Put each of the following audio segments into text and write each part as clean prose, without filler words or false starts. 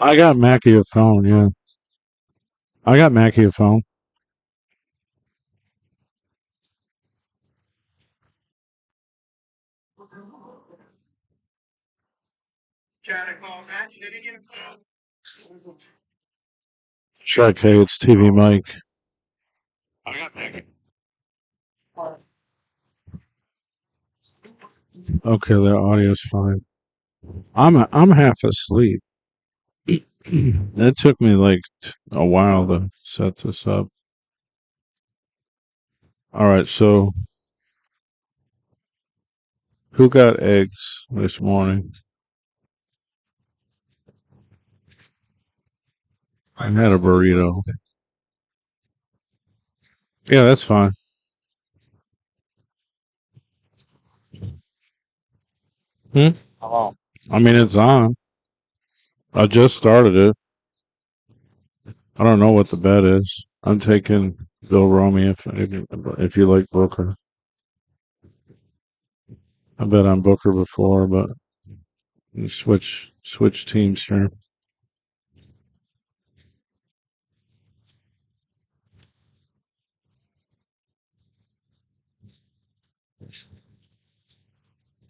I got Mackie a phone, yeah. I got Mackie a phone. Check, hey, it's TV Mike. Okay, the audio's fine. I'm half asleep. It took me like a while to set this up. All right, so who got eggs this morning? I had a burrito. Yeah, that's fine. Hmm? I mean, it's on. I just started it. I don't know what the bet is. I'm taking Bill Romy if you like Booker. I bet on Booker before, but you switch teams here.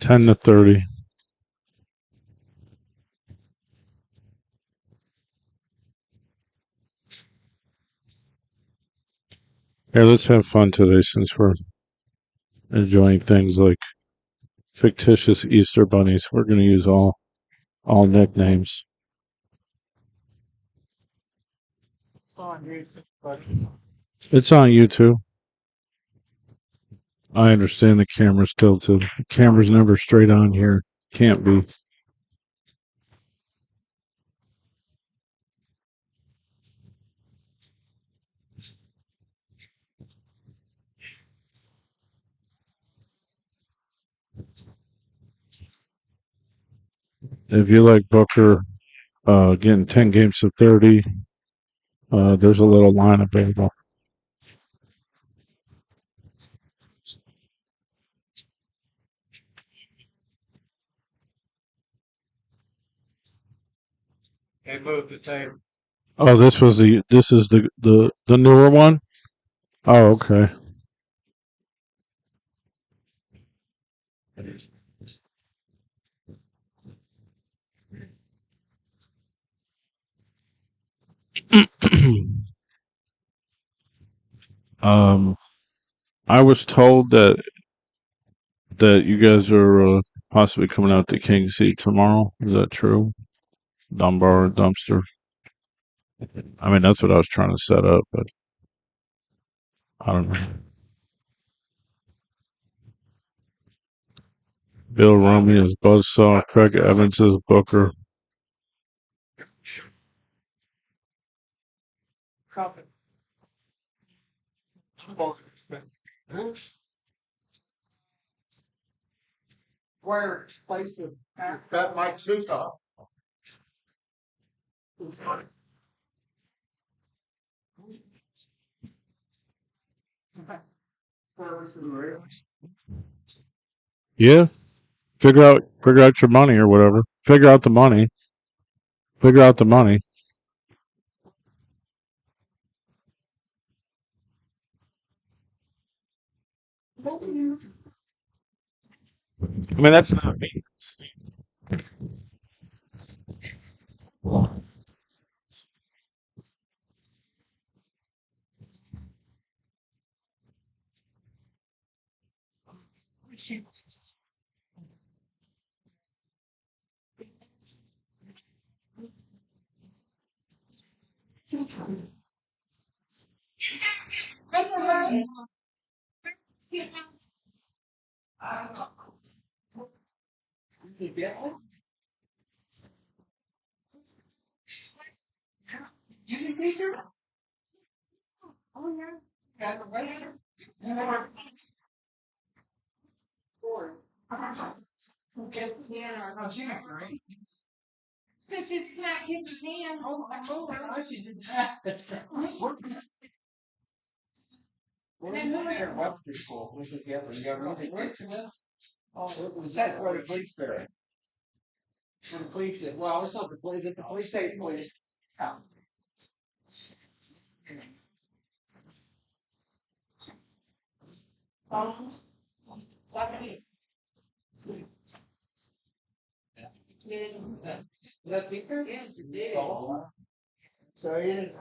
Ten to 30. Here, let's have fun today since we're enjoying things like fictitious Easter bunnies. We're going to use all nicknames. It's on YouTube. I understand the camera's tilted. The camera's never straight on here. Can't be. If you like Booker getting 10 games to 30, there's a little line available. Oh, this is the newer one? Oh, okay. um I was told that you guys are possibly coming out to King Seat tomorrow. Is that true? Dunbar dumpster. I mean, that's what I was trying to set up, but I don't know. Bill Rumey is Buzzsaw. Craig Evans is Booker. Yeah, figure out your money or whatever. Figure out the money. Figure out the money. I mean, that's not me. The police, well, it's not the police, it's the police state police. That Victor? Yes, it did. So he didn't.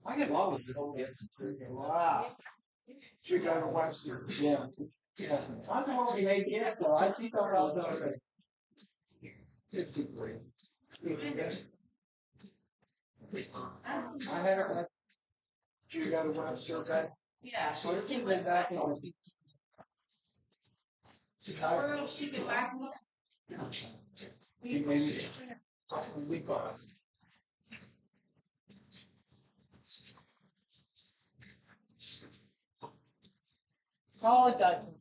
I get along with this. Wow. She got a Western. Yeah. Yeah. I was hoping he made it, though. I think I was already. 53. I had her. She got a Webster back. Yeah. So it's been back in the. She get back. He made it. Oh, it doesn't.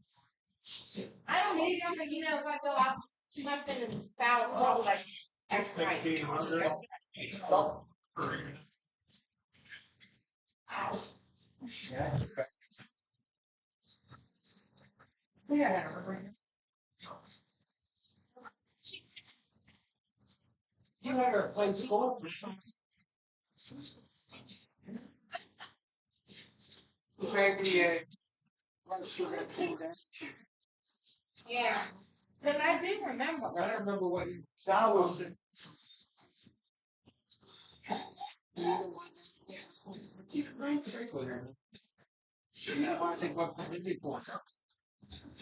I don't need them, but if I go out something and foul, like that's right. Yeah. Yeah. You ever play school? Maybe yeah. But I do remember. I don't remember what you was.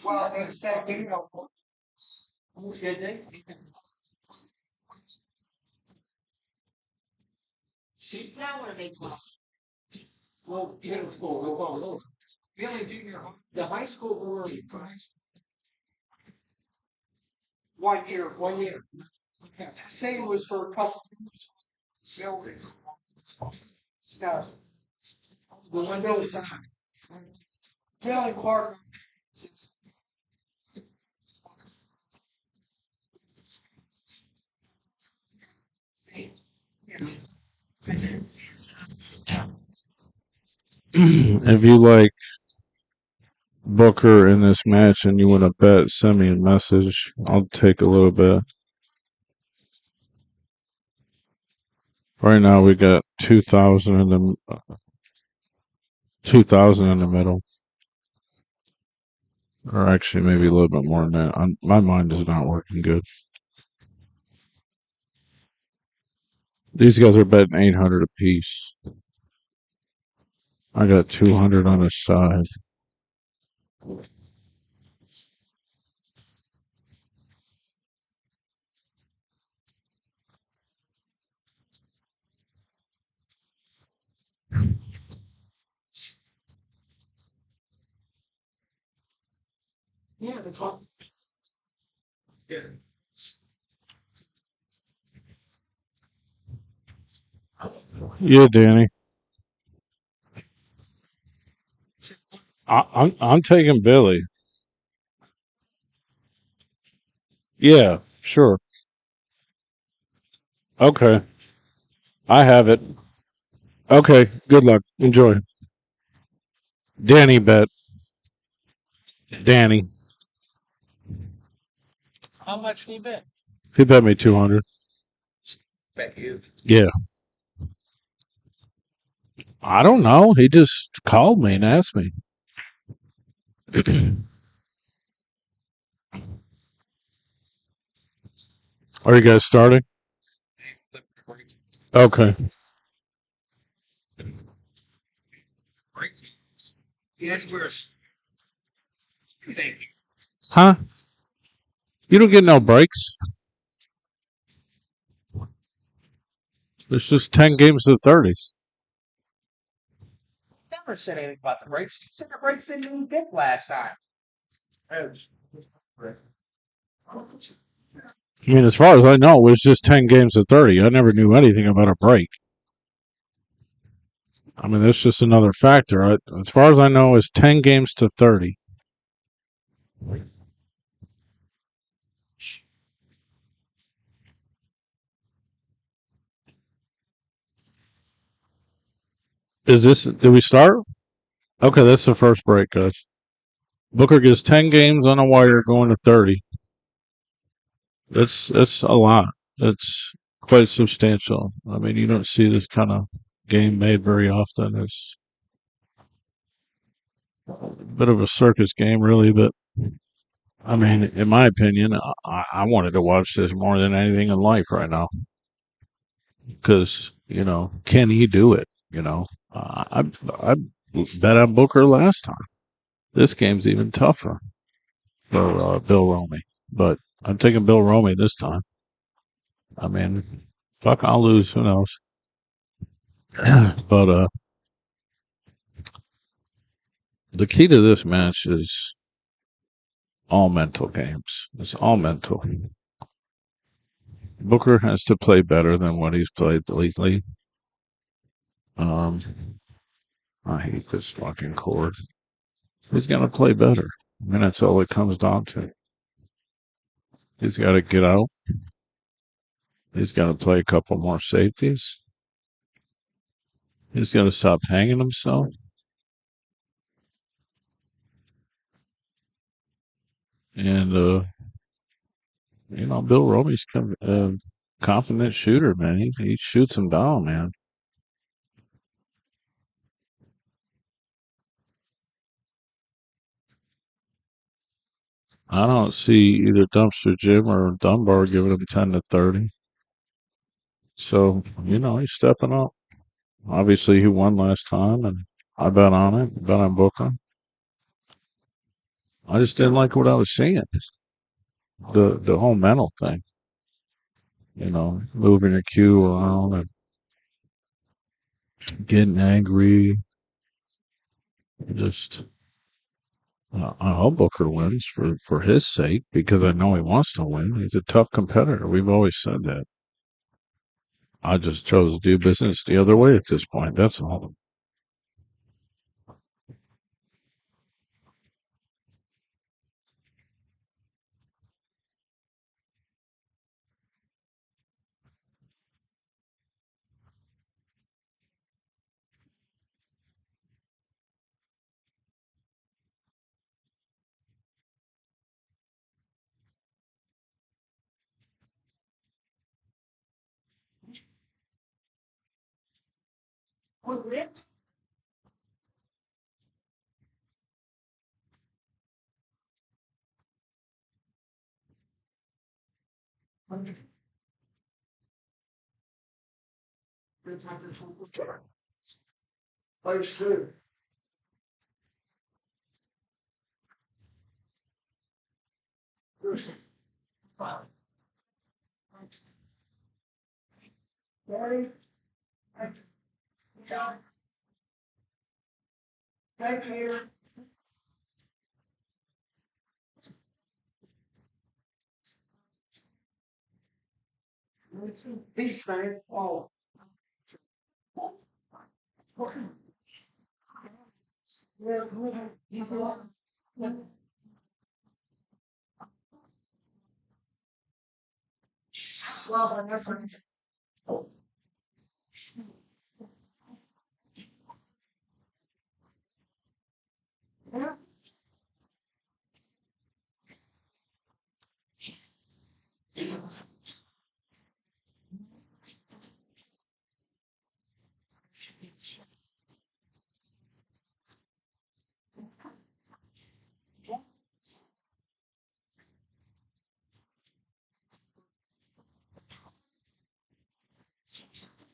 Well, they said, she's not one of these ones. Well, middle school, we'll really junior, the high school were 1 year. 1 year. I think it was for a couple of buildings. No. The one that was Billy Clark. If you like Booker in this match and you want to bet, send me a message. I'll take a little bit. Right now we got 2,000 in the middle, or actually maybe a little bit more than that. My mind is not working good. These guys are betting 800 apiece. I got 200 on the side. Yeah, the top. Yeah. Yeah, Danny. I'm taking Billy. Yeah, sure. Okay, I have it. Okay, good luck. Enjoy. Danny bet. Danny. How much do you bet? He bet me 200. Bet you. Yeah. I don't know. He just called me and asked me. Are you guys starting? Okay. Yes, we're. Thank you. Huh? You don't get no breaks. It's just 10 games to 30. Never said anything about the breaks. You said the breaks didn't even get last time. I mean, as far as I know, it was just 10 games to 30. I never knew anything about a break. I mean, that's just another factor. As far as I know, it's 10 games to 30. Did we start? Okay, that's the first break, guys. Booker gets 10 games on a wire going to 30. It's a lot. It's quite substantial. I mean, you don't see this kind of game made very often. It's a bit of a circus game, really. But I mean, in my opinion, I wanted to watch this more than anything in life right now because can he do it? I bet on Booker last time. This game's even tougher for Bill Romy, but I'm taking Bill Romy this time. I mean, fuck, I'll lose. Who knows? But the key to this match is all mental games. It's all mental. Booker has to play better than what he's played lately. Um, I hate this fucking chord. He's got to play better. I mean, that's all it comes down to. He's got to get out. He's got to play a couple more safeties. He's got to stop hanging himself. And, Bill Romey's a confident shooter, man. He shoots him down, man. I don't see either Dumpster Jim or Dunbar giving him 10 to 30. So, he's stepping up. Obviously, he won last time, and I bet on it. Bet on Booker. I just didn't like what I was seeing. The whole mental thing, moving your cue around and getting angry. Just, I hope Booker wins for his sake because I know he wants to win. He's a tough competitor. We've always said that. I just chose to do business the other way at this point. That's all.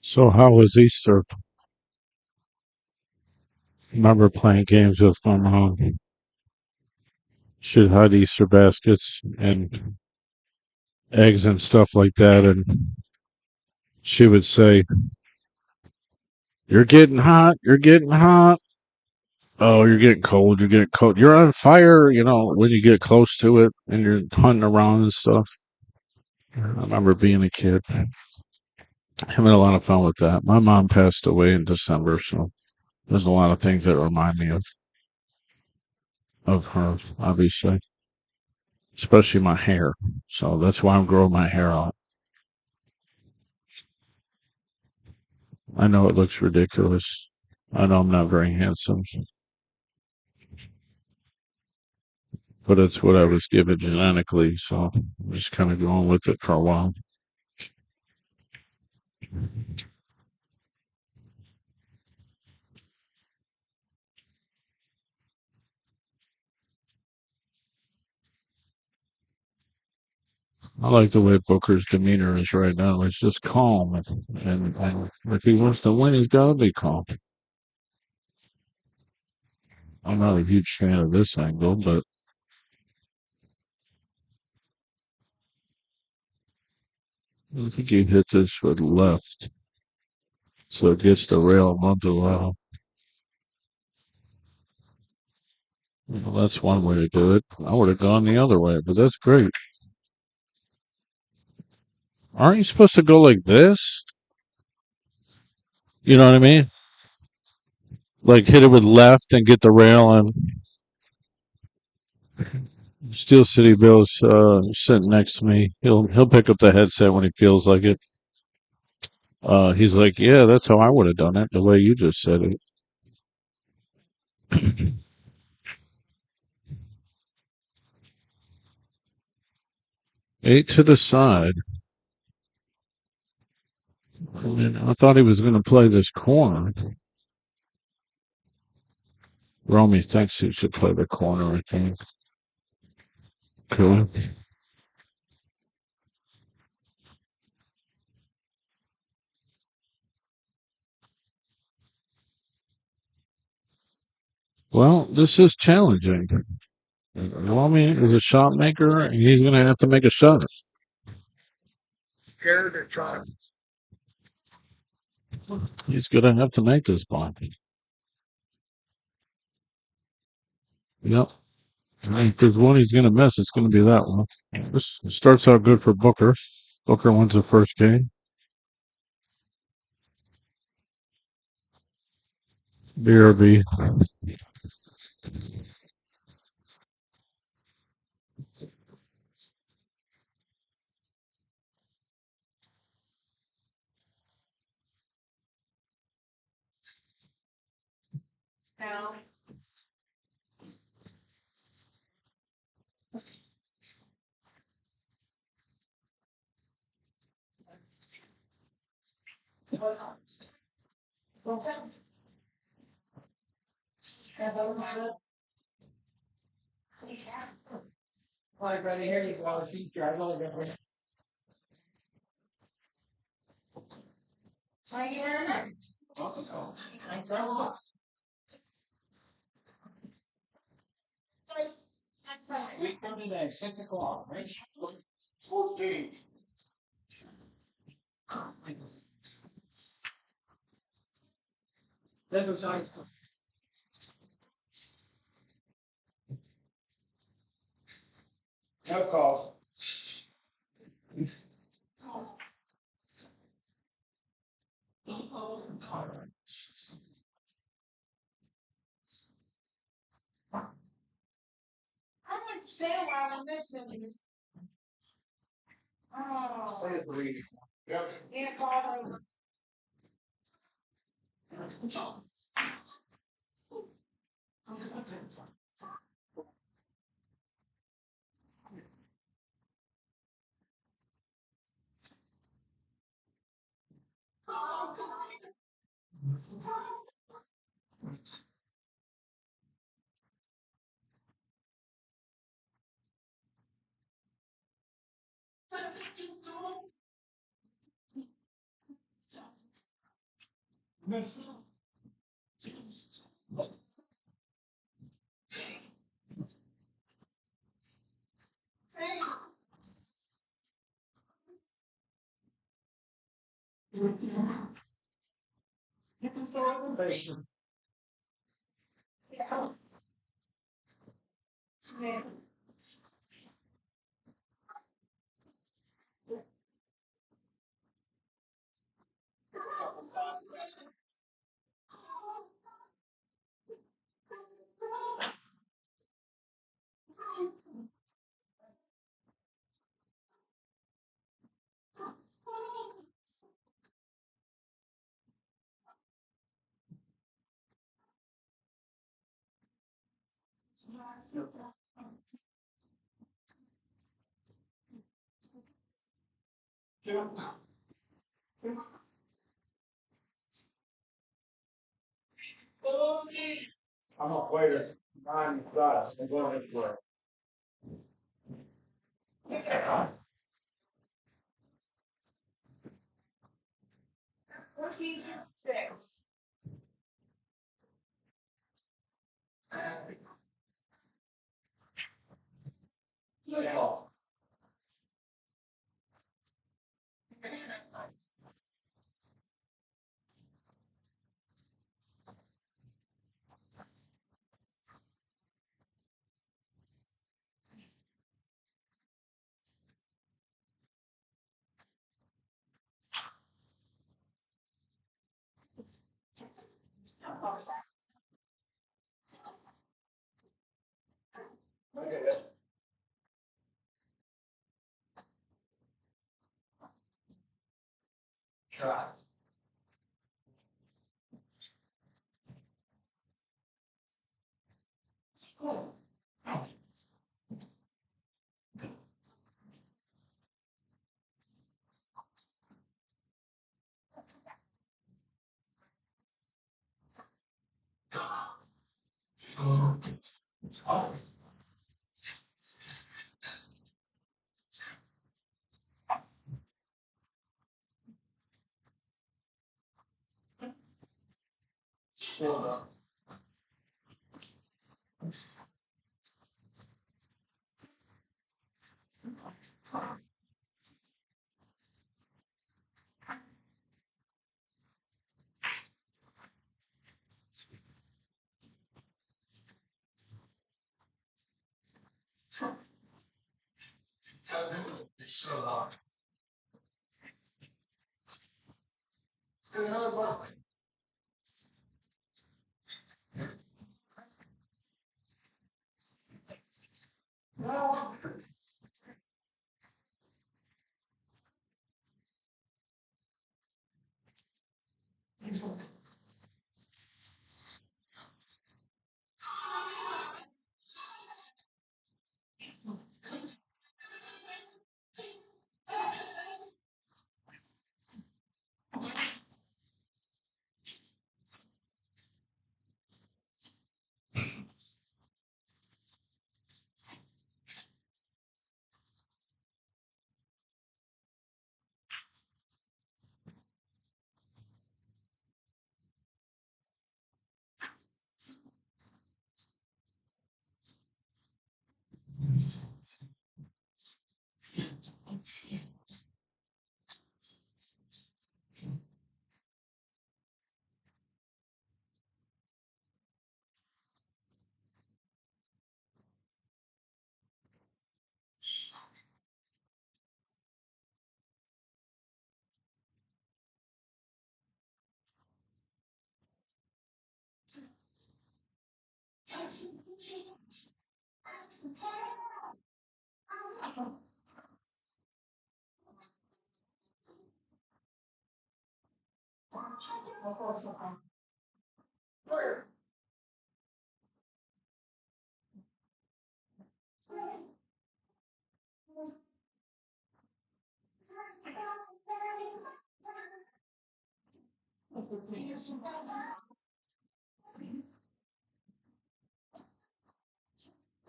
So how was Easter? Remember playing games with my mom. She'd hide Easter baskets and eggs and stuff like that, and she would say, "You're getting hot. You're getting hot. Oh, you're getting cold. You're getting cold. You're on fire." When you get close to it and you're hunting around and stuff. I remember being a kid, having a lot of fun with that. My mom passed away in December, so there's a lot of things that remind me of her, obviously, especially my hair. So that's why I'm growing my hair out. I know it looks ridiculous. I know I'm not very handsome. but it's what I was given genetically, so I'm just kind of going with it for a while. I like the way Booker's demeanor is right now. It's just calm, and if he wants to win, he's got to be calm. I'm not a huge fan of this angle, but I think he hit this with left, so it gets the rail above the rail. Well, that's one way to do it. I would have gone the other way, but that's great. Aren't you supposed to go like this? You know what I mean? Like hit it with left and get the rail and Steel City Bill's sitting next to me. He'll pick up the headset when he feels like it. He's like, yeah, that's how I would have done it, the way you just said it. 8 to the side. I mean, I thought he was going to play this corner. Hromy thinks he should play the corner, I think. Cool. Well, this is challenging. Hromy is a shot maker, and he's going to have to make a shot. Scared to try. He's going to have to make this ball. Yep. And if there's one he's going to miss, it's going to be that one. This starts out good for Booker. Booker wins the first game. BRB. Hi, brother. Here you go. Teacher, I love it. We come today, 6 o'clock, right? Okay. Then besides, no calls. I understand why I'm missing these. Oh. I agree. Yep. He's calling. It's a celebration. I'm gonna play this 9 shots and go ahead for it. Six. Look at this. Try.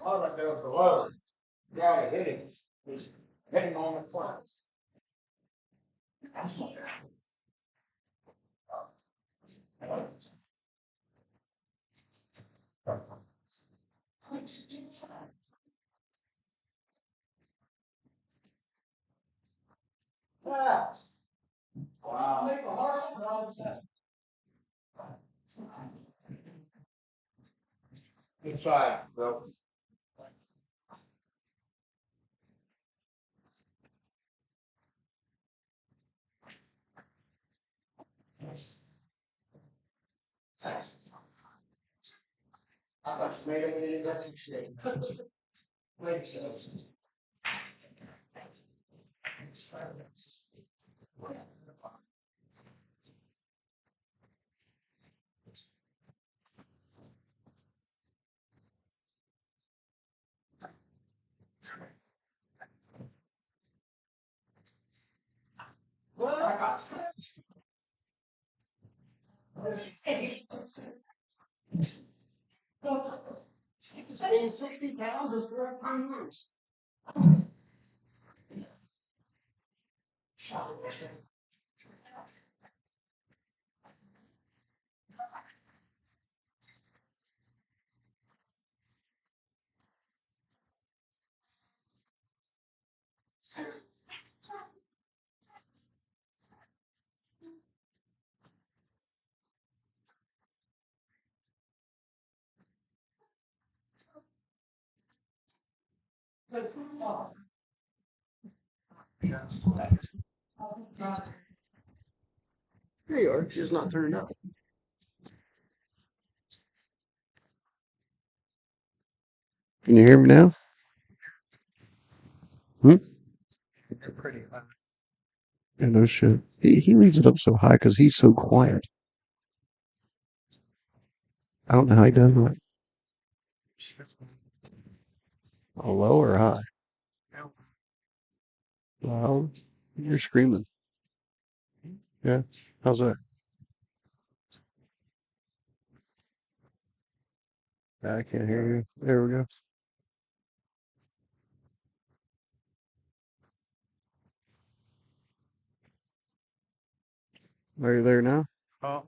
All right, there for love. Yeah, hitting. He's hitting on the flanks. Yes. Wow. Make a heart nonsense. Inside, bro. Made him an exact mistake. Makes sense. In 60 pounds or 14 years. There you are. She's not turned up. Can you hear me now? You're pretty high. Yeah, no shit. He leaves it up so high because he's so quiet. I don't know how he does that. Oh, low or high? Loud. You're screaming. Yeah. How's that? I can't hear you. There we go. Are you there now? Oh,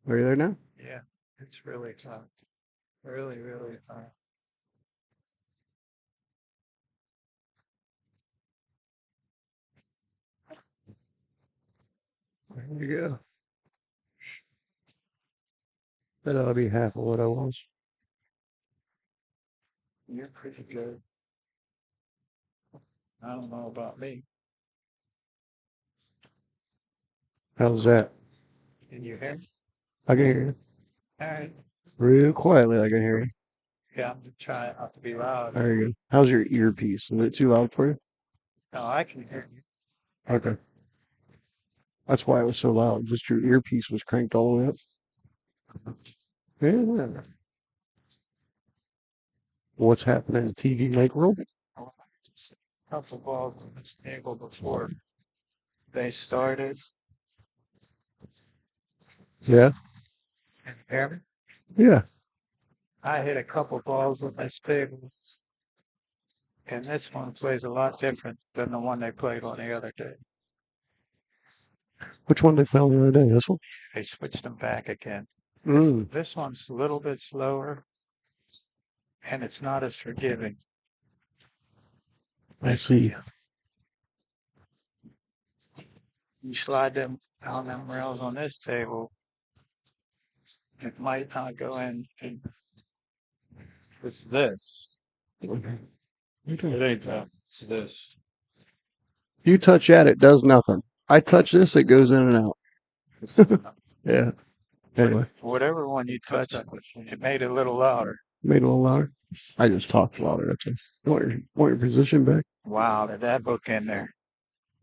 Are you there now? yeah, it's really tough. Really, really tough. There you go. That ought to be half of what I was. You're pretty good. I don't know about me. How's that? Can you hear me? I can hear you. All right. Real quietly, I can hear you. Yeah, I'm trying not to be loud. There you go. How's your earpiece? Is it too loud for you? No, I can hear you. Okay. That's why it was so loud. Just your earpiece was cranked all the way up. Yeah. What's happening in TV make world? A couple balls on this table before they started. Yeah. Can you hear me? Yeah. I hit a couple balls on this table, and this one plays a lot different than the one they played on the other day. Which one they play on the other day? This one? They switched them back again. Mm. This one's a little bit slower, and it's not as forgiving. I see. You slide them down them rails on this table, it might not go in. It's this. Okay. It ain't that. It's this. You touch that, it does nothing. I touch this, it goes in and out. Yeah. Anyway, Whatever one you touch, it made it a little louder. made it a little louder. I just talked louder. That's it. Want your position back? Wow, did that book in there?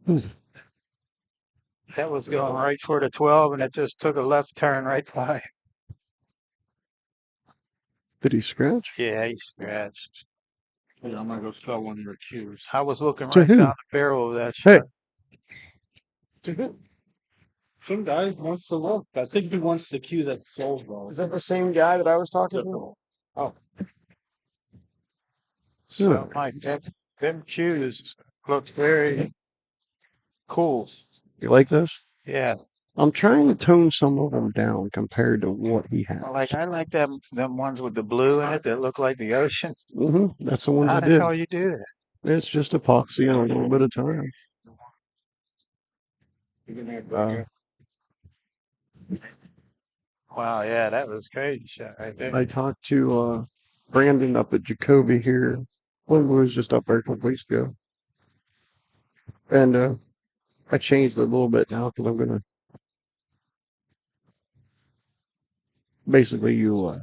Hmm. That was going right for the 12, and it just took a left turn right by. Did he scratch? Yeah, he scratched. Yeah, I'm gonna go sell one of your cues. I was looking To right who? down the barrel of that Hey. shot. To who? Some guy wants to look. I think he wants the cue that's sold well. Is that the same guy that I was talking to? Oh, So, Mike, them cues looked very cool. You like those? Yeah. I'm trying to tone some of them down compared to what he has. I like them ones with the blue in it that look like the ocean. That's the ones How I the did. hell you do that? It's just epoxy on a little bit of time. Uh, Wow, yeah, that was crazy shot right there. I talked to Brandon up at Jacoby here. One was just up there a couple weeks ago. And I changed it a little bit now because I'm going to basically you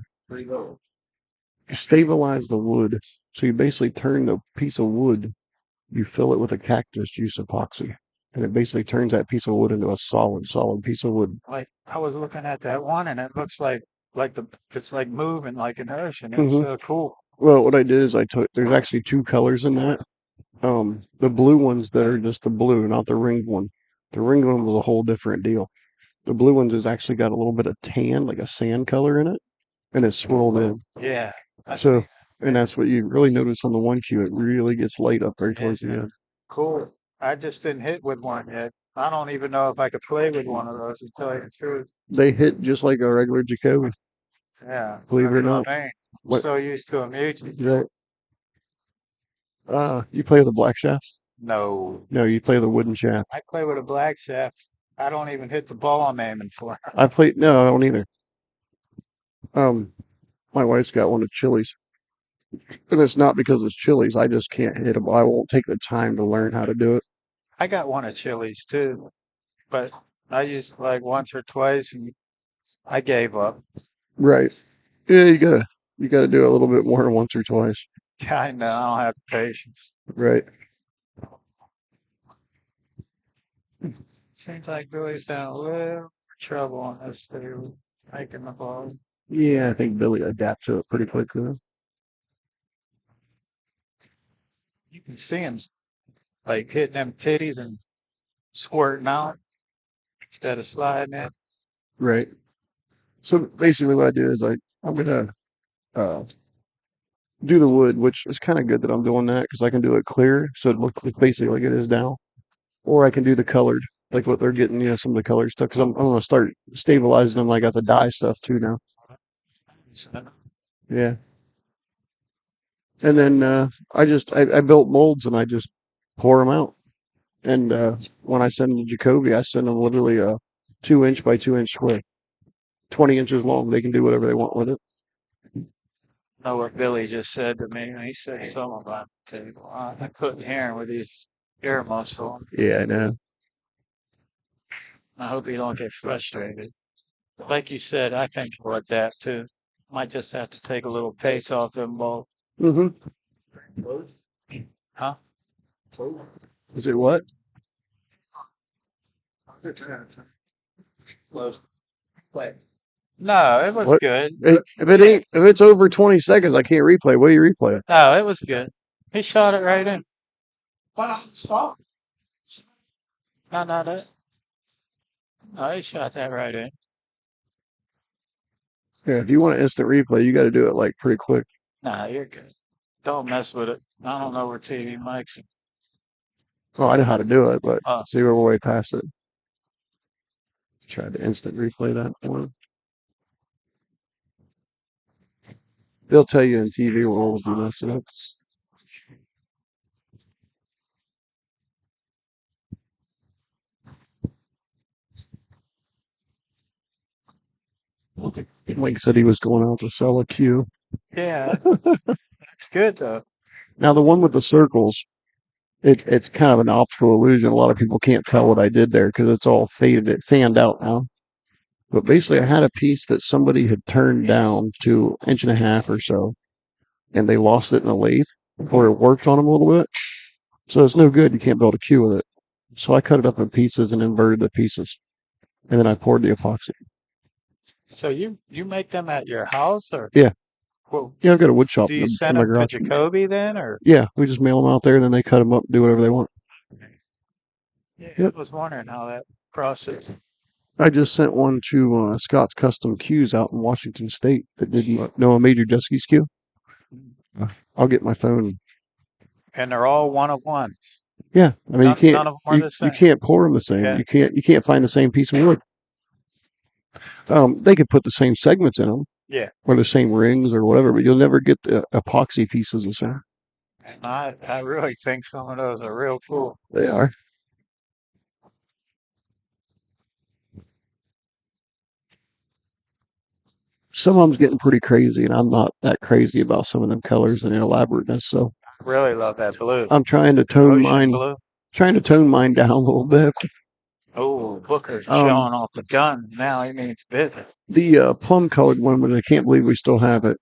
stabilize the wood. So you basically turn the piece of wood, you fill it with a cactus juice epoxy. And it basically turns that piece of wood into a solid piece of wood. Like I was looking at that one, and it looks like it's like moving like an ocean. It's so cool. Well, what I did is there's actually two colors in that. The blue ones that are just the blue, not the ringed one. The ring one was a whole different deal. The blue ones has actually got a little bit of tan, like a sand color in it, and it's swirled in. Yeah. So, and that's what you really notice on the 1Q. It really gets light up there towards the end. Cool. I just didn't hit with one yet. I don't even know if I could play with one of those, to tell you the truth. They hit just like a regular Jacoby. Yeah. Believe it or that's not. what I mean. I'm What? so used to a mutant. Right. You play with a black shaft? No. No, you play the wooden shaft. I play with a black shaft. I don't even hit the ball I'm aiming for. No, I don't either. My wife's got one of Chili's. And it's not because it's Chili's. I just can't hit them. I won't take the time to learn how to do it. I got one of Chili's too, but I used like once or twice and I gave up. Right. Yeah, you gotta do it a little bit more than once or twice. I know, I don't have the patience. Right. Seems like Billy's having a little trouble on this too, making the ball. Yeah, I think Billy adapts to it pretty quickly. You can see him like hitting them titties and squirting out instead of sliding in. Right. So basically what I do is I'm gonna uh do the wood, which is kind of good that I'm doing that because I can do it clear, so it looks basically like it is now. Or I can do the colored, like what they're getting, some of the colored stuff, because I'm gonna start stabilizing them. I got the dye stuff too now. Yeah. And then I built molds and I just pour them out. And when I send them to Jacoby, I send them literally a 2 inch by 2 inch square, 20 inches long. They can do whatever they want with it. Know what Billy just said to me. He said something about the table. I couldn't hear him with his earmuffs on. Yeah, I know. I hope he don't get frustrated. Like you said, I think he'll adapt too. Might just have to take a little pace off them balls. Mm-hmm. Huh? Is it what? No, it was What? good. If it's over 20 seconds, I can't replay. What do you replay it? No, it was good. He shot it right in. Stop. No, no, that. No, he shot that right in. Yeah, if you want an instant replay, you got to do it like pretty quick. Nah, you're good. Don't mess with it. I don't know where TV mics. Oh, I know how to do it, but Oh. see, we're way past it. Tried to instant replay that one. They'll tell you in TV world if you mess it up. Mike said he was going out to sell a cue. Yeah, that's good though. Now the one with the circles, it's kind of an optical illusion. A lot of people can't tell what I did there because it's all fanned out now. But basically, I had a piece that somebody had turned down to 1.5 inches or so, and they lost it in a lathe, or it worked on them a little bit. So it's no good. You can't build a cue with it. So I cut it up in pieces and inverted the pieces, and then I poured the epoxy. So you make them at your house or? Yeah. Well, Yeah, I've got a wood shop do you in send my them to garage. Jacoby then, or? Yeah, we just mail them out there, and then they cut them up, do whatever they want. Yeah, Yep. I was wondering how that process. I just sent one to Scott's Custom Cues out in Washington State that didn't know a major jet ski cue. I'll get my phone. And they're all one of ones. Yeah, I mean None of them are the you same. can't pour them the same. Yeah. You can't find the same piece of wood. They could put the same segments in them. Yeah. Or the same rings or whatever, but you'll never get the epoxy pieces the same. And I really think some of those are real cool. They are. Some of them's getting pretty crazy, and I'm not that crazy about some of them colors and elaborateness. So I really love that blue. I'm trying to tone Ocean blue. mine down a little bit. Oh, Booker's showing off the gun. Now he means business. The plum colored one, but I can't believe we still have it.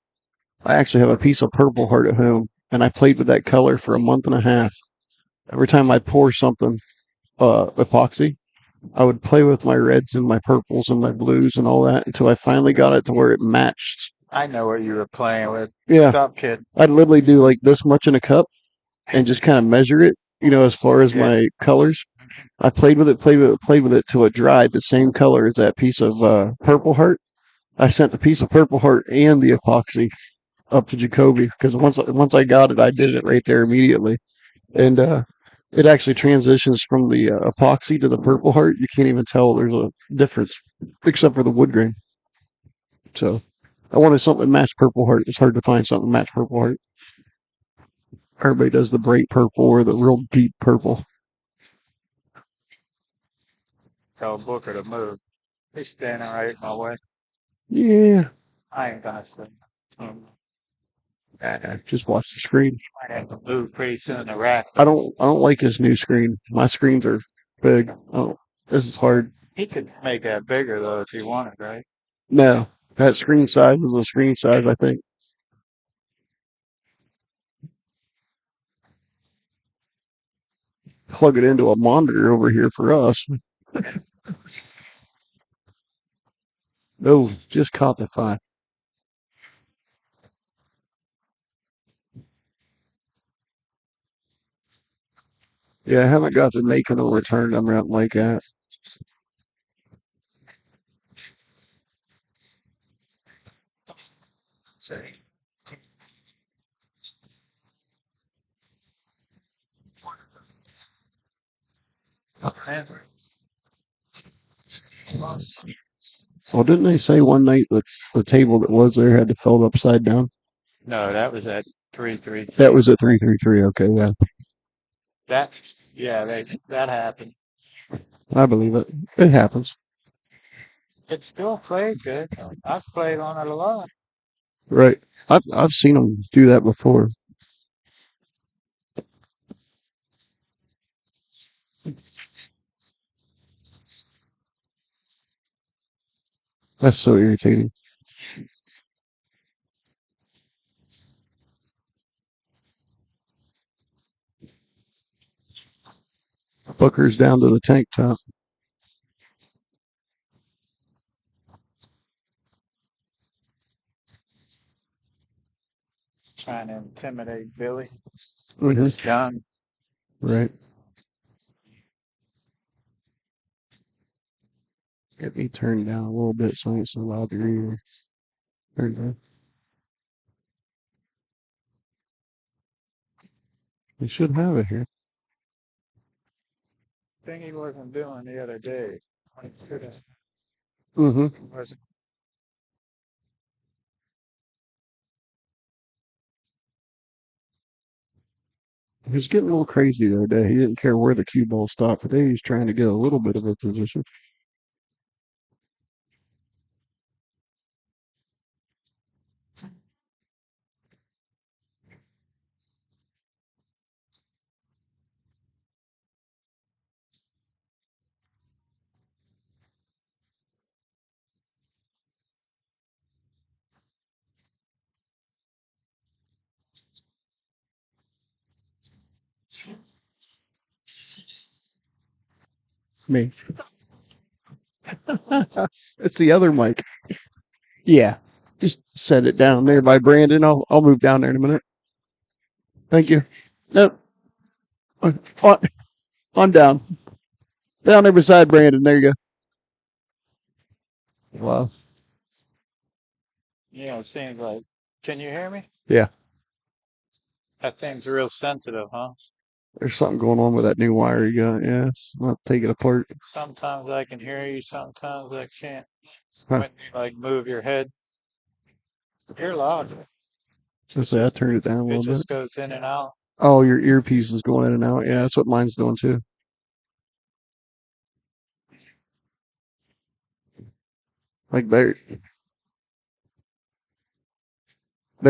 I actually have a piece of Purple Heart at home, and I played with that color for 1.5 months. Every time I pour something, epoxy, I would play with my reds and my purples and my blues and all that until I finally got it to where it matched. I know what you were playing with. Yeah. Stop kidding. I'd literally do like this much in a cup and just kind of measure it, as far as my colors. I played with it till it dried the same color as that piece of Purple Heart. I sent the piece of Purple Heart and the epoxy up to Jacoby because once I got it, I did it right there immediately, and it actually transitions from the epoxy to the Purple Heart. You can't even tell there's a difference, except for the wood grain. So I wanted something that matched Purple Heart. It's hard to find something that match Purple Heart. Everybody does the bright purple or the real deep purple. Tell Booker to move. He's standing right in my way. Yeah, I ain't gonna say. just watch the screen. Might have to move pretty soon to rack. I don't like his new screen. My screens are big. Oh, this is hard. He could make that bigger though if he wanted, right? No, that screen size is the screen size. I think. Plug it into a monitor over here for us. No, just caught the 5. Yeah, I haven't got to make it or return them around like that. Well, didn't they say one night that the table that was there had to fill it upside down? No, that was at 333. That was at 333. Okay, yeah, That's yeah, that happened. I believe it. It happens, It still played good. I've played on it a lot. right? I've seen them do that before. That's so irritating. Booker's down to the tank top. Trying to intimidate Billy. Mhm. It's done. Right. Get me turned down a little bit so it's so loud to hear. Turn down. We should have it here. Thing he wasn't doing the other day. He could have Mm-hmm. wasn't. He was getting a little crazy the other day. He didn't care where the cue ball stopped. Today he's trying to get a little bit of a position. Me. It's the other mic. Yeah. Just set it down there by Brandon. I'll move down there in a minute. Thank you. Nope. On, on down. Down there beside Brandon. There you go. Wow. You know, it seems like. Can you hear me? Yeah. That thing's real sensitive, huh? There's something going on with that new wire you got. Yeah. I'll take it apart. Sometimes I can hear you, sometimes I can't. Huh. When you like move your head, you're loud. Let's say I turned it down a It little bit. just goes in and out. Oh, your earpiece is going in and out. Yeah, that's what mine's doing too. Like there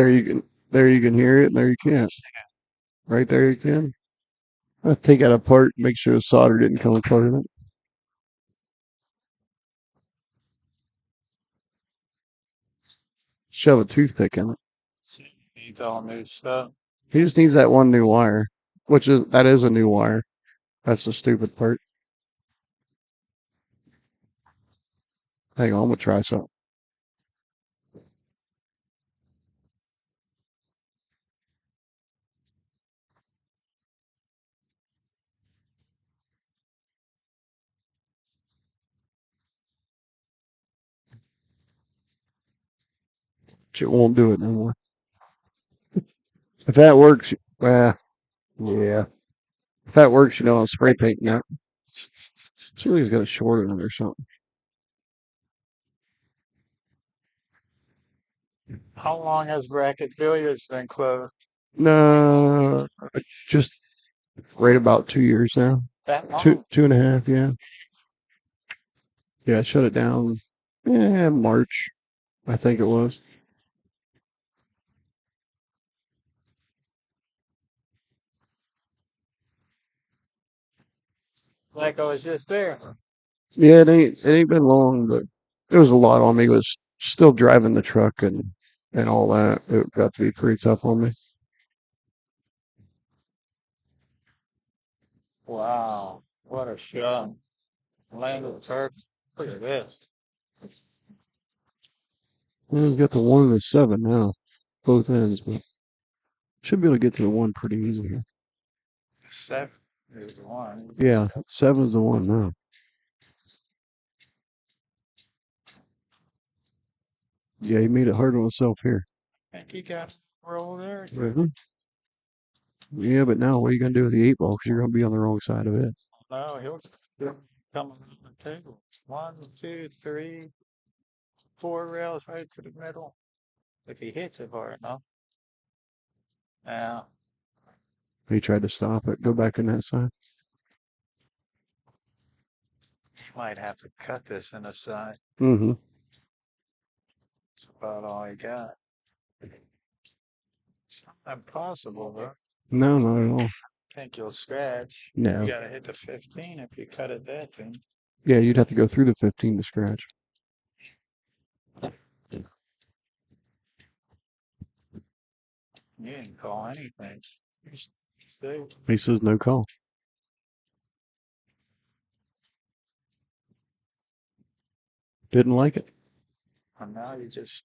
you can hear it, and there you can't. Right there you can. I'll take it apart, make sure the solder didn't come apart in it. Shove a toothpick in it. Needs all new stuff. He just needs that one new wire, that is a new wire. That's the stupid part. Hang on, I'm gonna try something. It won't do it no more. If that works, yeah. If that works, I'll spray paint that. See if he's got a short in it or something. How long has Bracket Billiards been closed? No, just right about 2 years now. That long? Two and a half, yeah. Yeah, I shut it down. Yeah, March, I think it was. Like I was just there. Yeah, it ain't been long, but it was a lot on me. It was still driving the truck and all that. It got to be pretty tough on me. Wow, what a shot. Landed perfect. Look at this. We've got the 1 and the 7 now, both ends, but should be able to get to the 1 pretty easy here. 7 is the one. Yeah, 7 is the 1 now. Yeah, he made it hard on himself here. I think he got roll there. Yeah, but now what are you going to do with the 8 ball? Because you're going to be on the wrong side of it. No, he'll come around the table. 1, 2, 3, 4 rails right to the middle. If he hits it hard enough. Yeah. He tried to stop it. Go back in that side. Might have to cut this in the side. Mm-hmm. That's about all I got. It's not impossible, though. No, not at all. I think you'll scratch. No. You gotta hit the 15 if you cut it that thing. Yeah, you'd have to go through the 15 to scratch. You didn't call anything. You stayed. He says no call. Didn't like it. And now you just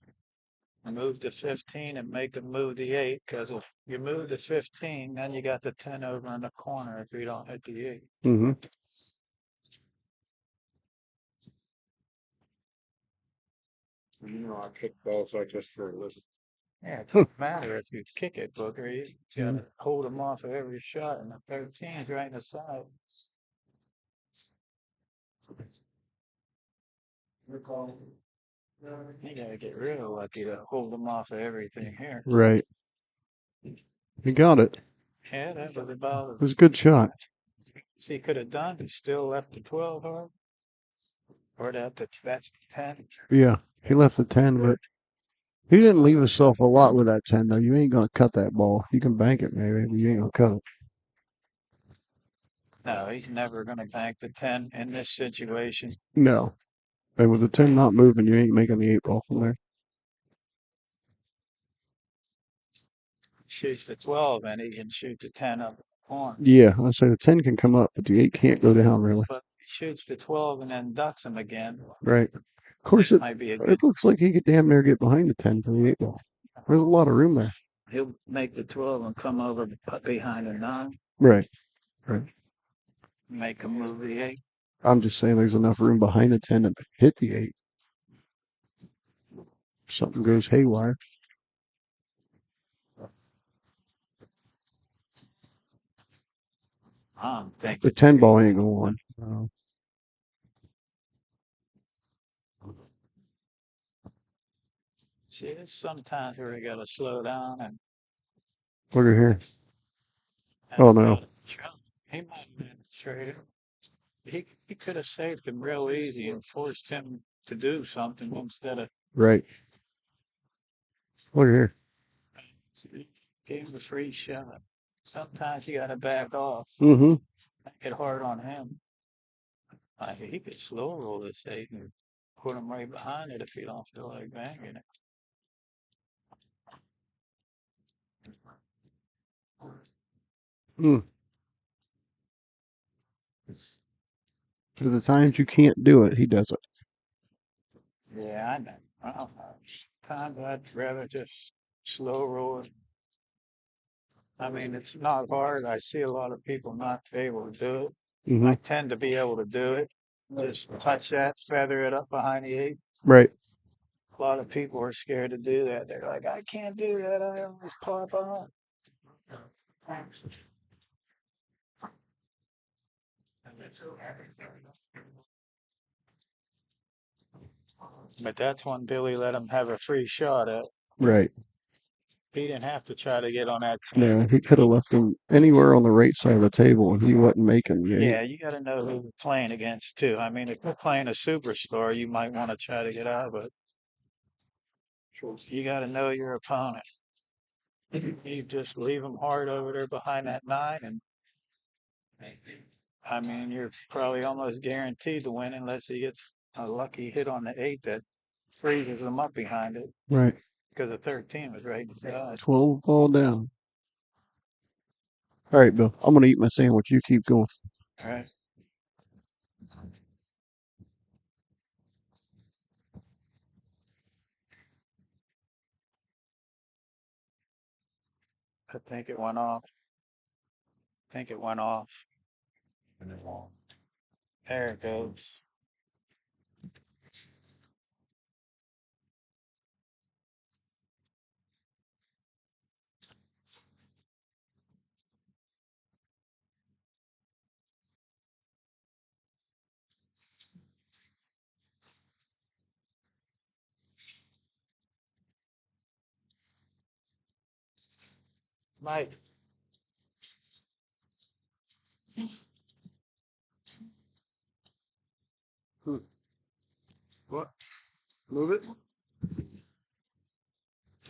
move the 15 and make them move the 8, because if you move the 15, then you got the 10 over in the corner if you don't hit the 8. Mm-hmm. I kick balls like this for a living. Yeah, it doesn't matter if you kick it, Booker. You gotta hold them off of every shot, and the 13 is right in the side. You gotta get real lucky to hold them off of everything here. Right. He got it. Yeah, that was about It was a good shot. he could have done. He still left the 12 hard. Or that's the 10. Yeah, he left the 10, but he didn't leave himself a lot with that 10, though. You ain't going to cut that ball. You can bank it, maybe, but you ain't going to cut it. No, he's never gonna bank the 10 in this situation. No. And with the 10 not moving, you ain't making the 8 ball from there. Shoots the 12 and he can shoot the 10 up the corner. Yeah, I say the 10 can come up, but the 8 can't go down, really. But if he shoots the 12 and then ducks him again. Right. Of course, it might be a good. looks like he could damn near get behind the 10 for the 8 ball. There's a lot of room there. He'll make the 12 and come over behind the 9. Right. Make him move the 8. I'm just saying there's enough room behind the 10 to hit the 8. Something goes haywire. I'm thinking The 10 ball ain't going to see, there's sometimes where you gotta slow down and. Look at here. Oh, no. He might have been traded. He could have saved him real easy and forced him to do something instead of. Right. Look at here. Gave him a free shot. Sometimes you gotta back off. Mm-hmm. Make it hard on him. He could slow roll this 8 and put him right behind it if he don't feel like banging it. To the times you can't do it, he does it. Yeah, I know. I don't know. Sometimes I'd rather just slow roll it. I mean, it's not hard. I see a lot of people not able to do it. Mm-hmm. I tend to be able to do it. Just touch that, feather it up behind the 8. Right. A lot of people are scared to do that. They're like, I can't do that. I always pop on. But that's when Billy let him have a free shot at. Right. He didn't have to try to get on that 10. Yeah, he could have left him anywhere on the right side of the table, and he wasn't making. Yeah, you got to know who you're playing against too. I mean, if you're playing a superstar, you might want to try to get out, but you got to know your opponent. You just leave him hard over there behind that 9, and I mean, you're probably almost guaranteed to win unless he gets a lucky hit on the 8 that freezes him up behind it Right. because the 13 was right inside. 12 fall down. All right, Bill. I'm gonna eat my sandwich. You keep going. All right. I think it went off. I think it went off. There it goes. Mike. What? Move it.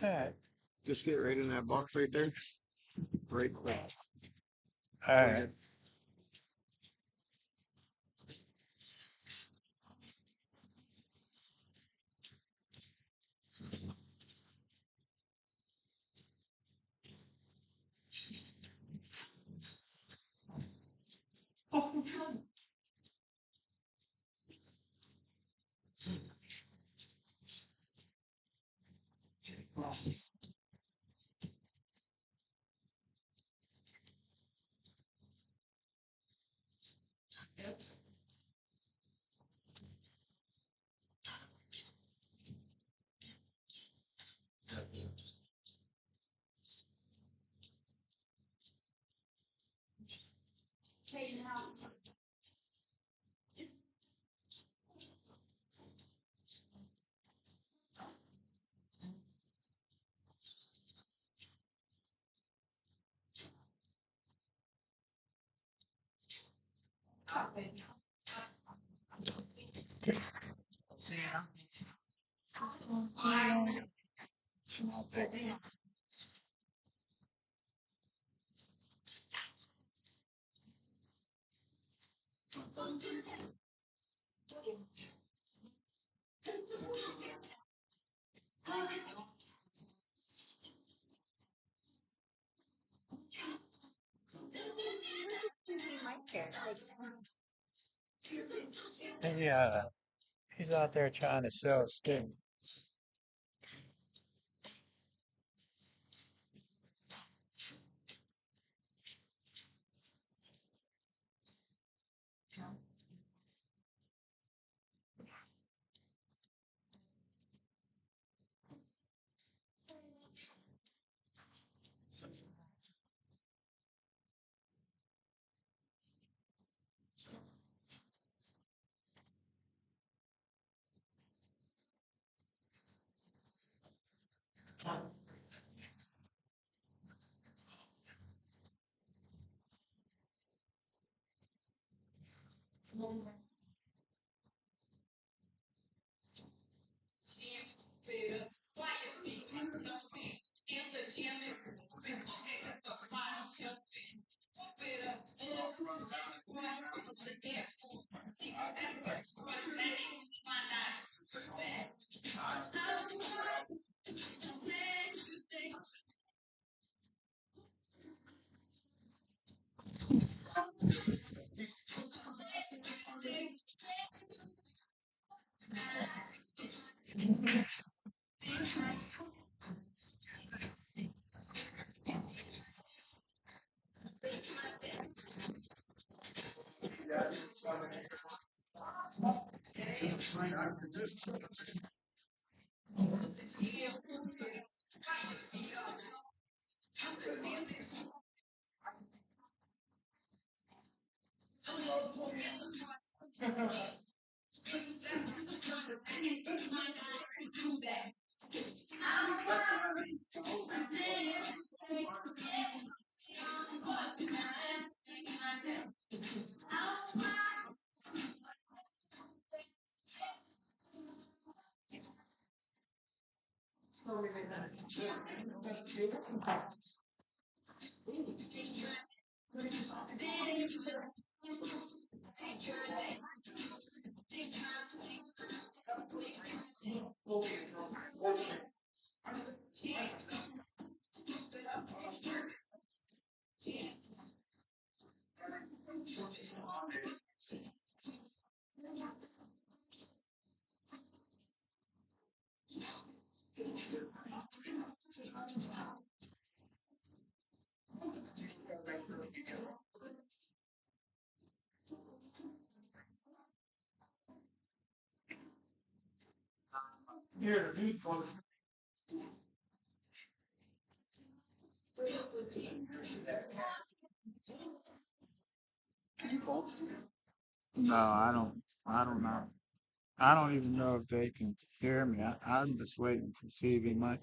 All right. Just get right in that box right there. Right quick. All right. Yeah, he's out there trying to sell a stick. No, I don't. I don't know. I don't even know if they can hear me. I'm just waiting to see if he might.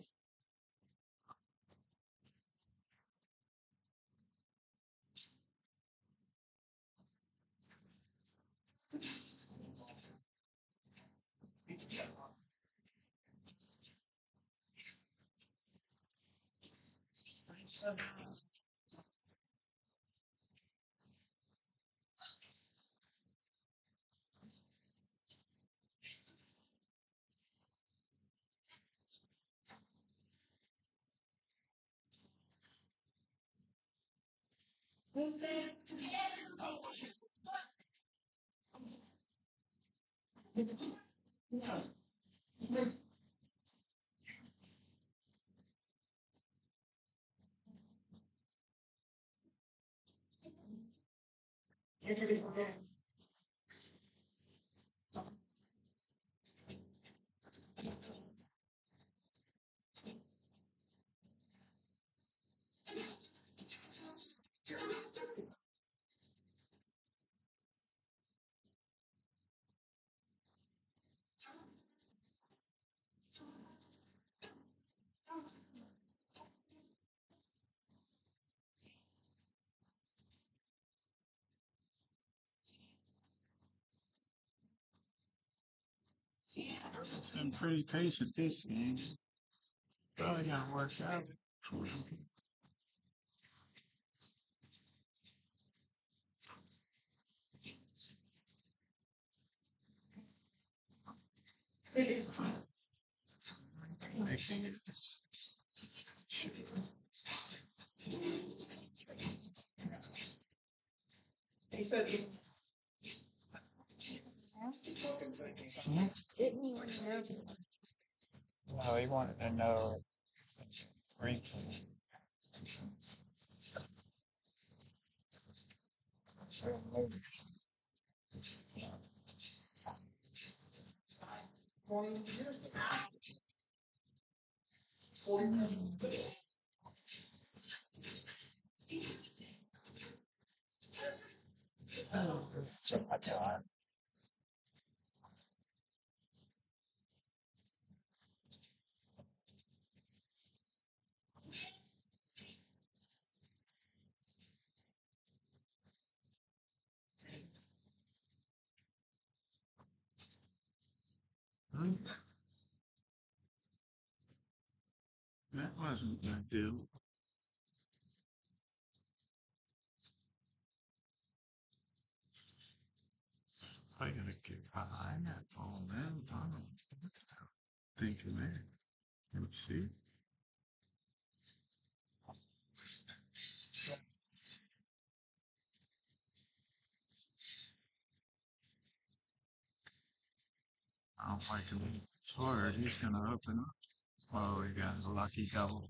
It's been pretty patient this game. Probably gonna work out. No, he wanted to know. That wasn't a good deal. I gotta get high. I got all that. I don't think of that. Let's see. I don't like him. It's hard. He's gonna open up. Oh, he got a lucky double.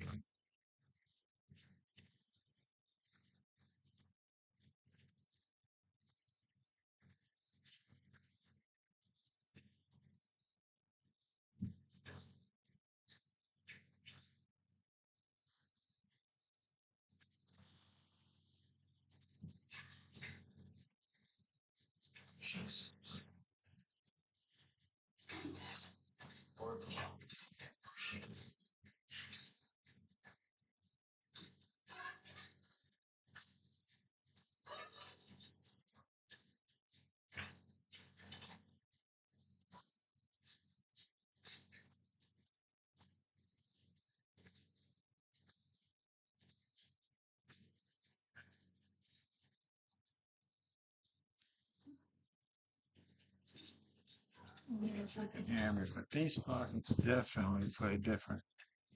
Hammer, but these buttons definitely play different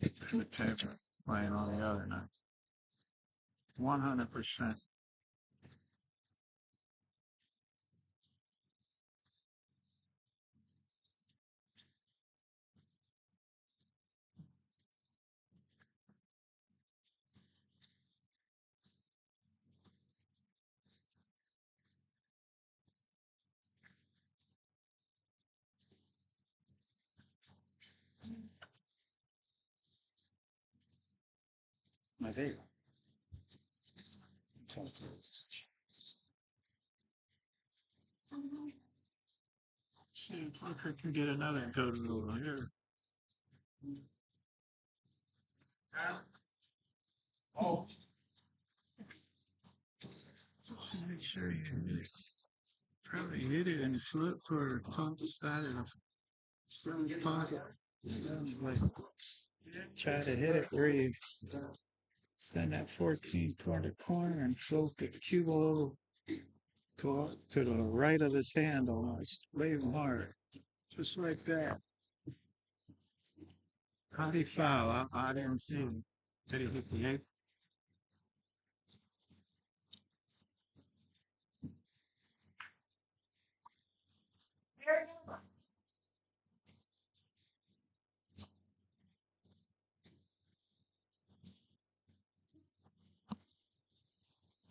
than the table playing on the other night. 100%. My favorite. See if Booker can get another total over here. Make sure you hit it. Probably hit it and flip or pump the side of the some pocket. Like, try to hit it where you send that 14 toward the corner and float the cue ball to the right of his hand almost. Leave him hard. Just like that. How'd he foul? I didn't see him. Did he hit the eight?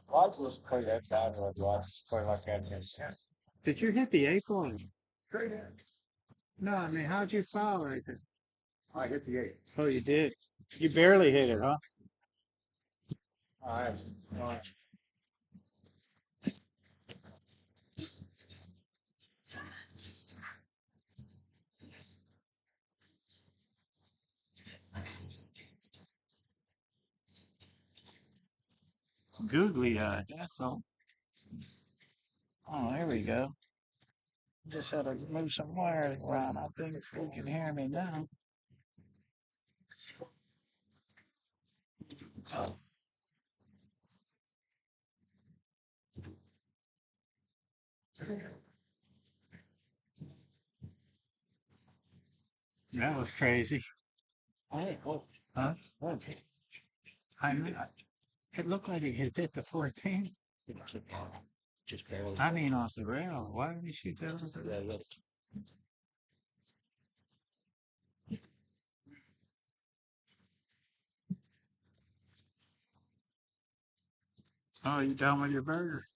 Watch was play that bad with watch play like that. Did you hit the eight ball? No, I mean, how'd you foul right there? I hit the 8. Oh, you did. You barely hit it, huh? Alright. Googly eyed, that's all. Oh, there we go. Just had to move some wires around. I think you can hear me now. That was crazy. Huh? I mean, it looked like it had hit the 14. Just barely. I mean, off the rail. Why did he shoot that off the rail? Oh, you done with your burger?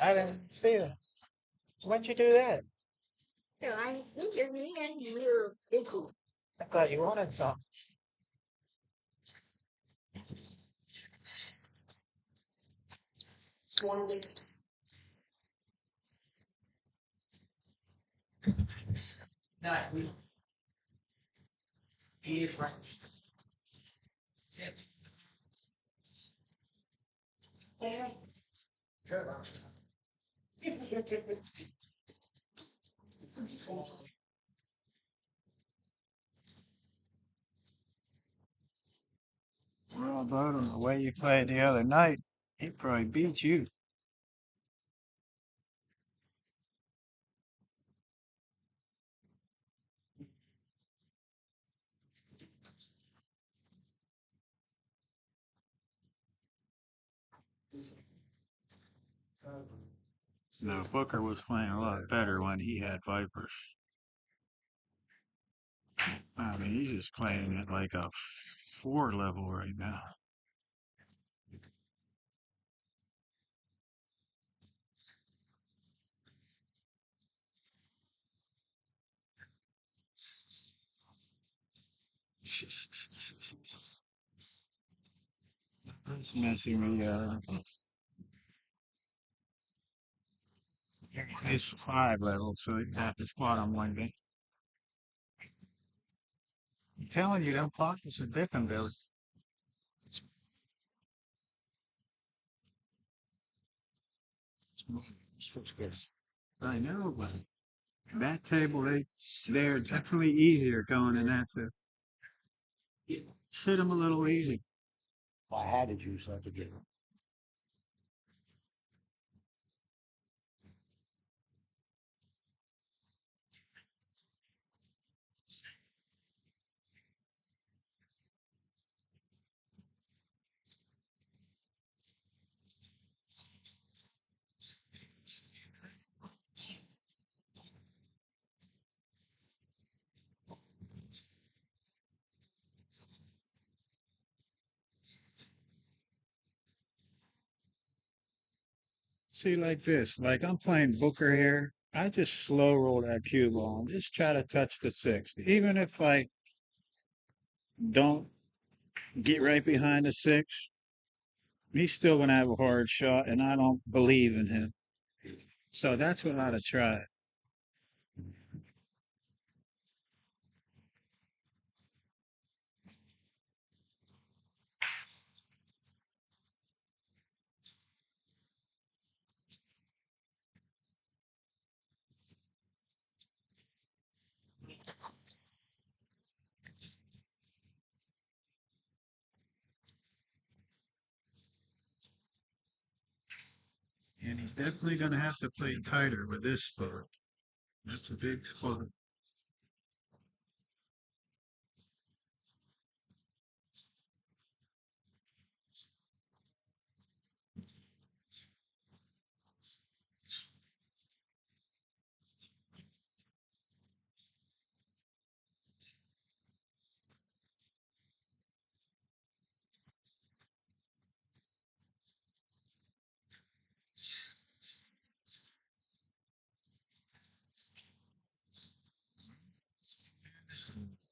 I didn't see that. When'd you do that? Yeah, I think you're me and you're equal. I thought you wanted some. No, we eat friends. Well, Bowden, the way you played the other night, he probably beat you. No, Booker was playing a lot better when he had Vipers. I mean, he's just playing at like a 4 level right now. That's messing me up. He's 5 level, so he got the spot on one day. I'm telling you, them pockets are dipping, Billy. I know, but that table, they're definitely easier going in that too. Hit them a little easy. I had to juice like to get it. See, like this, like I'm playing Booker here. I just slow roll that cue ball and just try to touch the 6. Even if I don't get right behind the 6, he's still gonna have a hard shot, and I don't believe in him. So that's what I ought to try. And he's definitely gonna have to play tighter with this spot. That's a big spot.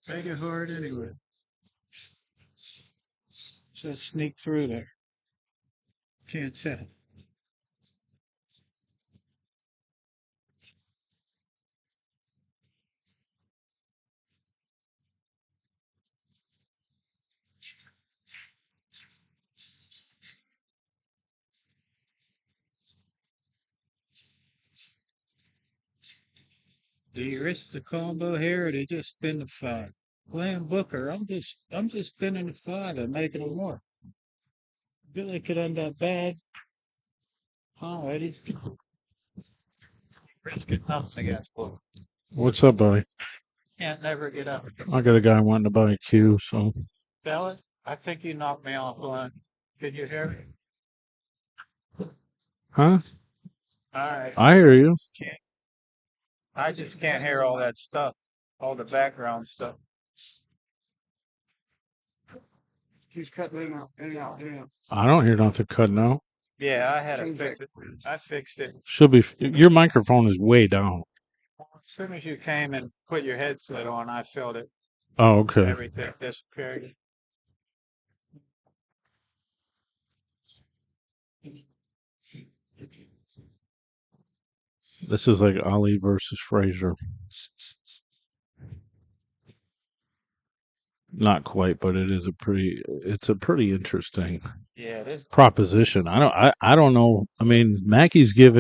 Make it hard anyway. Just sneak through there. Can't tell. Do you risk the combo here, or do you just spin the 5? Playing Booker, I'm just spinning the 5 and making it work. Billy could end up bad. Oh, Eddie's risking nothing against Booker. What's up, buddy? Can't never get up. I got a guy wanting to buy a cue, so Billy, I think you knocked me off one. Can you hear me? huh? All right. I hear you. Can't. I just can't hear all that stuff, all the background stuff. He's cutting in and out, in and out. I don't hear nothing cutting out. Yeah, I had to fix it. I fixed it. Should be. Your microphone is way down. As soon as you came and put your headset on, I felt it. Oh, okay. Everything disappeared. This is like Ali versus Frazier. Not quite, but it's a pretty interesting Yeah, this proposition. I don't know. I mean, Mackey gave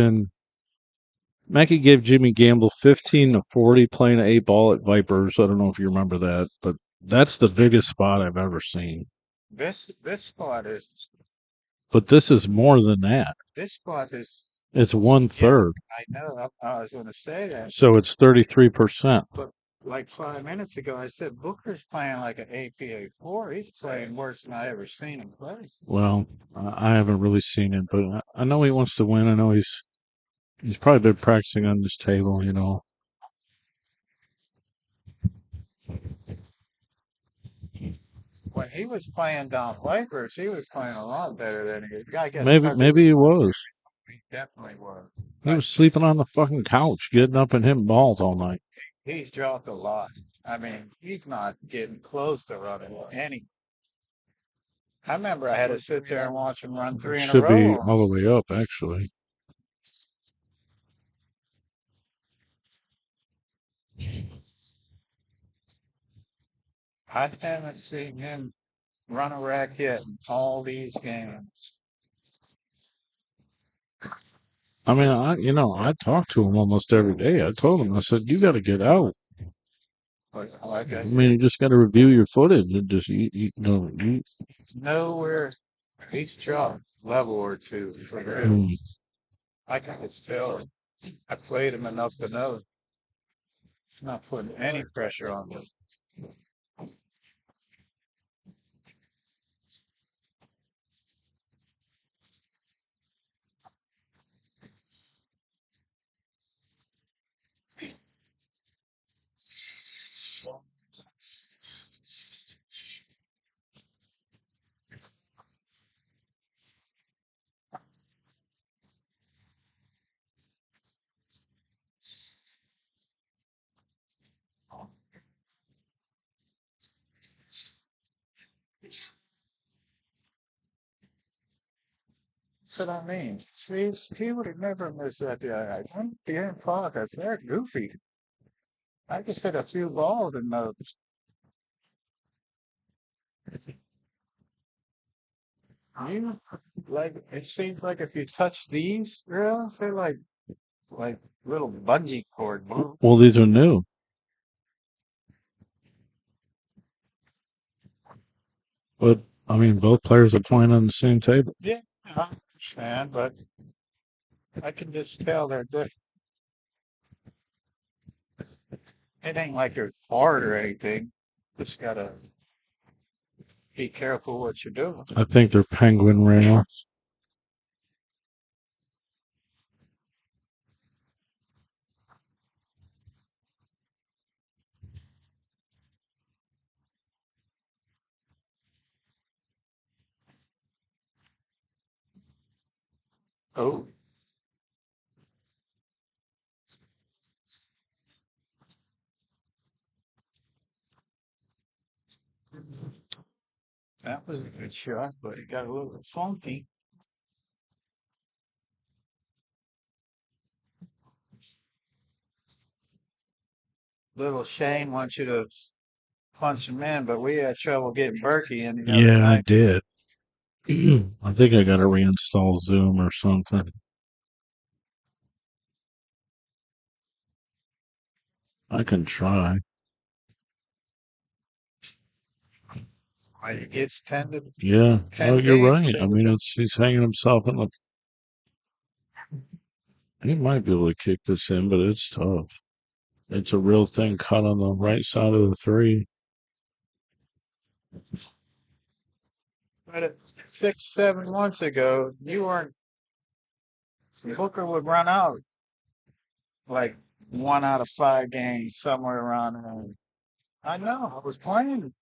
Jimmy Gamble 15-40 playing an 8 ball at Vipers. I don't know if you remember that, but that's the biggest spot I've ever seen. this spot is But this is more than that. this spot is. It's Yeah, 1/3. I know. I was going to say that, So it's 33%. but like 5 minutes ago, I said Booker's playing like an APA 4. He's playing worse than I ever seen him play. Well, I haven't really seen it, but I know he wants to win. I know he's probably been practicing on this table, you know. When he was playing down Lakers, he was playing a lot better than he. The guy gets Maybe he was. He definitely was. He was sleeping on the fucking couch, getting up and hitting balls all night. He's dropped a lot. I mean, he's not getting close to running any. I remember I had to sit there and watch him run 3 in a Should be row. all the way up, actually. I haven't seen him run a rack yet in all these games. I mean, I talk to him almost every day. I told him, I said, you got to get out. Like I I mean, you just got to review your footage and just you. nowhere. He's dropped level or two for real. Mm. I can just tell. I played him enough to know. Not putting any pressure on him. That's what I mean. See, he would have never missed that the other night. One damn pockets, they're goofy. I just hit a few balls in those. You like it seems like if you touch these rails, they're like little bungee cord. Well, these are new. But I mean, both players are playing on the same table. Yeah, I understand, but I can just tell they're different. It ain't like they're hard or anything. Just gotta be careful what you're doing. I think they're penguin rails. Oh, that was a good shot, but it got a little funky. Little Shane wants you to punch him in, but we had trouble getting Berkey in the other Yeah, I night. did. I think I got to reinstall Zoom or something. I can try. It's 10 to Yeah. 10 Oh, you're games. right. I mean, he's hanging himself in the. He might be able to kick this in, but it's tough. It's a real thing cut on the right side of the three. But 6, 7 months ago, you weren't. Booker would run out like 1 out of 5 games, somewhere around there. I know. I was playing.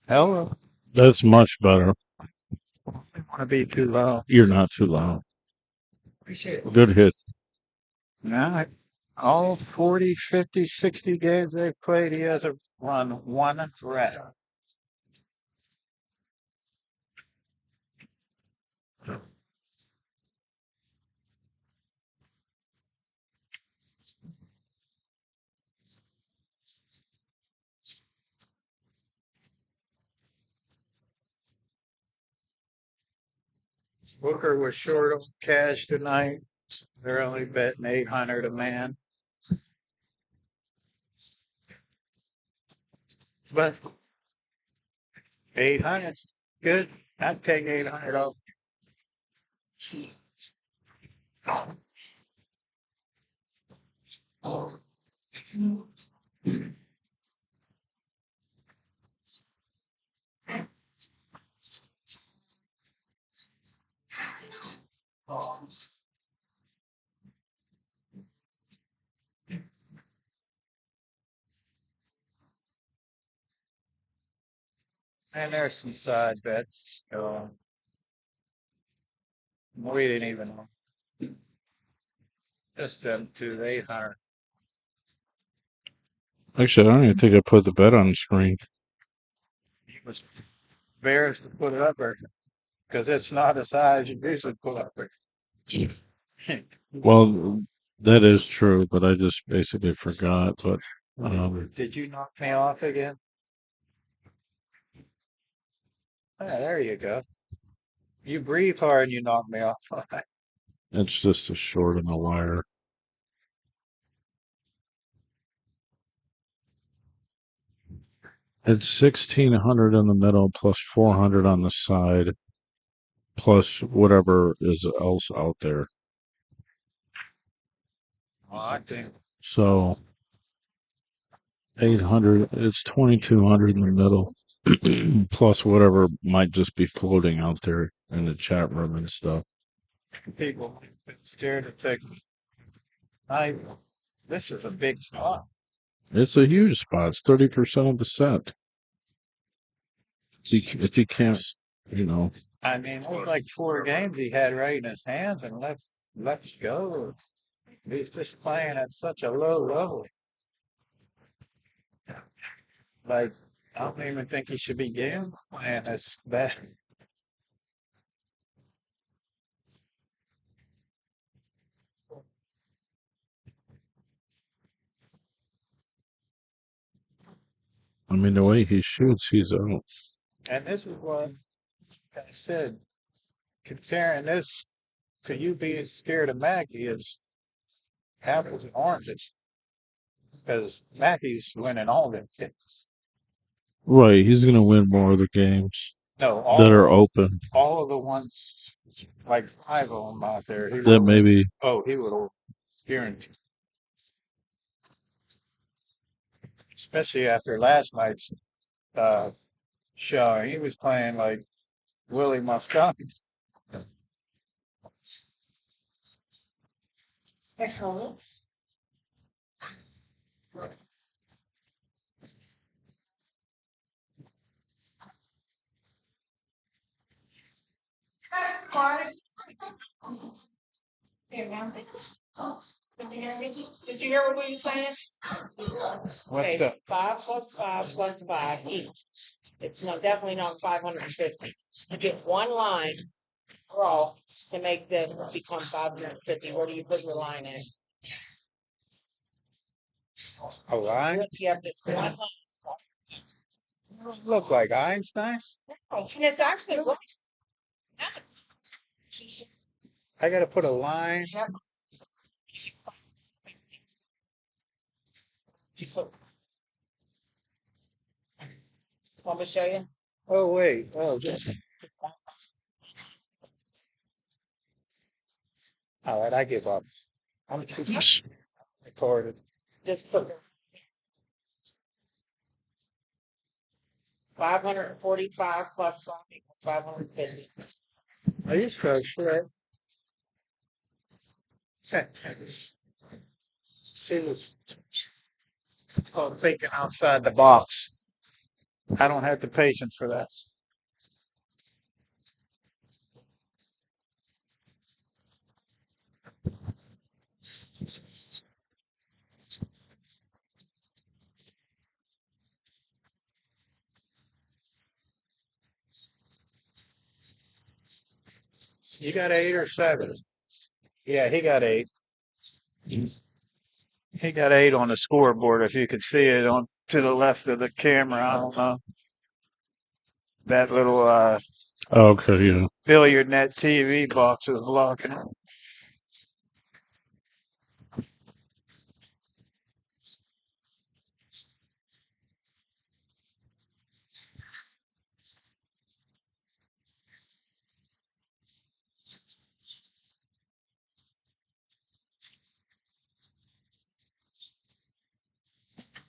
Hello. That's much better. I don't want to be too low. You're not too loud. Appreciate it. Good hit. Nah, all 40, 50, 60 games they've played, he hasn't run one red. Booker was short of cash tonight. They're only betting 800 a man. But 800's good. I'd take 800 off. And there's some side bets. We didn't even know. Just them two, 800. Actually, I don't even think I put the bet on the screen. He was embarrassed to put it up there because it's not as high as you usually put up there. Well, that is true, but I just basically forgot. But Did you knock me off again? Ah, there you go. You breathe hard and you knock me off. it's just a short in the wire. It's 1,600 in the middle plus 400 on the side plus whatever is else out there. Well, I think So 800. It's 2,200 in the middle plus whatever might just be floating out there in the chat room and stuff. people have been scared to take. I. This is a big spot. It's a huge spot. It's 30% of the set. If you can't, you know. I mean, it was like 4 games he had right in his hands and left go. He's just playing at such a low level. Like, I don't even think he should be game playing this bad. I mean, the way he shoots, he's out. And this is what I said. Comparing this to you being scared of Mackey is apples and oranges. Because Mackey's winning all them games. Right, he's going to win more of the games No, that are open. all of the ones, like 5 of them out there. That maybe, He would guarantee. Especially after last night's show. He was playing like Willie Mosconi. Did you hear what we were saying? What's Okay, the 5 plus 5 plus 5 equals. It's not definitely not 550. You get one line draw to make this become 550. Where do you put your line in? a line? You have this one line. Look like Einstein. And it's actually right. I got to put a line. Yep. Want me to show you? Oh wait. Oh, just. All right, I give up. I'm too retarded. Just put 545 plus 5 equals 550. Are you so sure? She was. It's called thinking outside the box. I don't have the patience for that. You got 8 or 7? Yeah, he got 8. He got 8 on the scoreboard. If you could see it on to the left of the camera, I don't know. That little okay, yeah. Billiardnet TV box is blocking it.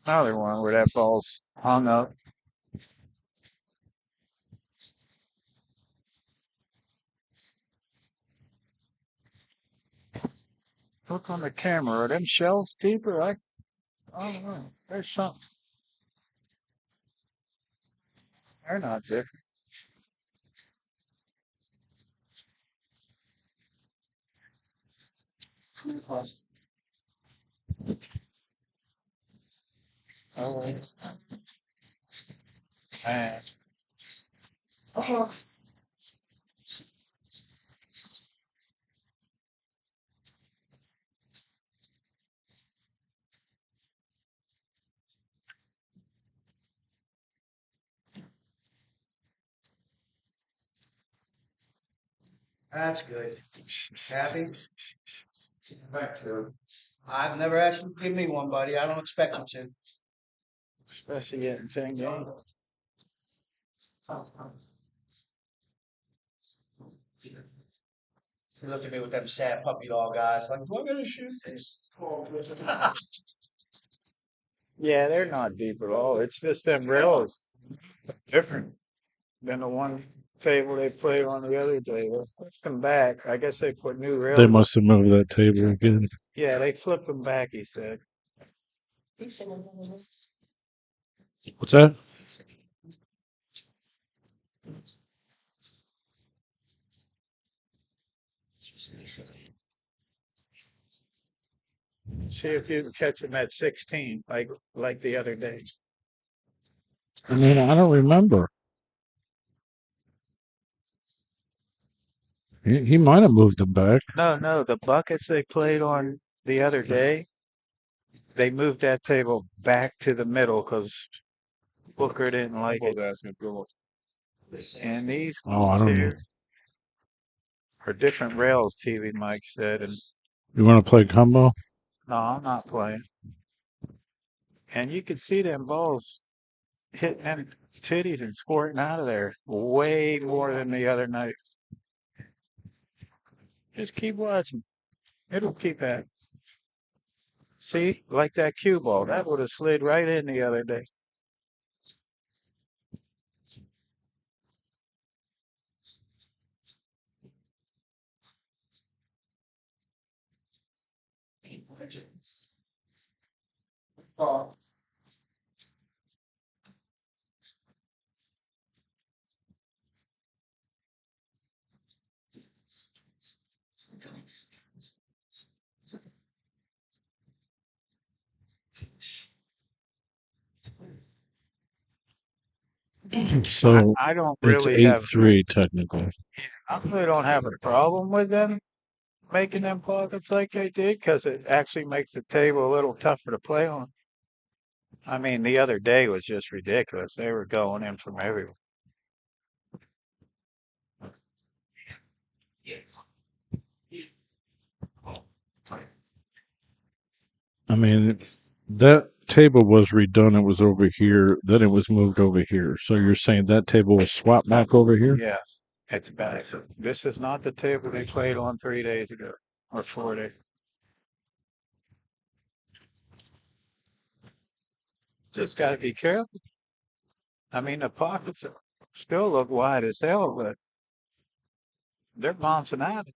another one where that ball's hung up. Look on the camera. Are them shells deeper? I don't know. There's something. They're not different. Oh, man. That's good. Happy? Back to. I've never asked you to give me one, buddy. I don't expect you to. Especially getting 10 games. You look at me with them sad puppy dog eyes, like, do I gotta shoot this? Yeah, they're not deep at all. It's just them rails different than the one table they played on the other day. They flipped them back. I guess they put new They rails. must have moved that table again. Yeah, they flipped them back, he said. What's that? See if you can catch them at 16, like the other day. I mean, I don't remember. He might have moved them back. No, the buckets they played on the other day, they moved that table back to the middle because Booker didn't like it. And these Oh, I ones don't know. here are different rails, TV Mike said. And You want to play combo? no, I'm not playing. And you could see them balls hitting them titties and squirting out of there way more than the other night. Just keep watching. It'll keep happening. See, like that cue ball, that would have slid right in the other day. So I don't it's really have, 8-3 technically. I really don't have a problem with them making them pockets like they did because it actually makes the table a little tougher to play on. I mean, the other day was just ridiculous. They were going in from everywhere. I mean, that table was redone. It was over here. Then it was moved over here. So you're saying that table was swapped back over here? Yeah, it's back. This is not the table they played on 3 days ago or 4 days. Just got to be careful. I mean, the pockets still look wide as hell, but they're bouncing out.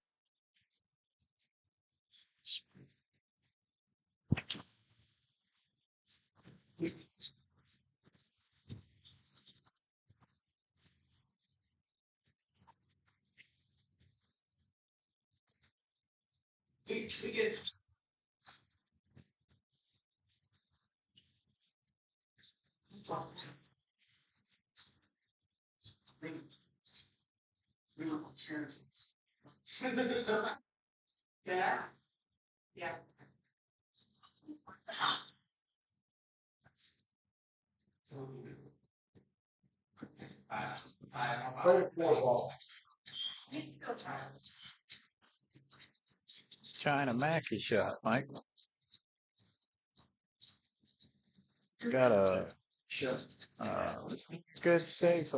China Mackie shot, Mike. Got a good save.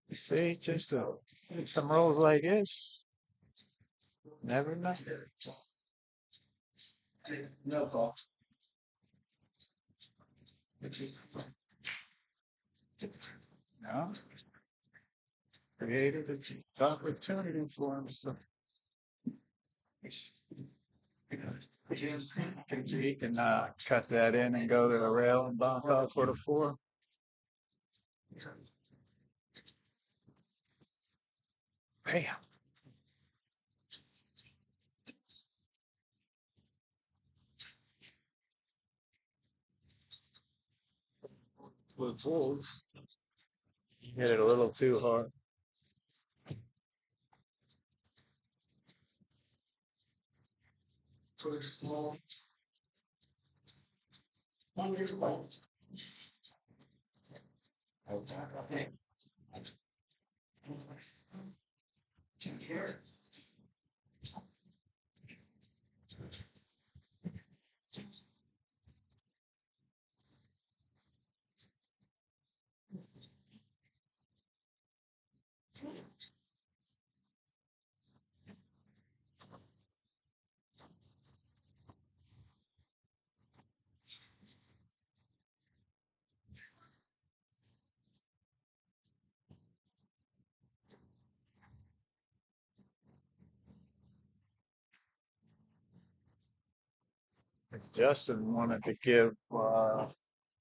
You see, just some rolls like this. Never know. No call. No. Created an opportunity for him, so. He can cut that in and go to the rail and bounce out for the 4. Bam. With full. Hit it a little too hard. Justin wanted to give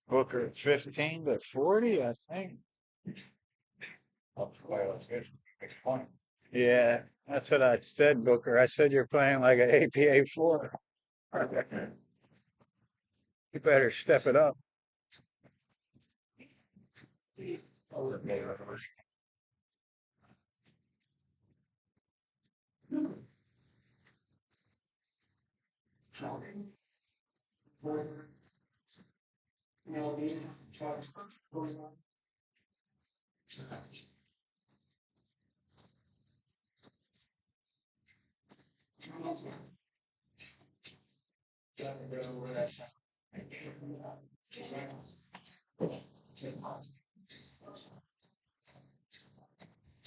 Booker 15 to 40, I think. Oh, well, that's good. Good point. Yeah, that's what I said, Booker. I said you're playing like an APA 4. You better step it up.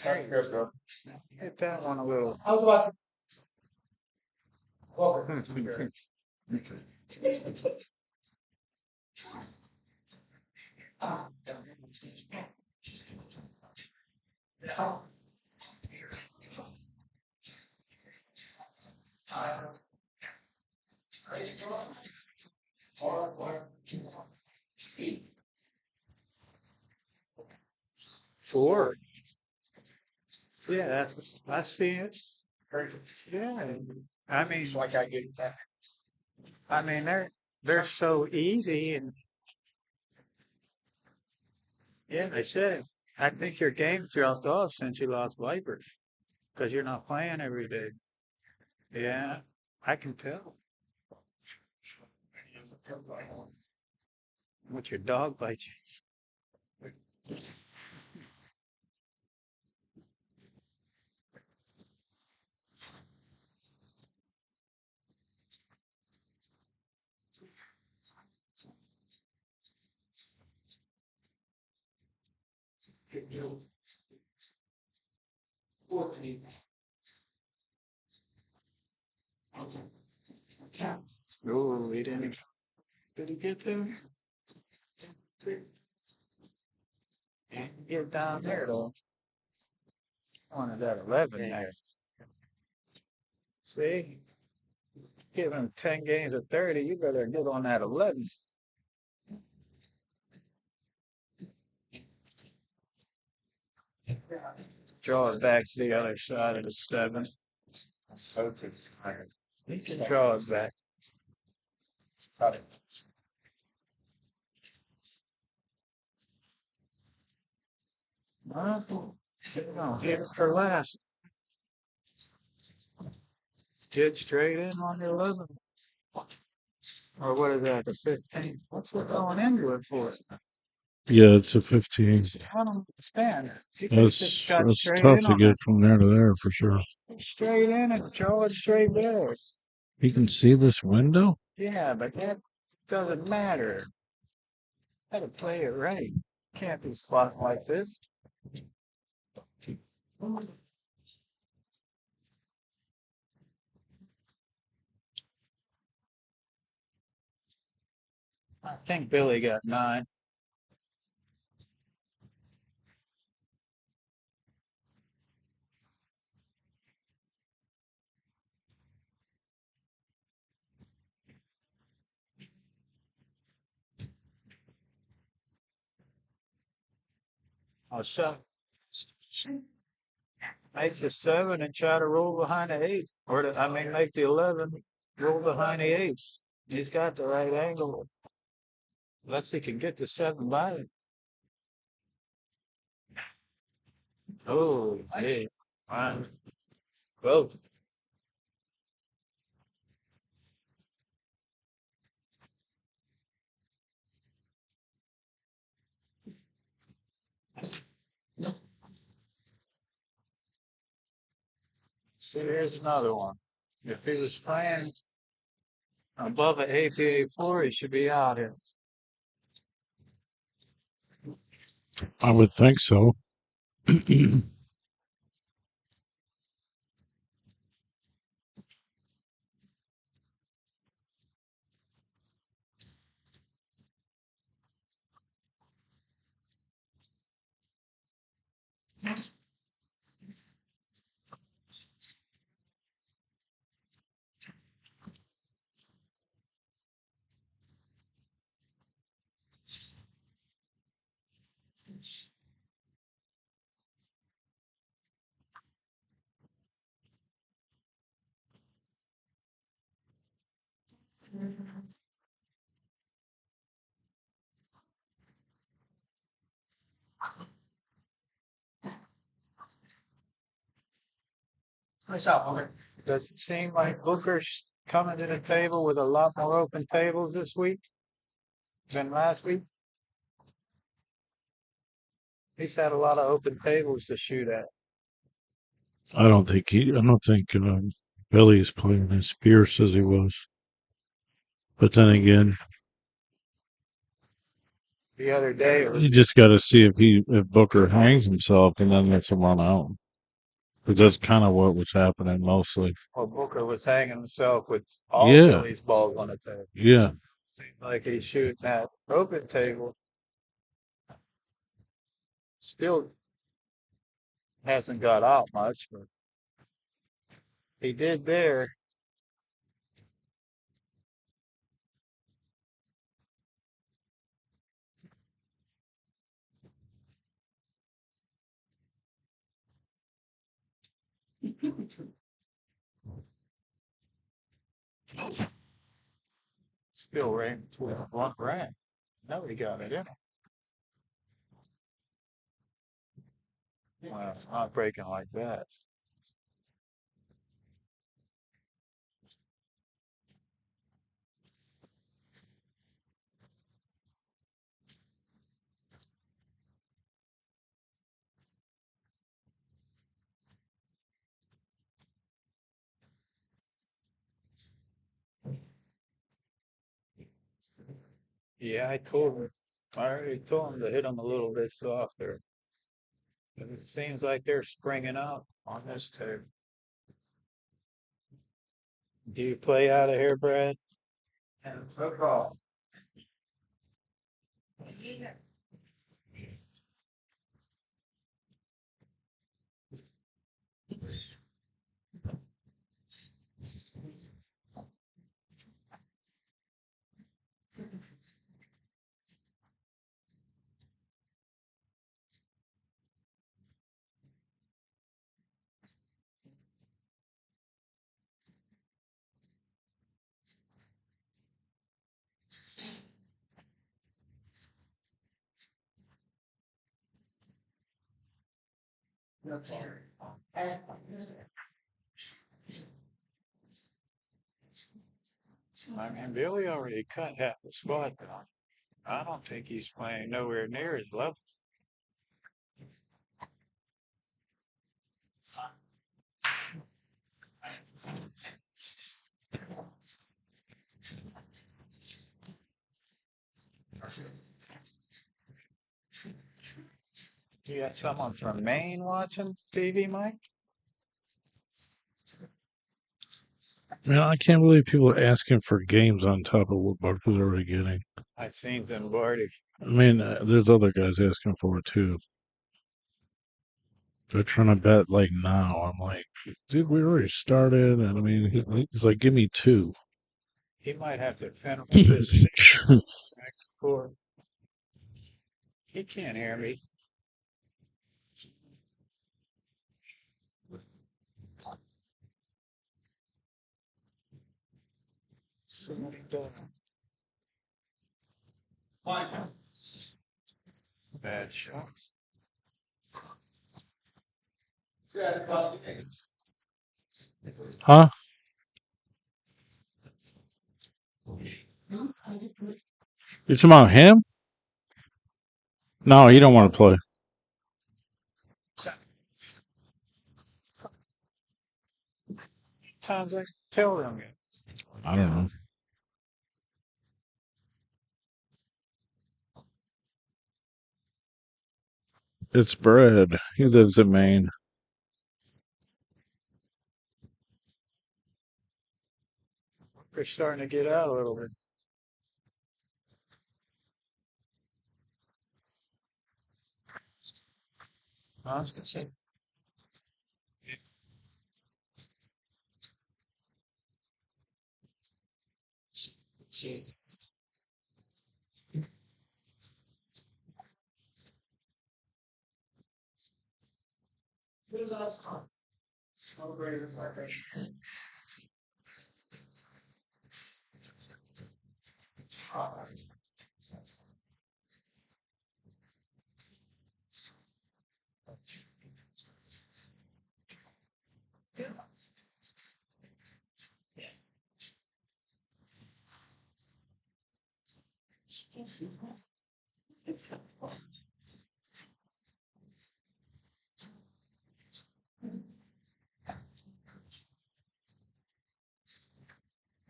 That's good, bro. Hit that one a little. How's about Four. Yeah, that's I see it. Yeah. I mean, like I get that? they're so easy and yeah, I said it. I think your game dropped off since you lost Vipers because you're not playing every day. Yeah, I can tell. What your dog bites you. Oh, he didn't. Did he get there? Didn't get down there though. Wanted that 11 there. See, give him 10 games of 30. You better get on that 11. Draw it back to the other side of the 7. He can draw it back. No, hit it for last. Get straight in on the 11. Or what is that, the 15? What's what going into it for? Yeah, it's a 15. I don't understand. You could have just got That's straight tough in to on get that. from there to there for sure. Straight in and draw it straight there. You can see this window? Yeah, but that doesn't matter. Gotta play it right. Can't be spotting like this. I think Billy got 9. I'll shove. Make the 7 and try to roll behind the 8. Make the 11, roll behind the 8. He's got the right angle. Unless he can get the 7 by it. Oh, hey. Fine. Well, see, here's another one. If he was playing above an APA 4, he should be out here. I would think so. Does it seem like Booker's coming to the table with a lot more open tables this week than last week? He's had a lot of open tables to shoot at. I don't think Billy's playing as fierce as he was. But then again, The other day, you just got to see if Booker hangs himself and then lets him run out. Because that's kind of what was happening mostly. Booker was hanging himself with all Yeah, Billy's balls on the table. yeah. Seemed like he's shooting that open table. Still hasn't got out much, but he did there. Still ran to one grand. No, he got it in. Well, not breaking like that. Yeah, I already told him to hit him a little bit softer. But it seems like they're springing up on this table. Do you play out of here, Brad? And football. Billy already cut half the squad down. I don't think he's playing nowhere near his level. You got someone from Maine watching TV, Mike? Man, I can't believe people are asking for games on top of what Booker's already getting. I seen Zimbardi. I mean, there's other guys asking for it too. They're trying to bet like now. I'm like, dude, we already started, and I mean, he's like, give me two. He might have to finish this next score. He can't hear me. Somebody done. Bad shot. Huh? You talking about him? No, he don't want to play. Times I tell them. I don't know. It's Brad. He lives in Maine. We're starting to get out a little bit. I was gonna say.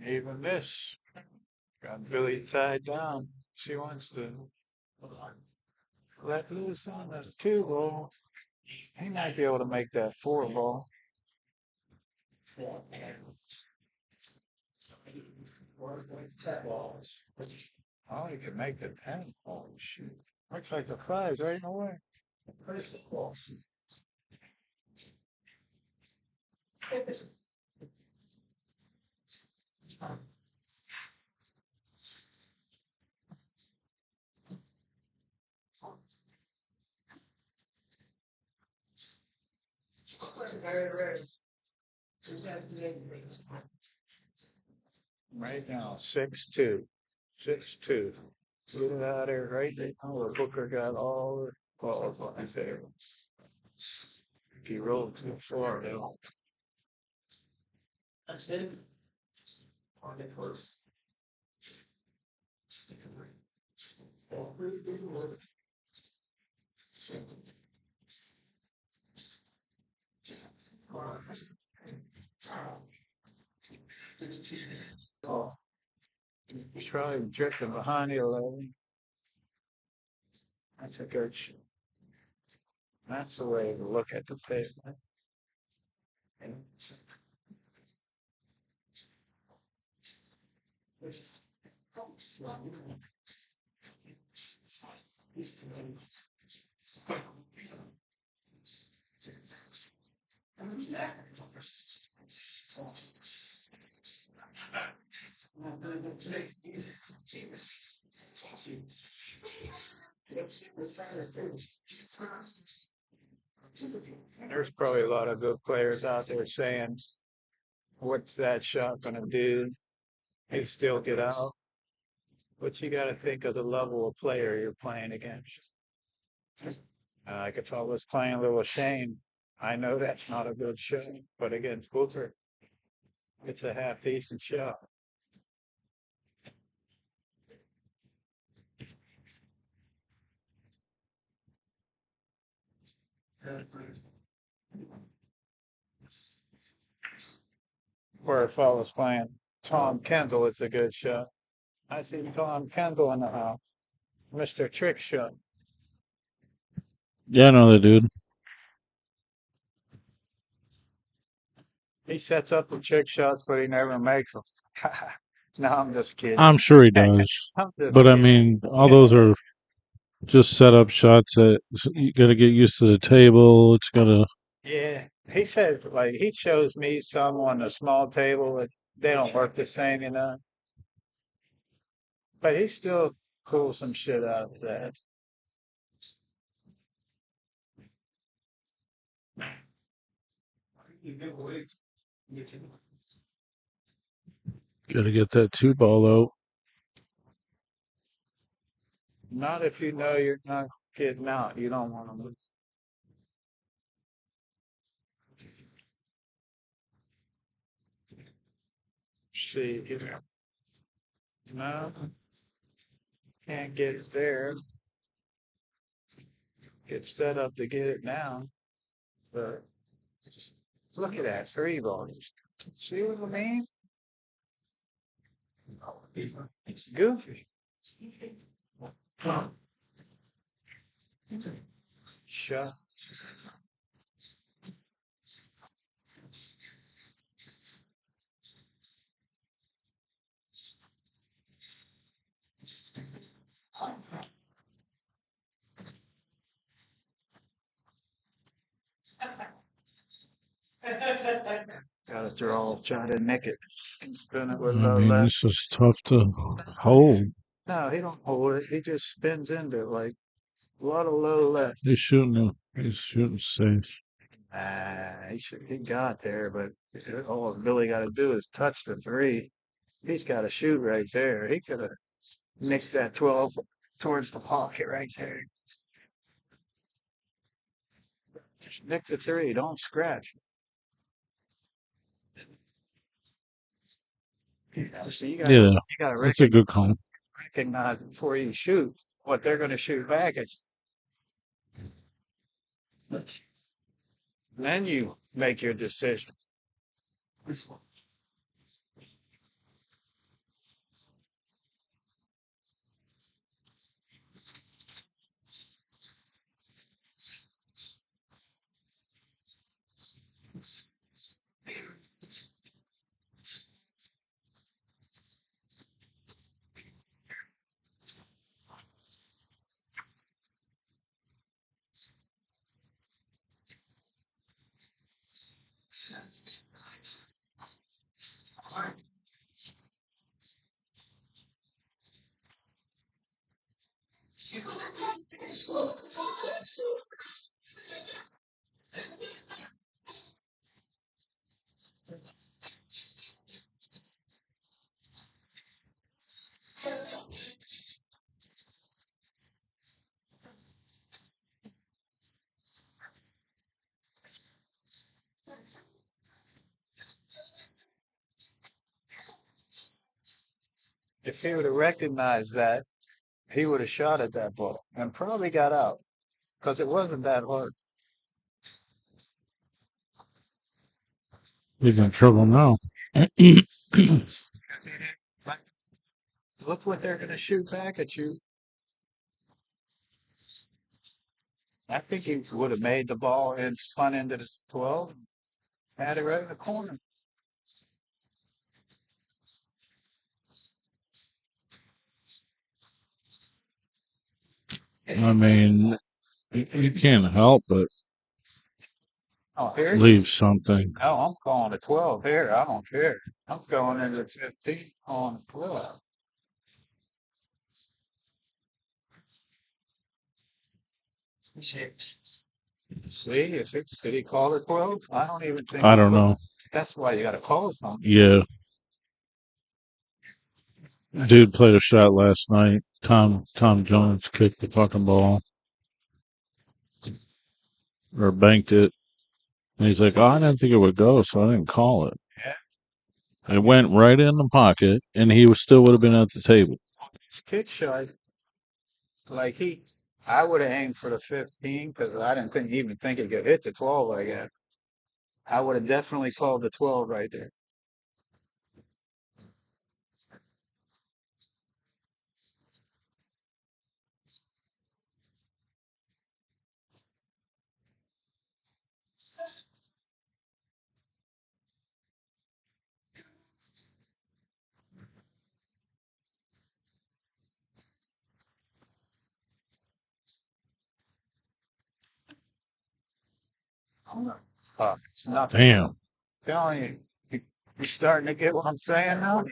Even this got Billy tied down. She wants to let loose on the 2 ball. He might be able to make that 4 ball. Oh, he can make the 10. Oh, shoot. Looks like the 5's right in the way. Right now, 6-2. 6-2. Get it out of there right now. Where Booker got all the balls on his there. He rolled too far though. He's probably drifting behind the 11. That's a good shot. That's the way to look at the pavement. There's probably a lot of good players out there saying, what's that shot going to do? They still get out. But you got to think of the level of player you're playing against. Like if I was playing Little Shane, I know that's not a good shot. But against Booker, it's a half decent shot. Or if I was playing Tom Kendall, it's a good shot. I see Tom Kendall in the house. Mr. Trick Shot. Yeah, I know that dude. He sets up the trick shots, but he never makes them. No, I'm just kidding. I'm sure he does. I'm just But I kidding. mean, all those are just set up shots that you got to get used to the table. It's got to, Yeah, he said like he shows me some on a small table that they don't work the same, you know. But he still pulls some shit out of that. got to get that two ball out. Not if you know you're not getting out. You don't want to see here. No, can't get it there. Get set up to get it now. But look at that three balls. See what I mean? It's goofy. Shut. Gotta throw, try to nick it and spin it with I low mean, left. this is tough to hold. No, he don't hold it. He just spins into it like a lot of low left. He's shooting it. He's shooting safe. He got there, but all Billy got to do is touch the three. He's got to shoot right there. He could have nicked that 12 towards the pocket right there. Just nick the three. Don't scratch. So Yeah, you gotta that's a good call. recognize before you shoot what they're going to shoot back at you. Then you make your decision. If he would have recognized that, he would have shot at that ball and probably got out because it wasn't that hard. He's in trouble now. Look what they're going to shoot back at you. I think he would have made the ball and spun into the 12, had it right in the corner. I mean, you can't help but Oh, here? leave something. No, I'm calling a 12 here. I don't care. I'm going into 15 on 12. See, did he call it 12? I don't even think I he don't called. know. That's why you got to call something. Yeah, dude played a shot last night. Tom Jones kicked the fucking ball or banked it, and he's like, "Oh, I didn't think it would go, so I didn't call it." Yeah. It went right in the pocket, and he was still would have been at the table. His kick shot, like I would have aimed for the 15 because I didn't even think it could hit the 12 like that. I would have definitely called the 12 right there. It's nothing. Damn. Telling you, you starting to get what I'm saying now?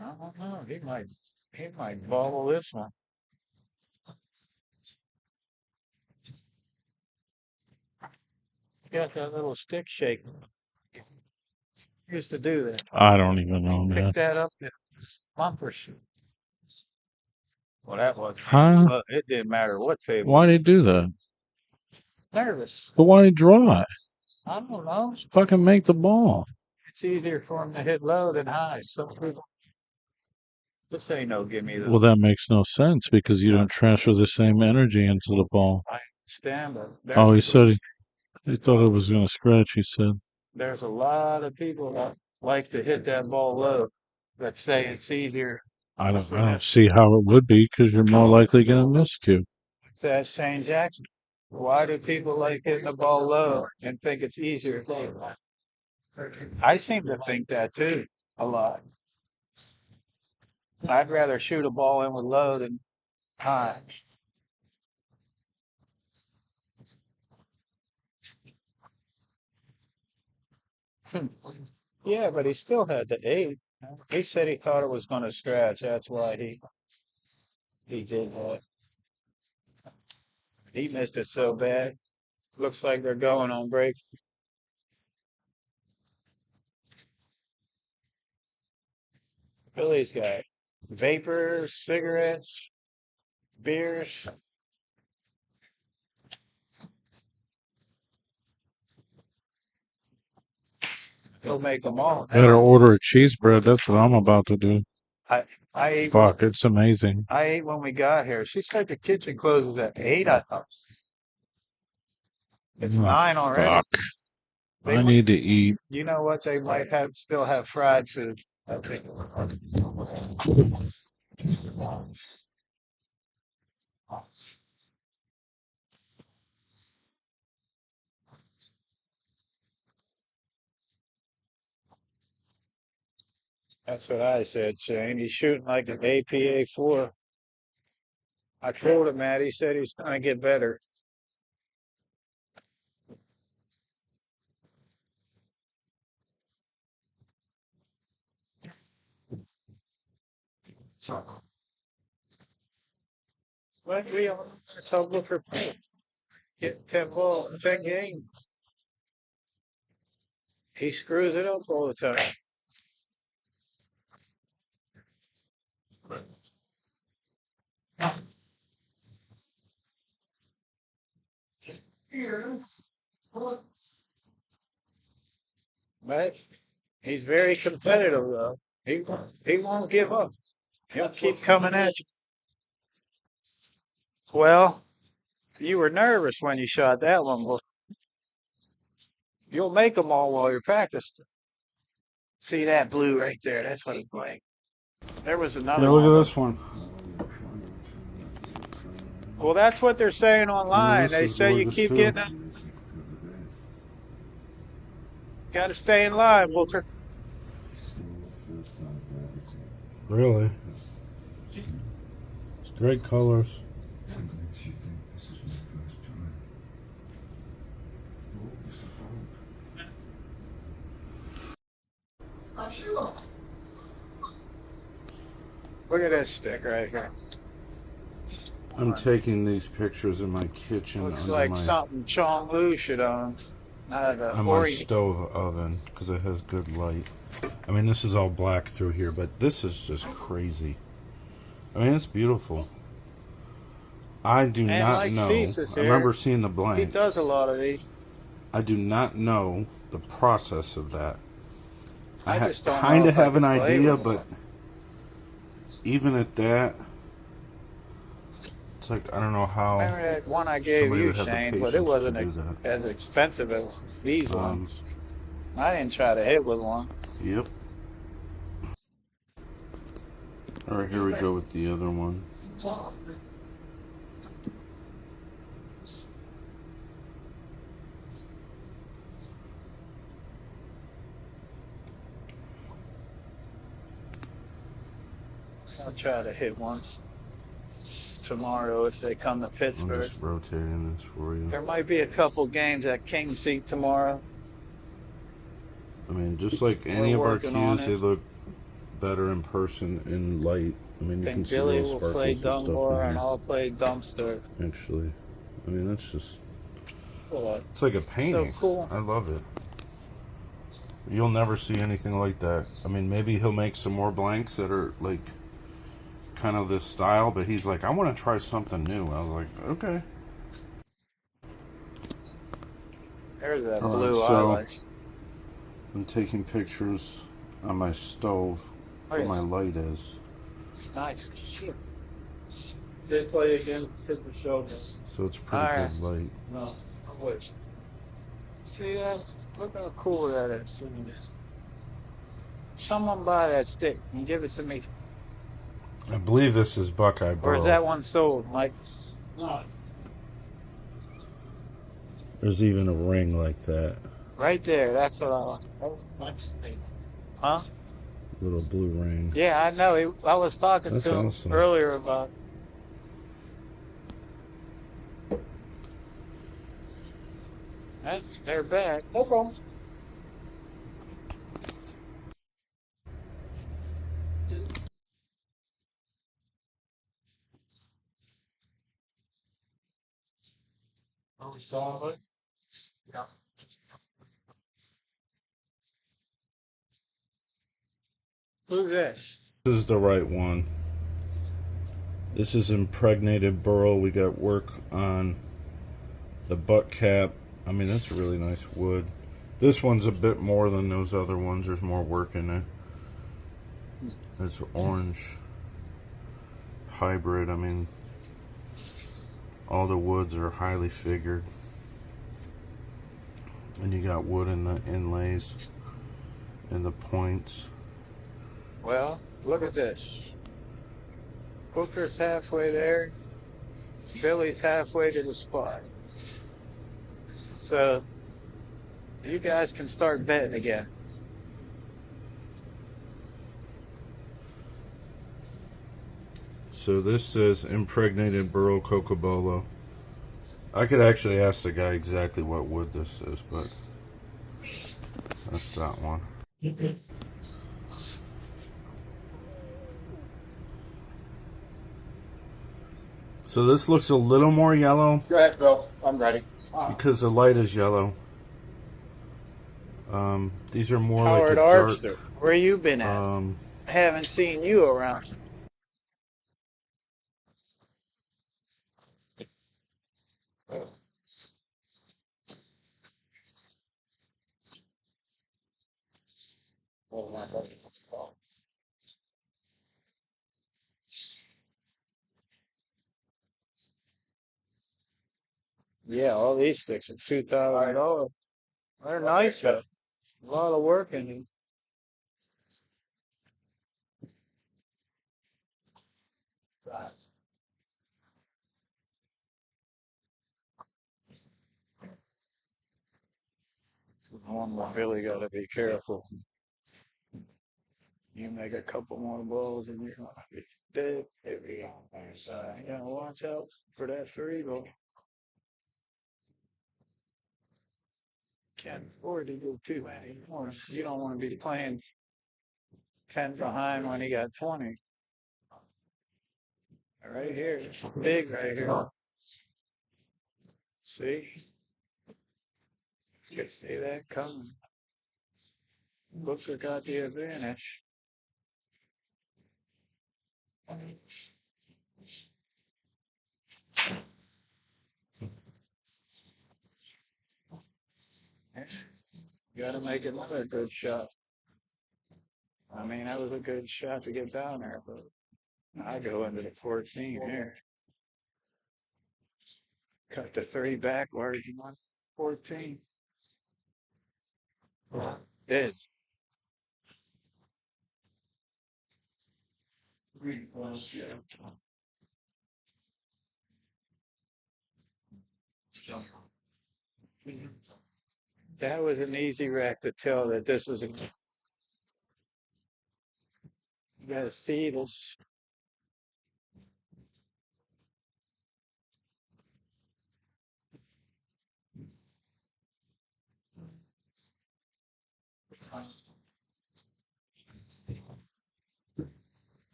I don't know. He might bobble this one. Got that little stick shake. Used to do that. I don't even know, man. Pick that up in a month or so. Well, that was. Huh? It didn't matter what table. Why they do that? Nervous. But why they draw it? I don't know. Fucking make the ball. It's easier for him to hit low than high. Some people. This ain't no give me the. Well, that makes no sense because you don't transfer the same energy into the ball. I understand, but Oh, he said he thought it was going to scratch, he said. there's a lot of people that like to hit that ball low that say it's easier. I don't see how it would be because you're more likely going to miscue. That's Shane Jackson. Why do people like hitting the ball low and think it's easier? I seem to think that too, a lot. I'd rather shoot a ball in with low than high. Yeah, but he still had the 8. He said he thought it was going to scratch. That's why he did that. He missed it so bad. Looks like they're going on break. Billy's got vapors, cigarettes, beers. He'll make them all. Better order a cheese bread. That's what I'm about to do. I ate. Fuck, it's amazing. I ate when we got here. She said the kitchen closes at 8. I thought it's 9 already. Fuck. I need to eat. You know what? They might still have fried food. I think. That's what I said, Shane. He's shooting like an APA-4. I told him that. He said he's going to get better. But we all tell Booker get 10 ball, 10 games. He screws it up all the time. But he's very competitive, though. He won't give up. He'll keep coming at you. Well, you were nervous when you shot that one. Well, you'll make them all while you're practicing. See that blue right there? That's what it's like. There was another Look one. at this one. Well, that's what they're saying online. This They is say you gorgeous, keep too. getting it. Got to stay in line, Booker. Really? It's great colors. Look at this stick right here. I'm taking these pictures in my kitchen Looks under like my, something Chong Lu should own. on my stove oven because it has good light. I mean, this is all black through here, but this is just crazy. I mean, it's beautiful. I do not like know. Cease's I here, remember seeing the He blank. does a lot of these. I do not know the process of that. I just don't know kind of if I have an could play idea, with but even at that, it's like I don't know how. Remember that one I gave somebody you, would have the Shane, but patience it to wasn't do that. as expensive as these ones. I didn't try to hit with one. Yep. All right, here we go with the other one. I'll try to hit one tomorrow if they come to I'm Pittsburgh. just rotating this for you. There might be a couple games at King Seat tomorrow. I mean, just like any We're of our working on cues, it. they look better in person in light. I mean, I you can think see Billy little will play sparkles and stuff in Dunbar and here. I'll play Dumpster. Actually, I mean, that's just, Cool. it's like a So painting. cool. I love it. You'll never see anything like that. I mean, maybe he'll make some more blanks that are like kind of this style, but he's like, I want to try something new. I was like, okay. There's that All right, blue I so like. I'm taking pictures on my stove Oh, where my yes. light is. It's nice. They play again, hit the show. So it's pretty All right. good light. No, I'm waiting. See that? Look how cool that is. Someone buy that stick and give it to me. I believe this is Buckeye Or is Burrow. that one sold, Mike? No, There's even a ring like that. Right there. That's what I like. that's me. Huh? Little blue ring. Yeah, I know. I was talking That's to him awesome. earlier about. They're back. No problem. Are we still on, yeah. Who's this? This is the right one. This is impregnated burl. We got work on the butt cap. I mean, that's really nice wood. This one's a bit more than those other ones. There's more work in it. It's orange hybrid. I mean, all the woods are highly figured. And you got wood in the inlays and the points. Well, look at this. Booker's halfway there. Billy's halfway to the spot. So you guys can start betting again. So this says impregnated burl cocobolo. I could actually ask the guy exactly what wood this is, but that's that one. So this looks a little more yellow Go ahead, Bill. I'm ready. because the light is yellow. These are more like a Howard dark. Arbster, where you been at? I haven't seen you around. Oh, my God. Yeah, all these sticks are $2,000. They're nice though. A lot of work in them. One more really gotta be careful. You make a couple more balls and you're gonna be dead. You gotta watch out for that 3 ball. Can't afford to do too many more. You don't want to be playing 10 behind when he got 20. Right here, big right here. See? You can see that coming. Booker got the advantage. Gotta make another good shot. I mean, that was a good shot to get down there, but I go into the 14 here. Cut the 3 backwards, you want 14. Did. That was an easy wreck to tell that this was a. You gotta see this.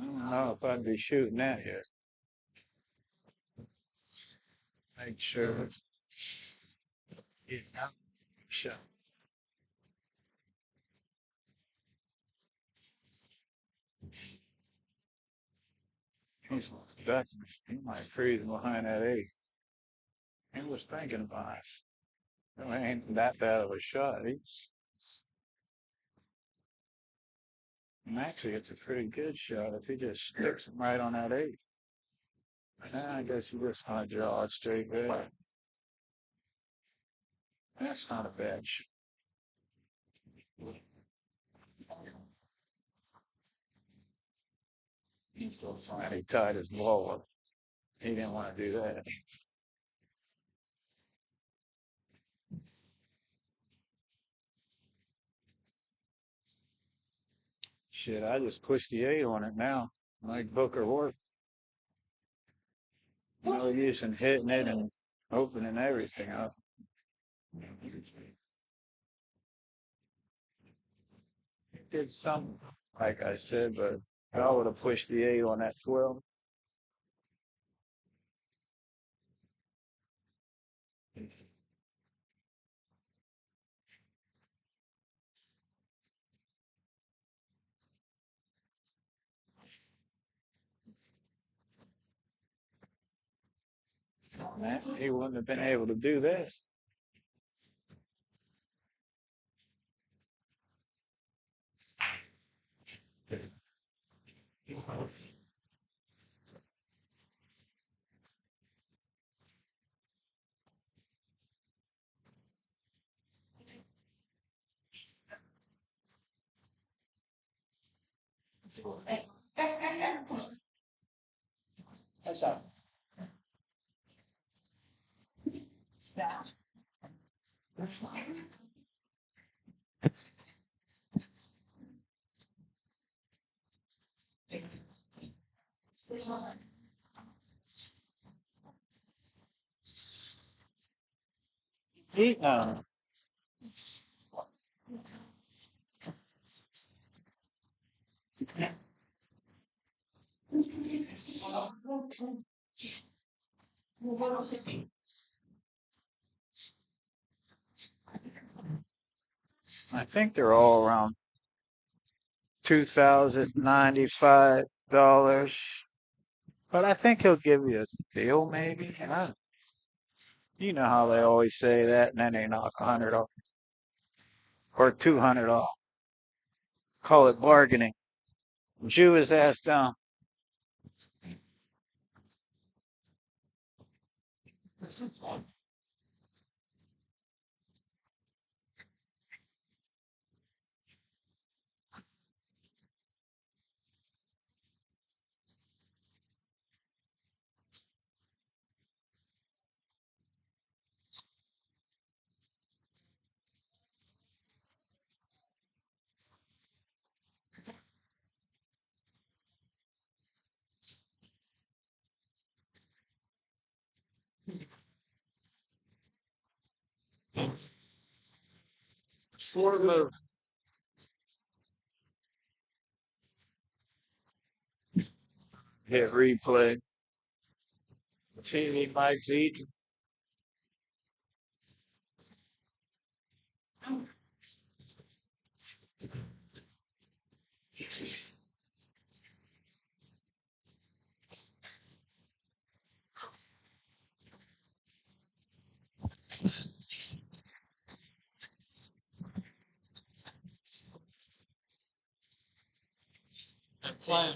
I don't know if I'd be shooting that yet. Make sure. Yeah, sure. He's back. He might freeze behind that eight. He was thinking about it. It ain't that bad of a shot. And actually, it's a pretty good shot if he just sticks him right on that eight. I guess he just might draw it straight there. That's not a bad shot. And he tied his ball up. He didn't want to do that. Shit, I just pushed the eight on it now. Like Booker work. No use in hitting it and opening everything up. It did some, like I said, but I would have pushed the eight on that 12. Man, he wouldn't have been able to do that. That's up. No. I think they're all around $2,095. But I think he'll give you a deal, maybe. You know how they always say that, and then they knock 100 off or 200 off. Call it bargaining. Jew his ass down. Four move. Hit replay. TV Mike's eating. Playing.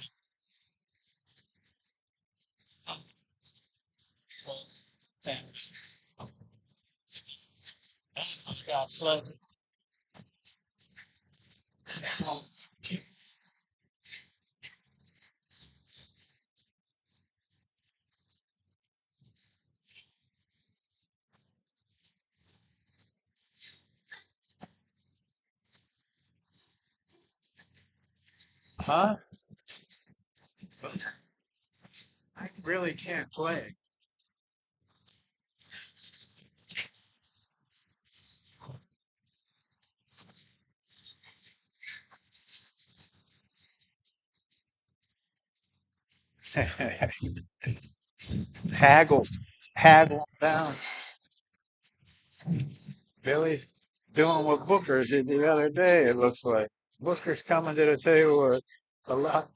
Huh? I really can't play. Haggle, haggle down. Billy's doing what Booker did the other day, it looks like. Booker's coming to the table with a lot.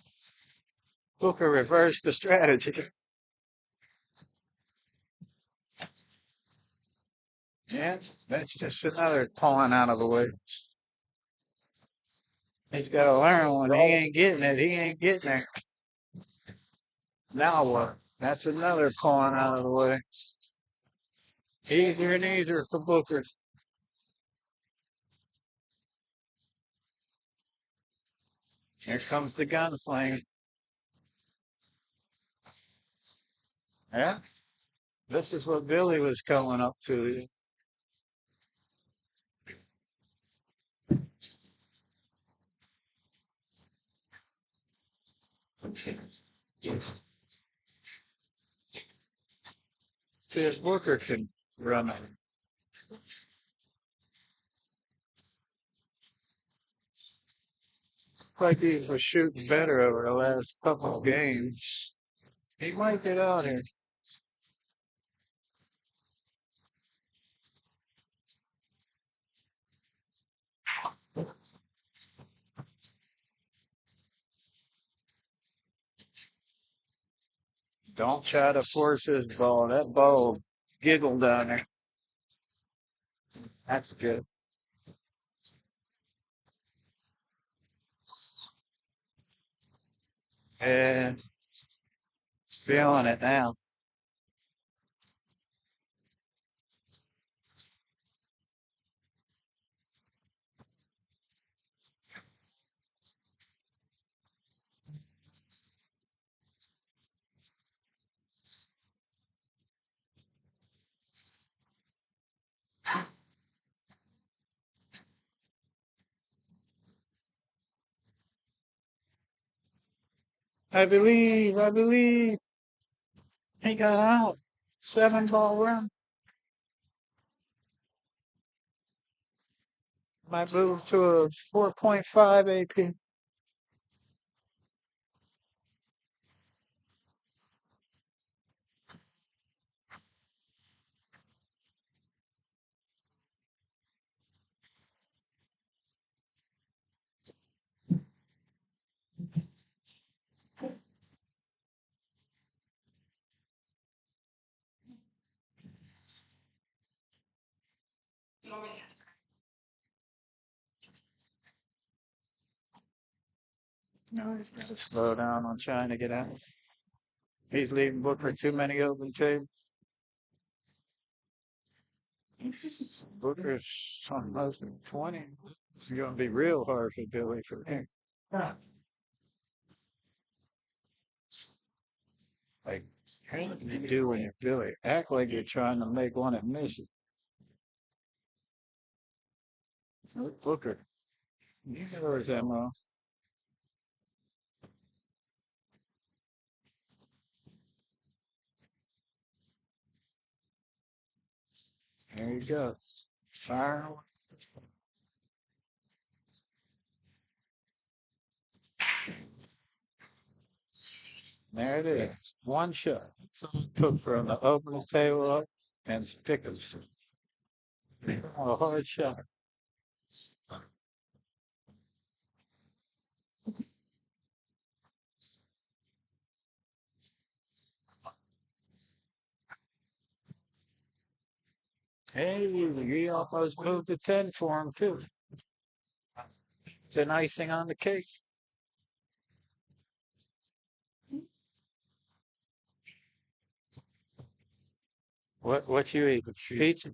Booker reversed the strategy. Yeah, that's just another pawn out of the way. He's got to learn when he ain't getting it, he ain't getting it. Now what? That's another pawn out of the way. Easier and easier for Booker. Here comes the gunslinger. Yeah, this is what Billy was coming up to. See if Booker can run it. Like he was shooting better over the last couple of games. He might get out here. Don't try to force his ball. That ball giggled down there. That's good. And feeling it now. I believe he got out. 7-ball run. Might move to a 4.5 AP. No, he's got to slow down on trying to get out. He's leaving Booker too many open tables. Booker's on most of 20. It's going to be real hard for Billy for him. Like, what do you do when you're Billy? Act like you're trying to make one and miss it. Look, Booker. You know his MO. There you go. Fire away. There it is. One shot. So it took from the open table up and stick him. A hard shot. Hey, he almost moved to 10 for him, too. Been icing on the cake. What you eat? Pizza?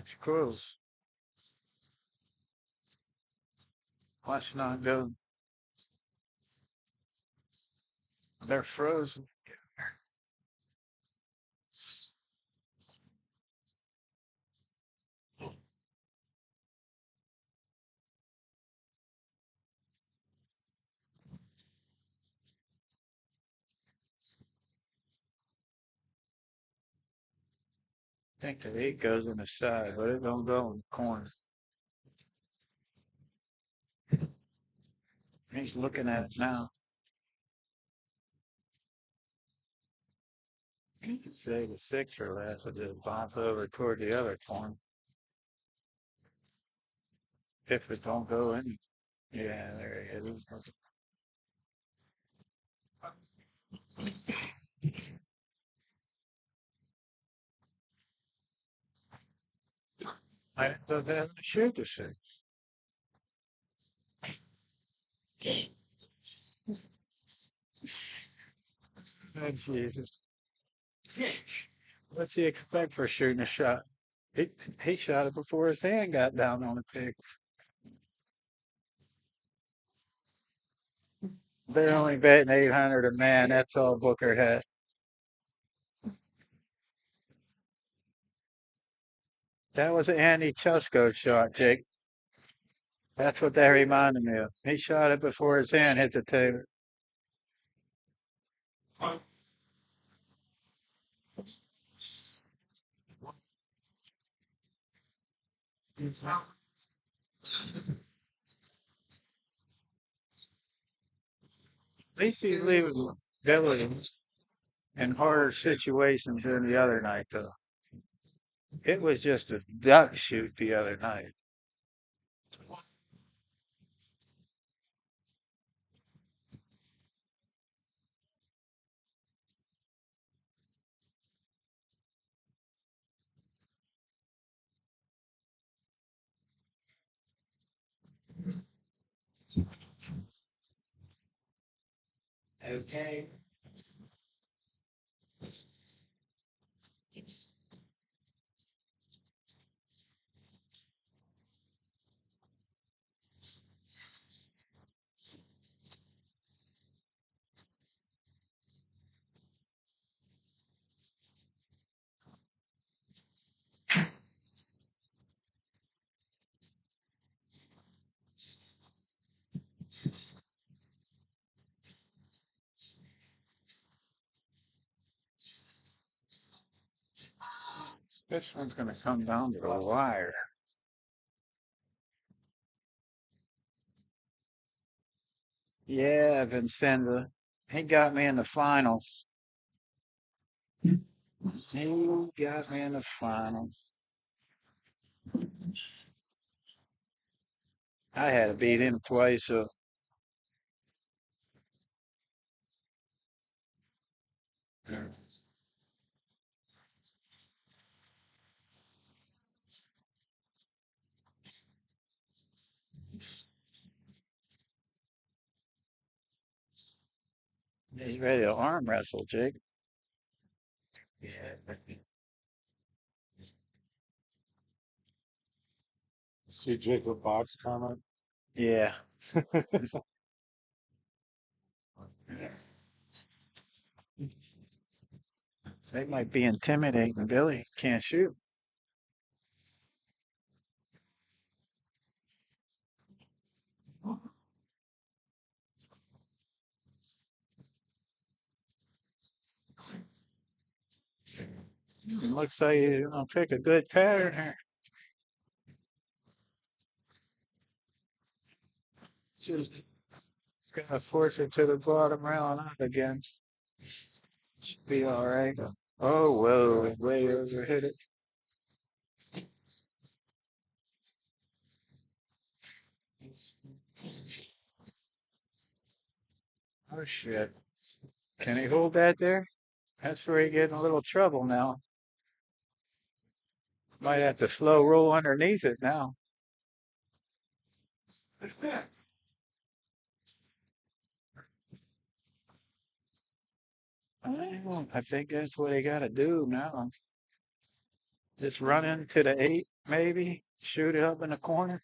It's close. Watch not go. They're frozen. I think the 8 goes in the side, but it don't go in the corner. He's looking at it now. You could say the 6 or less would just bounce over toward the other corner. If it don't go in. Yeah, there it is. I end up having to shoot the 6. Oh, Jesus. What's he expect for shooting a shot? He shot it before his hand got down on the table. They're only betting 800 a man. That's all Booker had. That was an Andy Chusco shot, Jake. That's what that reminded me of. He shot it before his hand hit the table. At least he's leaving Billy in harder situations than the other night, though. It was just a duck shoot the other night. Okay. This one's going to come down to the wire. Yeah, Vincenda. He got me in the finals. He got me in the finals. I had to beat him twice, so he's ready to arm wrestle, Jake. Yeah. See Jacob Box comment? Yeah. They might be intimidating Billy. Can't shoot. It looks like you're going to pick a good pattern here. Just going to force it to the bottom round up again. Should be all right. Oh, whoa, way overhit it. Oh, shit. Can he hold that there? That's where he get in a little trouble now. Might have to slow roll underneath it now. I think that's what he got to do now. Just run into the 8. maybe shoot it up in the corner.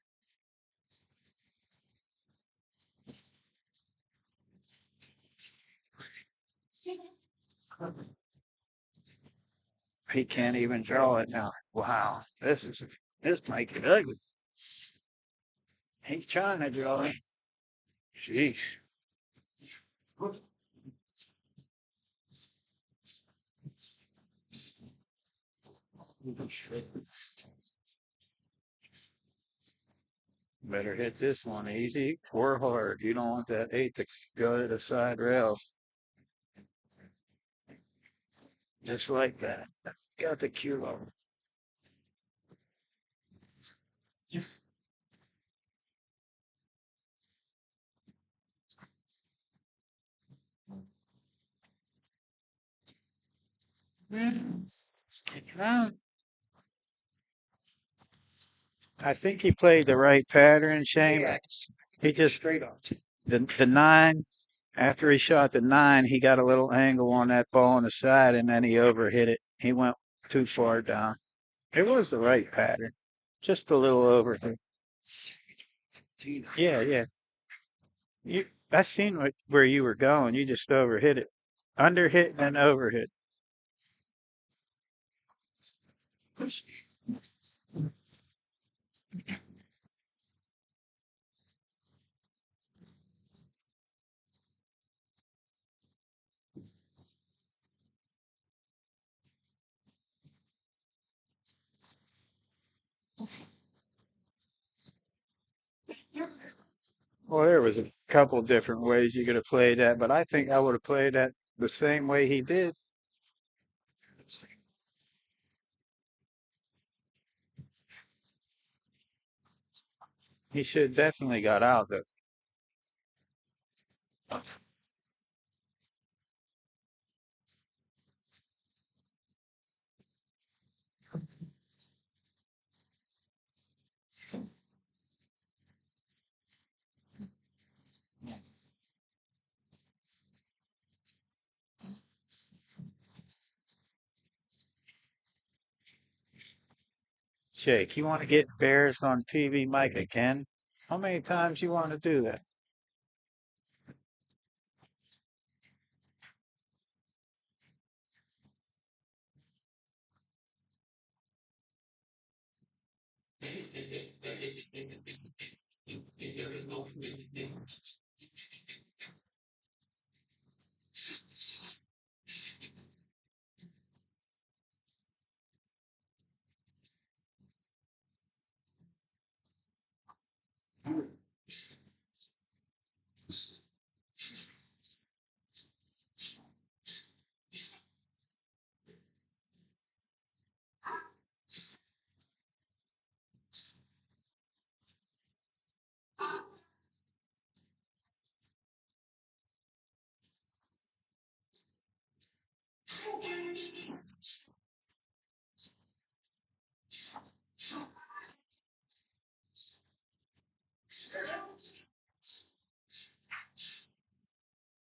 He can't even draw it now. Wow, this might get ugly. He's trying to draw it. Jeez. Better hit this one easy or hard. You don't want that 8 to go to the side rail. Just like that. Got the cue over. I think he played the right pattern, Shane. He just Straight up. the 9 after he shot the 9, he got a little angle on that ball on the side and then he overhit it. He went too far down. It was the right pattern. Just a little overhit. Yeah, yeah. I seen where you were going. You just overhit it. Underhit and overhit. Well, there was a couple different ways you could have played that, but I think I would have played that the same way he did. He should definitely got out though. Jake, you want to get embarrassed on TV mic again? How many times you want to do that?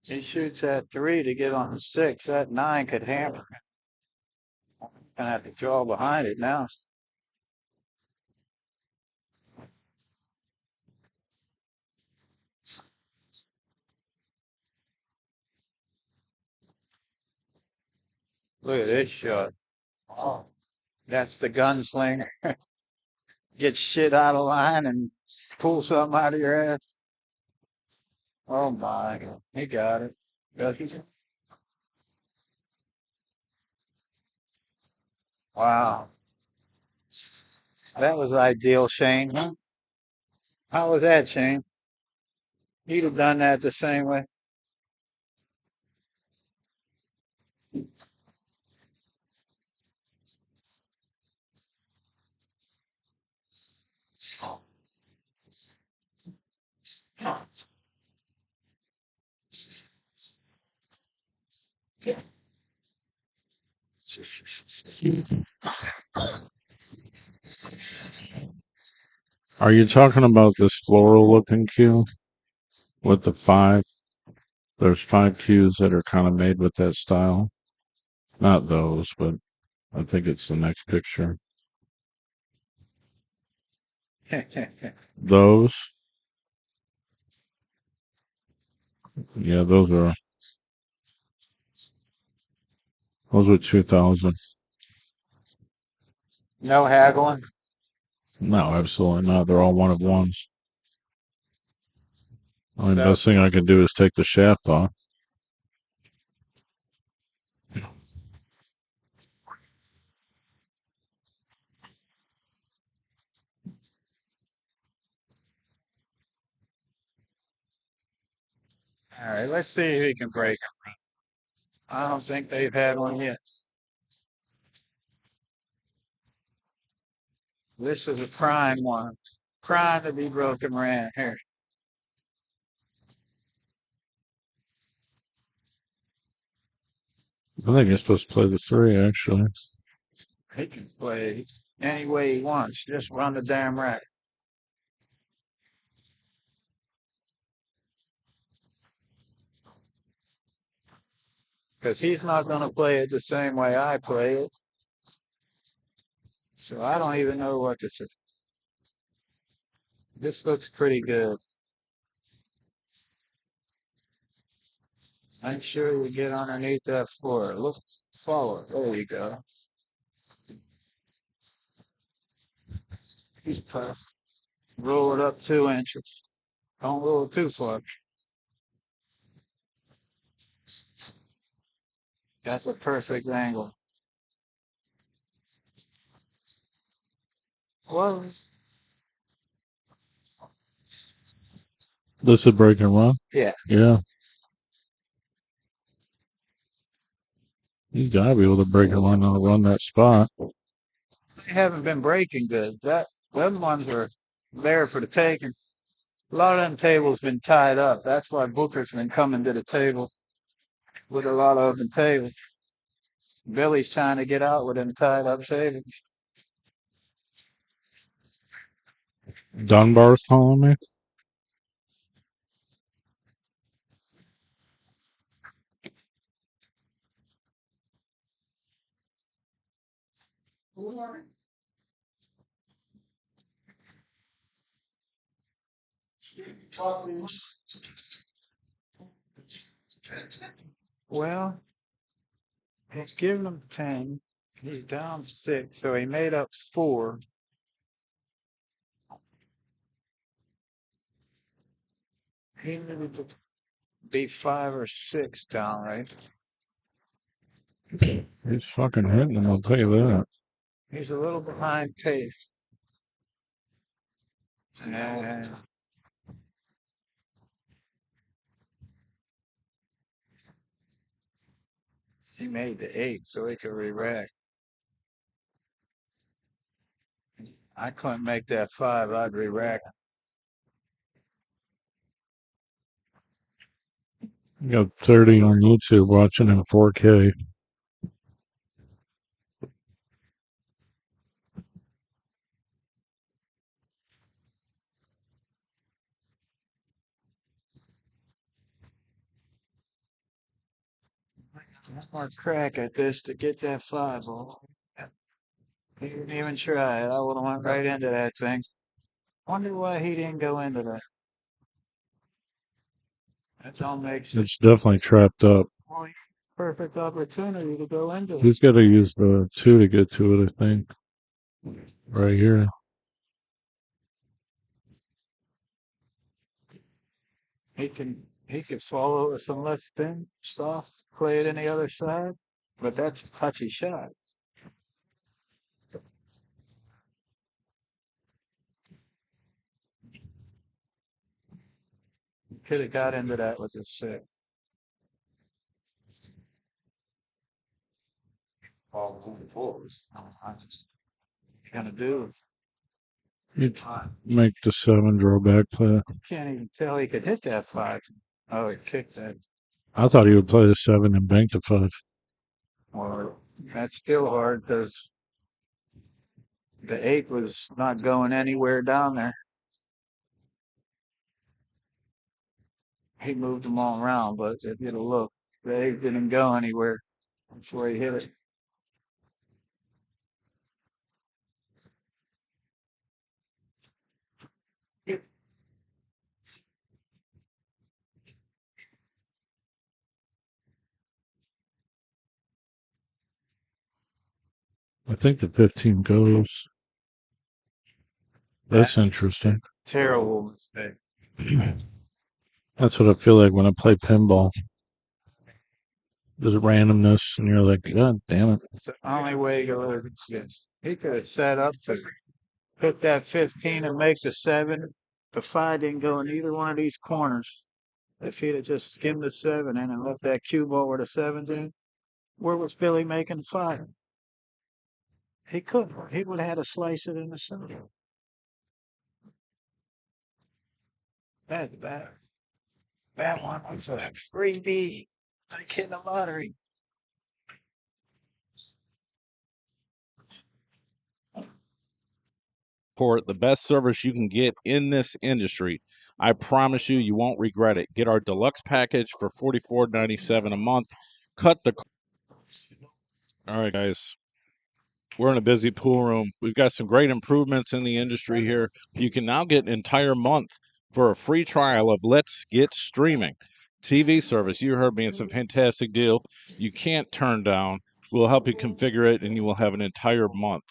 He shoots at 3 to get on the 6. That 9 could hammer. Gonna have to draw behind it now. Look at this shot. Oh, that's the gunslinger. Get shit out of line and pull something out of your ass. Oh my, he got it. Wow, that was ideal, Shane. Huh? How was that, Shane? You'd have done that the same way. Are you talking about this floral looking cue with the 5? There's 5 cues that are kind of made with that style. Not those, but I think it's the next picture. Those. Yeah, those are 2,000. No haggling. No, absolutely not. They're all one of ones. Only So, best thing I can do is take the shaft off. all right, let's see if he can break it. I don't think they've had one yet. This is a prime one. Prime to be broken ran. Here. I think you're supposed to play the 3, actually. He can play any way he wants. Just run the damn rack. Because he's not going to play it the same way I play it. So I don't even know what to say. This looks pretty good. Make sure you get underneath that floor. Look forward. There you go. He's perfect. Roll it up 2 inches. Don't roll it too far. That's a perfect angle. Well, This is break and run? yeah. Yeah. He's got to be able to break and run that spot. They haven't been breaking good. Them ones are there for the taking. A lot of them tables been tied up. That's why Booker's been coming to the table with a lot of them tables. Billy's trying to get out with them tied up tables. Dunbar's calling me. Well, he's giving him 10. He's down 6, so he made up 4. He needed to be 5 or 6 down, right? He's fucking hitting him, I'll tell you that. He's a little behind pace. And he made the 8 so he could re-rack. I couldn't make that 5, I'd re-rack. You got 30 on YouTube watching in 4K. One more crack at this to get that 5 off. He didn't even try it. I would have went right into that thing. Wonder why he didn't go into that. That don't make sense. It's definitely trapped up. Perfect opportunity to go into it. He's got to use the 2 to get to it, I think. Right here. He could follow with some less spin, soft, play it in the other side, but that's touchy shots. Could have got into that with the 6. All 2 4s. Gonna do. You'd make the 7 draw back play. Can't even tell he could hit that 5. Oh, he kicked that. I thought he would play the 7 and bank the 5. Well, that's still hard because the 8 was not going anywhere down there. He moved them all around, but if you'd have looked, the 8 didn't go anywhere before he hit it. I think the 15 goes. That's interesting. Terrible mistake. That's what I feel like when I play pinball. The randomness, and you're like, God damn it. It's the only way to lose. Yes. He could have set up to hit that 15 and make the 7. The 5 didn't go in either one of these corners. If he'd have just skimmed the 7 in and left that cue ball where the 7's in, where was Billy making the 5? He couldn't. He would have had to slice it in the 7. That one was a freebie, like hitting the lottery. For the best service you can get in this industry. I promise you, you won't regret it. Get our deluxe package for $44.97 a month. Cut the. All right, guys. We're in a busy pool room. We've got some great improvements in the industry here. You can now get an entire month for a free trial of Let's Get Streaming TV service. You heard me. It's a fantastic deal. You can't turn down. We'll help you configure it, and you will have an entire month.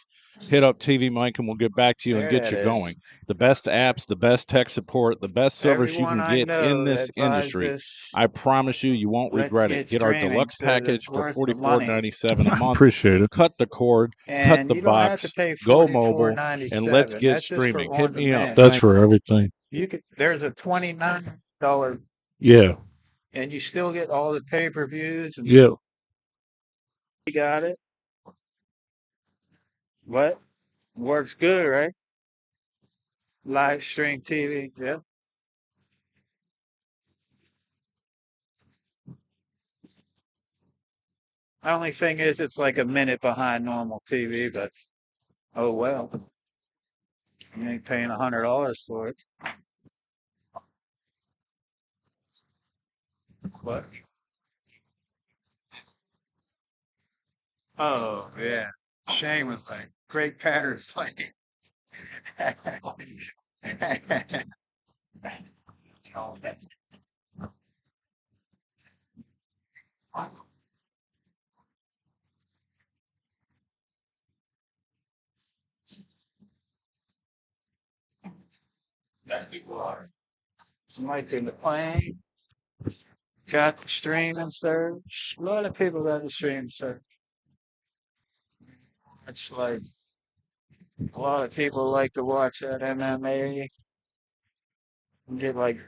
Hit up TV Mike, and we'll get back to you and There get that you is. going. The best apps, the best tech support, the best service you Everyone can I get in know this that buys industry. this I promise you, you won't Let's regret it. Get Get our Streaming deluxe says package it's for worth the money. $44.97 a I month. appreciate it. Cut the cord, cut And the you don't have to box, pay go mobile, and let's $44.97. get That's just for streaming. Hit on me up. demand. That's for everything. You could. There's a $29, Yeah. and you still get all the pay-per-views, and Yeah. you got it. What works good, right? Live stream TV. Yeah. The only thing is, it's like a minute behind normal TV, but oh well. You ain't paying $100 for it. What? Oh yeah. Shane was like, great patterns playing. Mike in the plane. Got the streaming service. A lot of people got the streaming service. It's like a lot of people like to watch that MMA. Get like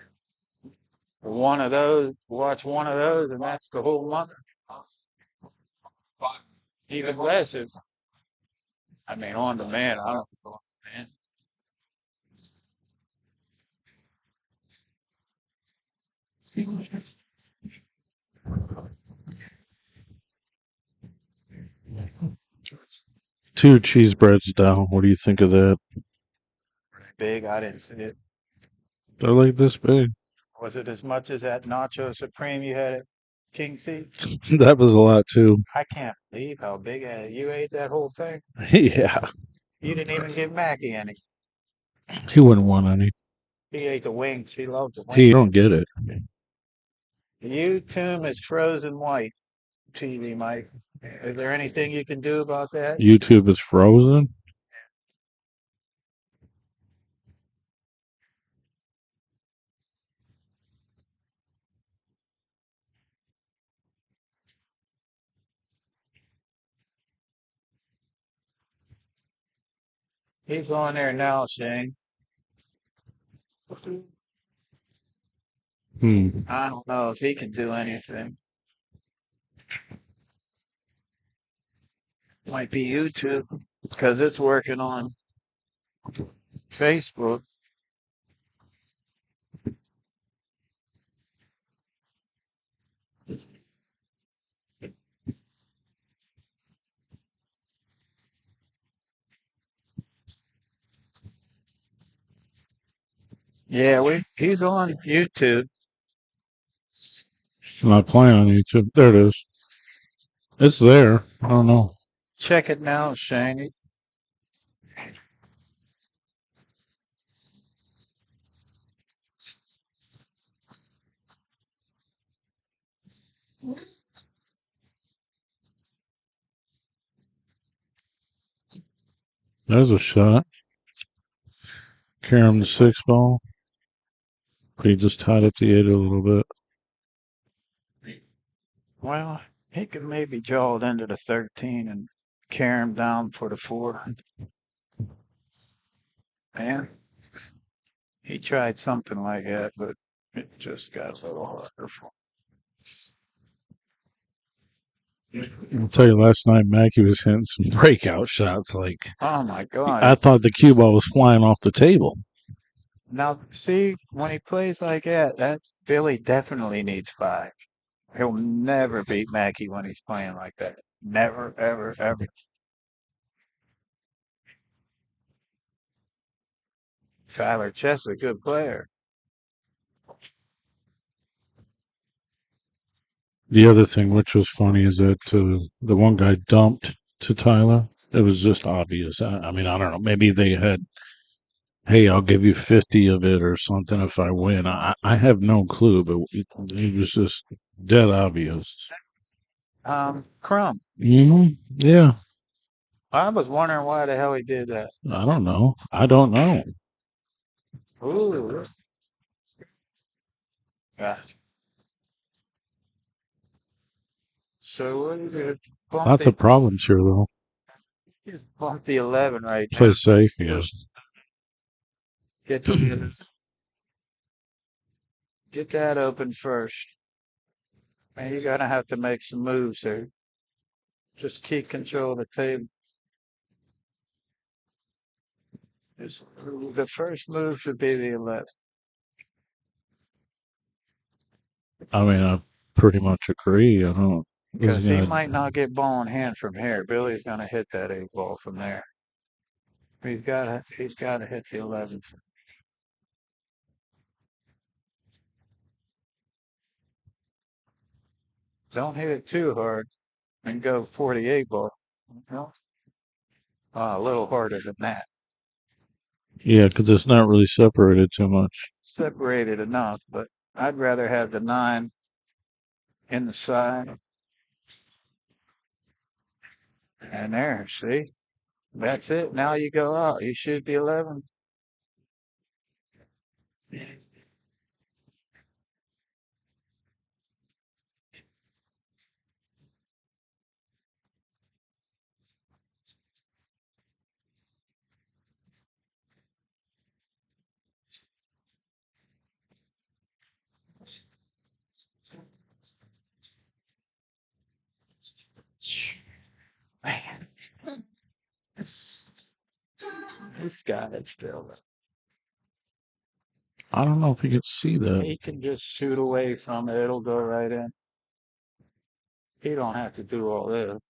one of those, watch one of those, and that's the whole month. Even less if, I mean, on demand. I don't know, man. Two cheese breads down. What do you think of that? Big, I didn't see it. They're like this big. Was it as much as that Nacho Supreme you had at King Seat? That was a lot too. I can't believe how big you ate that whole thing. Yeah. You didn't even give Mackie any. He wouldn't want any. He ate the wings. He loved the He wings. don't get it. YouTube is frozen white. TV, Mike. Is there anything you can do about that? YouTube is frozen. He's on there now, Shane. I don't know if he can do anything. Might be YouTube because it's working on Facebook. Yeah, he's on YouTube. I'm not playing on YouTube. There it is. It's there. I don't know. Check it now, Shane. There's a shot. Karam the 6 ball. He just tied up the 8 a little bit. Well, he could maybe jaw it into the 13 and carry him down for the 4. And he tried something like that, but it just got a little harder for I'll tell you, last night Mackie was hitting some breakout shots. Like, him. Oh my I God. thought the cue ball was flying off the table. Now, see, when he plays like that Billy definitely needs 5. He'll never beat Mackie when he's playing like that. Never, ever, ever. Tyler Chess a good player. The other thing, which was funny, is that the one guy dumped to Tyler. It was just obvious. I mean, I don't know. Maybe they had, hey, I'll give you 50 of it or something if I win. I have no clue, but it was just dead obvious. Crumb. Yeah. I was wondering why the hell he did that. I don't know. I don't know. Ooh. Yeah. So what did you Lots of problems here, though. bump the 11 right now? Play safe, yeah. Just get that open first. And you're gonna have to make some moves here. Just keep control of the table. The first move should be the 11. I mean, I pretty much agree. I don't. Because he might not get ball in hand from here. Billy's gonna hit that 8 ball from there. He's gotta hit the 11th. Don't hit it too hard and go 48 ball. No. A little harder than that. Yeah, because it's not really separated too much. Separated enough, but I'd rather have the 9 in the side. And there, see? That's it. Now you go out. You shoot the 11. Man. He's got it still. I don't know if you could see that. He can just shoot away from it. It'll go right in. He don't have to do all this.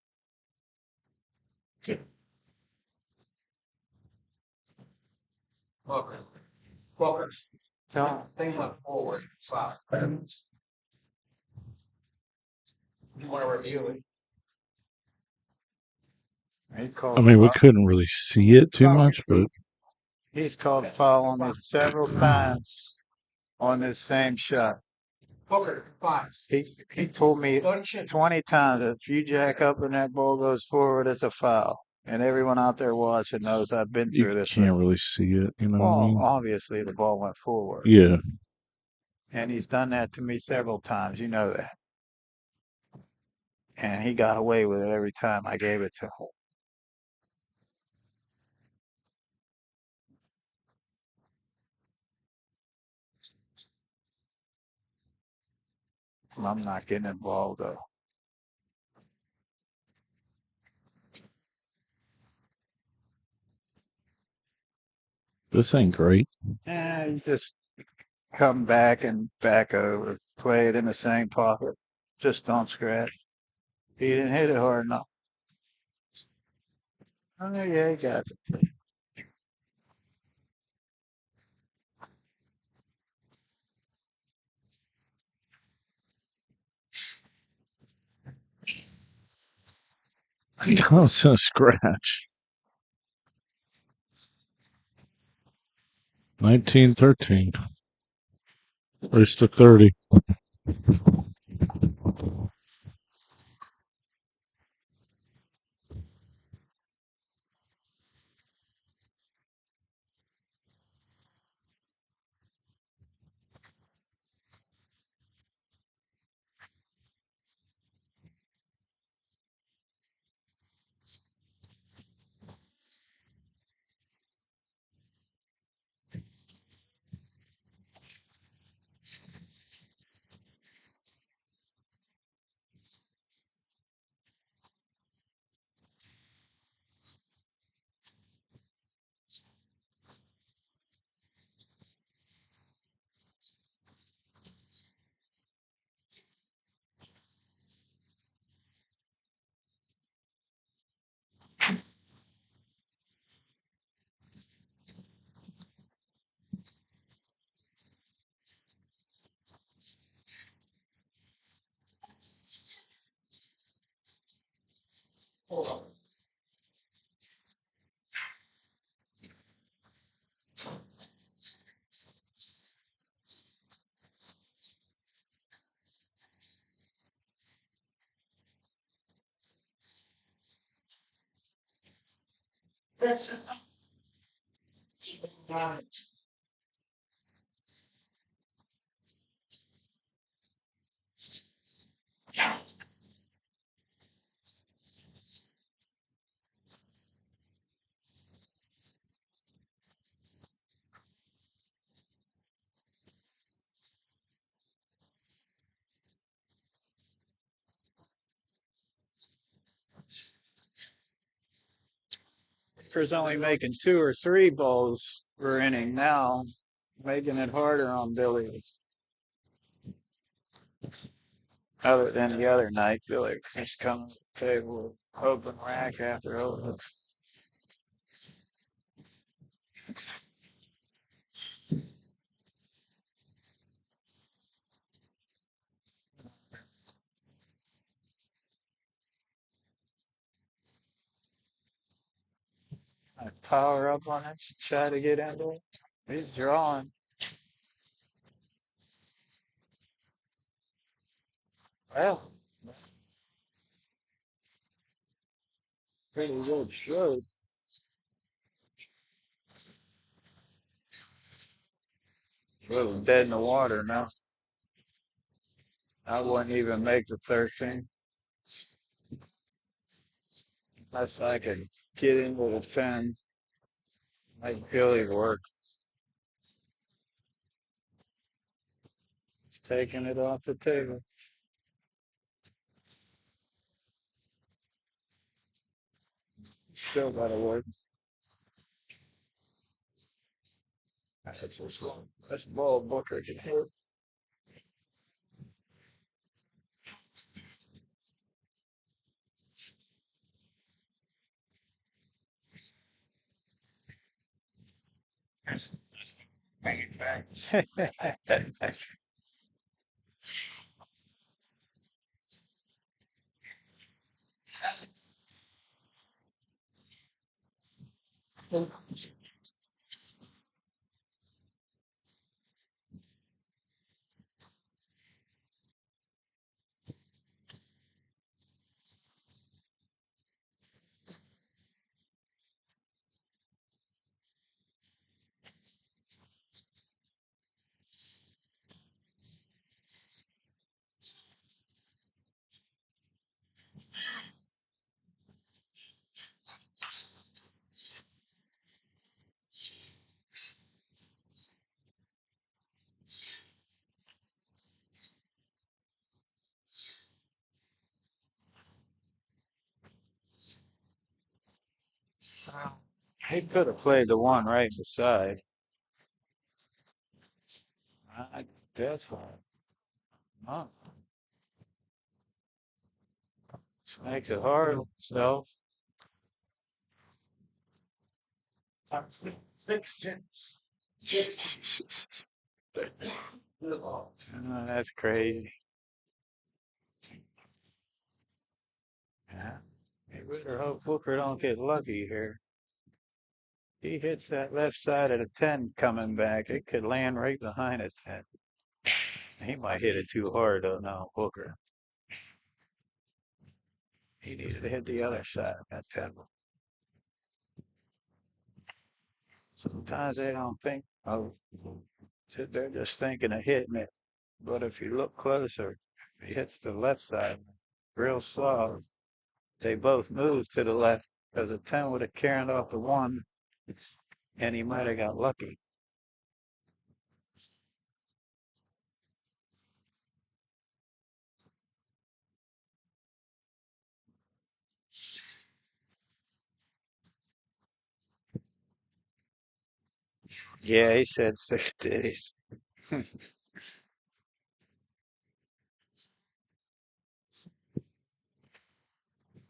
Booker. Don't. They went forward. Wow. You want to review it? He called I mean, we foul. couldn't really see it too much, but He's called foul on me several times on this same shot. Booker, 5. He told me 20 times that if you jack up and that ball goes forward, it's a foul. And everyone out there watching knows I've been through you this. can't really see it. You know what I Well, mean? obviously the ball went forward. Yeah. And he's done that to me several times. You know that. And he got away with it every time I gave it to him. I'm not getting involved though. This ain't great. You just come back and back over, play it in the same pocket. Just don't scratch. He didn't hit it hard enough. Oh yeah, he got it. Oh, it's a scratch. 1913. Race to 30. Booker's only making 2 or 3 balls per inning now, making it harder on Billy. Other than the other night, Billy just come to the table with open rack after open. I power up on it, try to get into it. He's drawing. Well, pretty good stroke. A little dead in the water now. I wouldn't even make the 13 unless I could get into the 10. Make Billy work. He's taking it off the table. Still got to work. That's just one. That's ball Booker can hit. Bang it back. He could have played the one right beside. I That's fine. Oh, makes it hard on himself. That's crazy. Yeah. You better hope Booker don't get lucky here. He hits that left side of the 10 coming back. It could land right behind a 10. He might hit it too hard though now, Booker. He needed to hit the other side of that 10. Sometimes they don't think of they're just thinking of hitting it. But if you look closer, he hits the left side real slow. They both move to the left because a 10 would have carried off the 1 and he might have got lucky. Yeah, he said 6 days.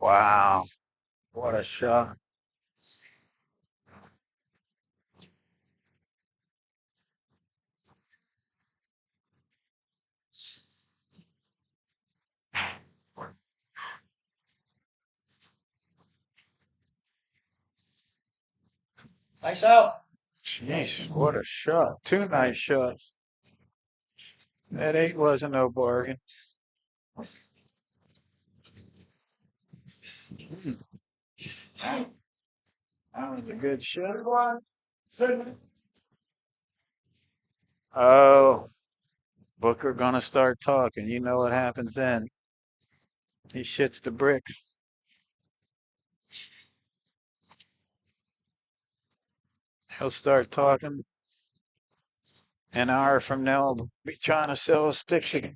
Wow, what a shot. Nice out. Jeez, what a shot. 2 nice shots. That 8 wasn't no bargain. That was a good shot. Oh, Booker gonna start talking. You know what happens then. He shits the bricks. He'll start talking. An hour from now, I'll be trying to sell a stick shift.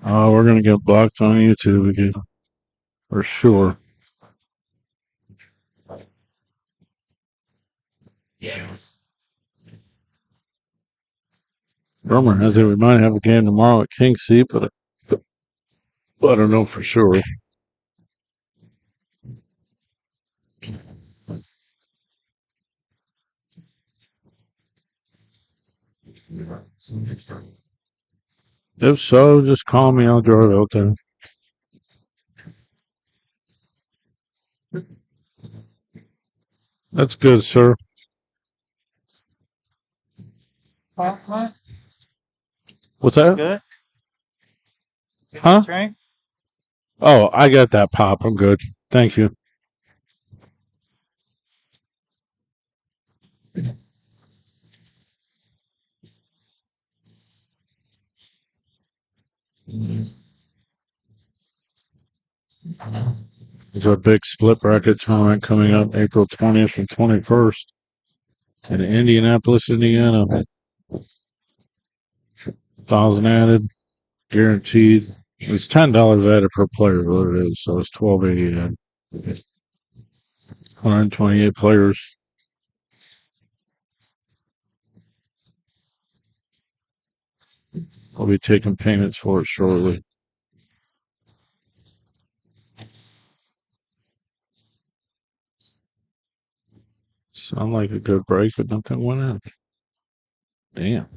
Oh, we're gonna get blocked on YouTube again. For sure. Rumor has it we might have a game tomorrow at King's Seat, but I don't know for sure. If so, just call me. I'll drive out there. That's good, sir. What's that? Good? Huh? Drink? Oh, I got that pop. I'm good. Thank you. There's a big split bracket tournament coming up April 20th and 21st in Indianapolis, Indiana. 1,000 added, guaranteed. It's $10 added per player, what it is. So it's $12.80 added. 128 players. I'll be taking payments for it shortly. Sound like a good break, but nothing went in. Damn.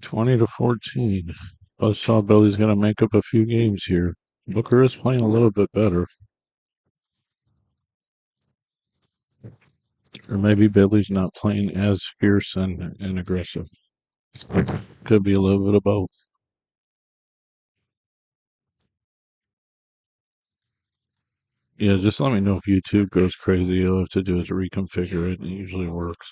20-14. BUZZSAW Billy's gonna make up a few games here. Booker is playing a little bit better. Or maybe Billy's not playing as fierce and aggressive. Could be a little bit of both. Yeah, just let me know if YouTube goes crazy. All I have to do is reconfigure it, and it usually works.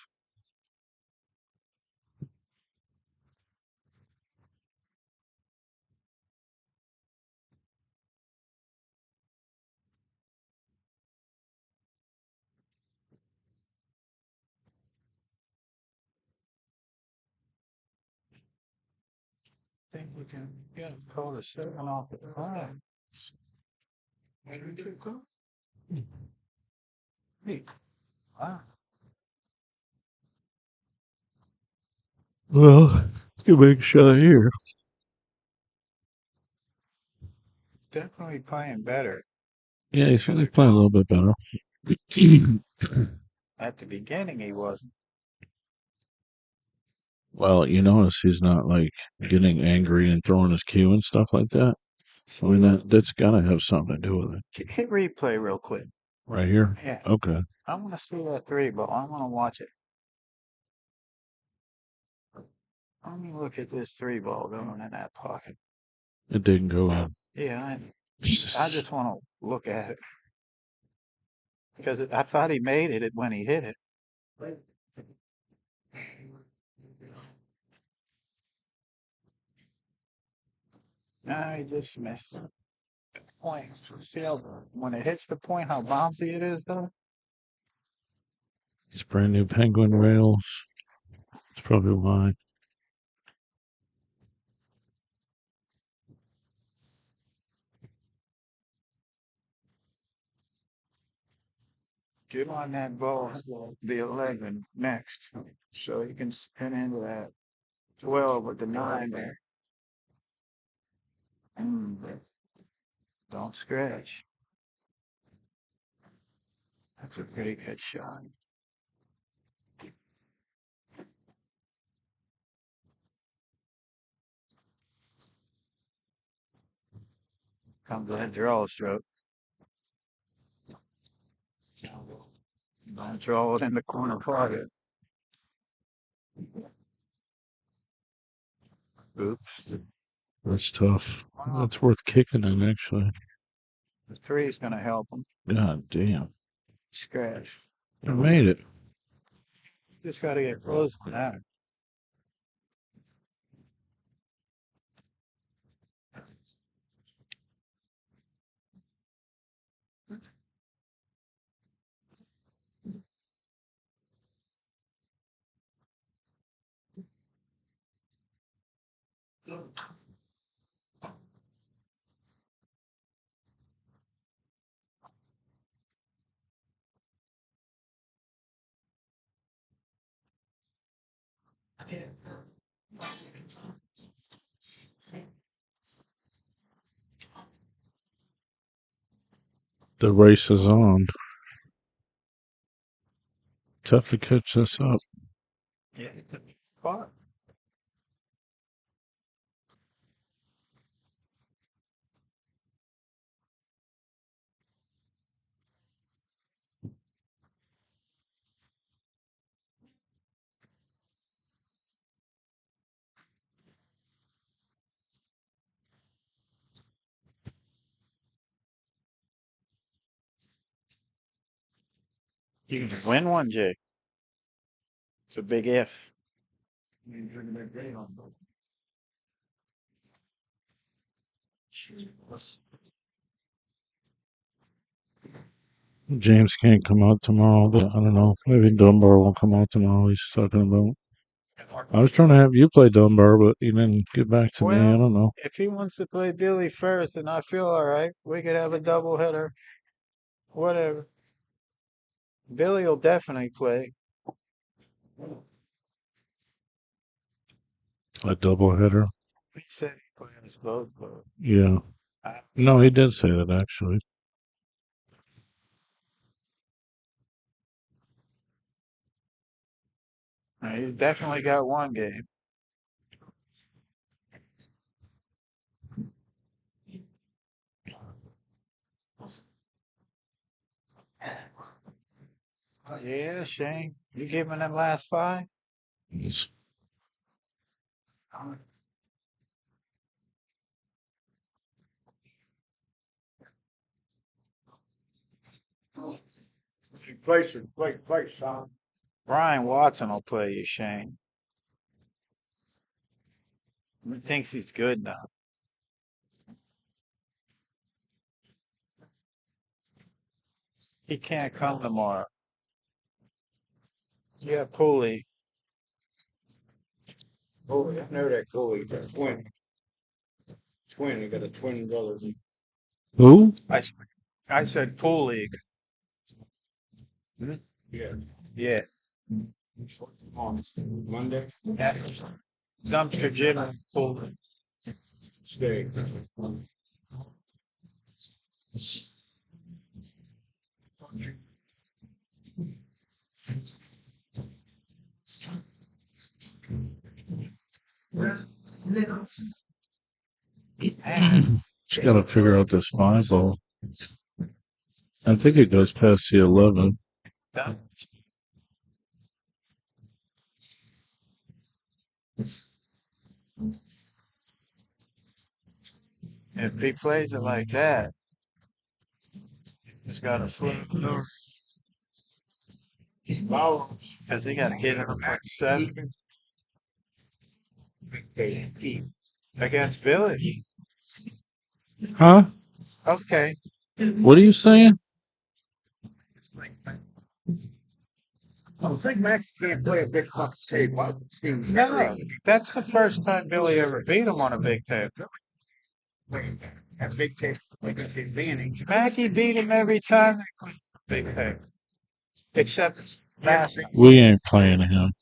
Think we can get a code of 7 off the 5. Maybe we could go. Hey, wow. Well, let's get a big shot here. Definitely playing better. Yeah, he's playing a little bit better. At the beginning, he wasn't. Well, you notice he's not like getting angry and throwing his cue and stuff like that. I mean, that's gotta have something to do with it. Hit replay real quick. Right here? Yeah. Okay. I want to see that 3 ball. I want to watch it. Let me look at this 3 ball going in that pocket. It didn't go in. Yeah, I just want to look at it. Because I thought he made it when he hit it. No, he just missed the point. See how when it hits the point, how bouncy it is, though? It's brand new penguin rails. That's probably why. Get on that ball, the 11 next, so you can spin into that 12 with the 9 there. Don't scratch. That's a pretty good shot. Comes that draw stroke. Don't draw it in the corner pocket. Oops. That's tough. That's worth kicking in, actually. The 3 is going to help him. God damn. Scratch. I made it. Just got to get close to that. The race is on. Tough to catch this up. Yeah. Spot. You can win one, Jay. It's a big if. James can't come out tomorrow, but I don't know. Maybe Dunbar will come out tomorrow. He's talking about. I was trying to have you play Dunbar, but you didn't get back to me. I don't know. If he wants to play Billy first and I feel all right, we could have a double header. Whatever. Billy will definitely play. A double header. He said he plays both, but Yeah. No, he did say that actually. he definitely got one game. Yeah, Shane. You giving them last 5? Place, son. Brian Watson will play you, Shane. He thinks he's good now. He can't come tomorrow. Yeah, Pooley. Oh, I know that Cooley, the twin. He got a twin brother. Who? I said Pool League. Yeah. Yeah. On Monday. Dumpster Jim and Pool League. Stay. Just gotta figure out this Bible. I think it goes past the 11. If he plays it like that, he's got to flip because he got to get him at 7 against Village. Huh? Okay. What are you saying? I don't think Max can't play a big fucking table. No, that's the first time Billy ever beat him on a big table. A big table, like a advantage. Mackie beat him every time they played big table, except last night. We ain't playing him.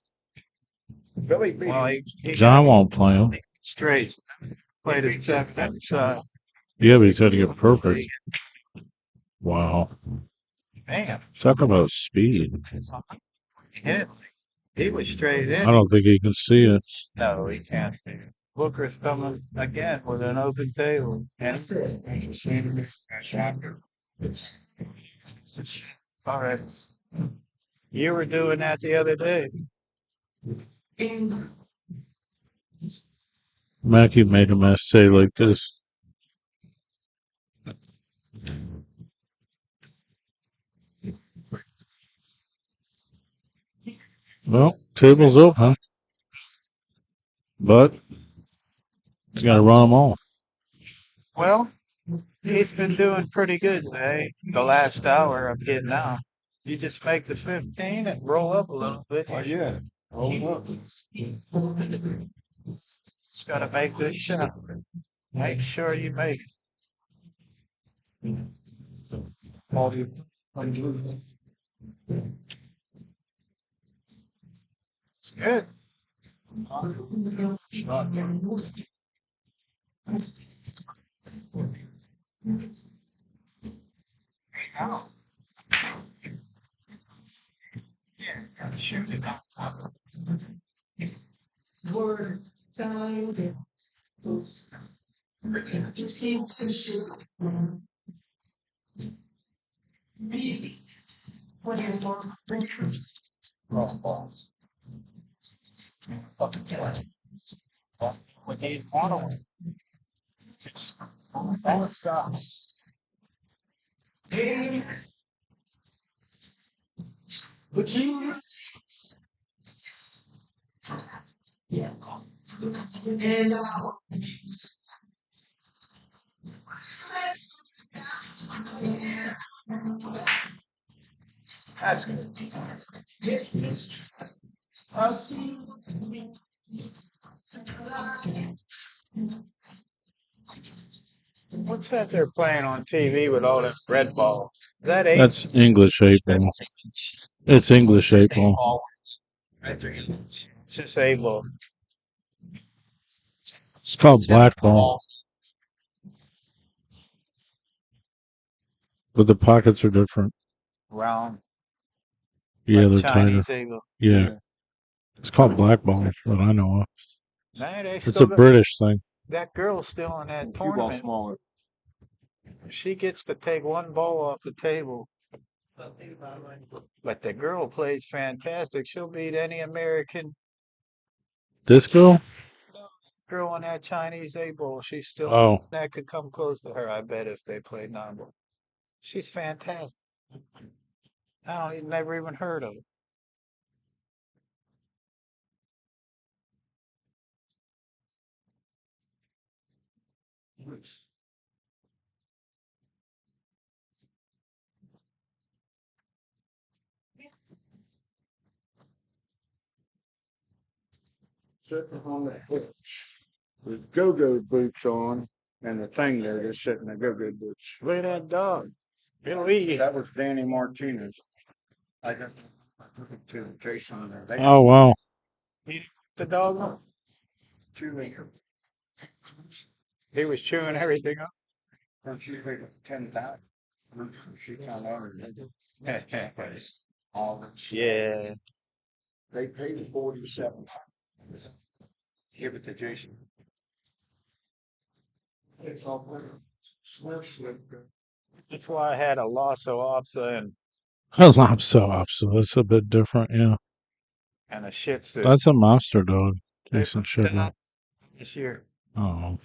Billy beat Well, him. he John won't play him. straight played at 7 every time. Yeah, but he's got to get perfect. Wow. Man, Talk about speed. he was straight I in. don't think he can see it. No, he can't see it. Booker's coming again with an open table. And all right. You were doing that the other day. Mackie made him say like this. Well, table's open. But he's got to run them all. Well, he's been doing pretty good today. The last hour I'm getting out. You just make the 15 and roll up a little bit. Oh, yeah. Roll up. Just got to make this shot. Make sure you make it. All you. It's good. Shoot it up. We need one of them. Both sides. That's good. What's that they're playing on TV with all them red balls? Is that eight? That's English April. It's English April. It's just eight ball. It's called black ball. But the pockets are different. Round. Yeah, Like they're tighter. Chinese eagle. Yeah. It's called black ball, that I know of. Man, they It's a still got, British thing. that girl's still in that You ball tournament. smaller. She gets to take one ball off the table But the girl plays fantastic. She'll beat any American This girl? girl on that Chinese A bowl. She's still Oh, that could come close to her. I bet if they played non-bowl. She's fantastic. Never even heard of her. Sitting on the porch with go-go boots on, and the thing there just sitting in the go-go boots. Look at that dog. It'll eat you. That was Danny Martinez. I took it to Jason there. They oh wow. Eat the dog up. chewing. He was chewing everything up. And she paid 10,000. She come over and all the Yeah. They paid 47. Give it to Jason. It's all slip. That's why I had a Lhasa Apso and So that's a bit different, yeah. a Shih Tzu. That's a monster dog, They Jason put Shepard. that this year. Oh.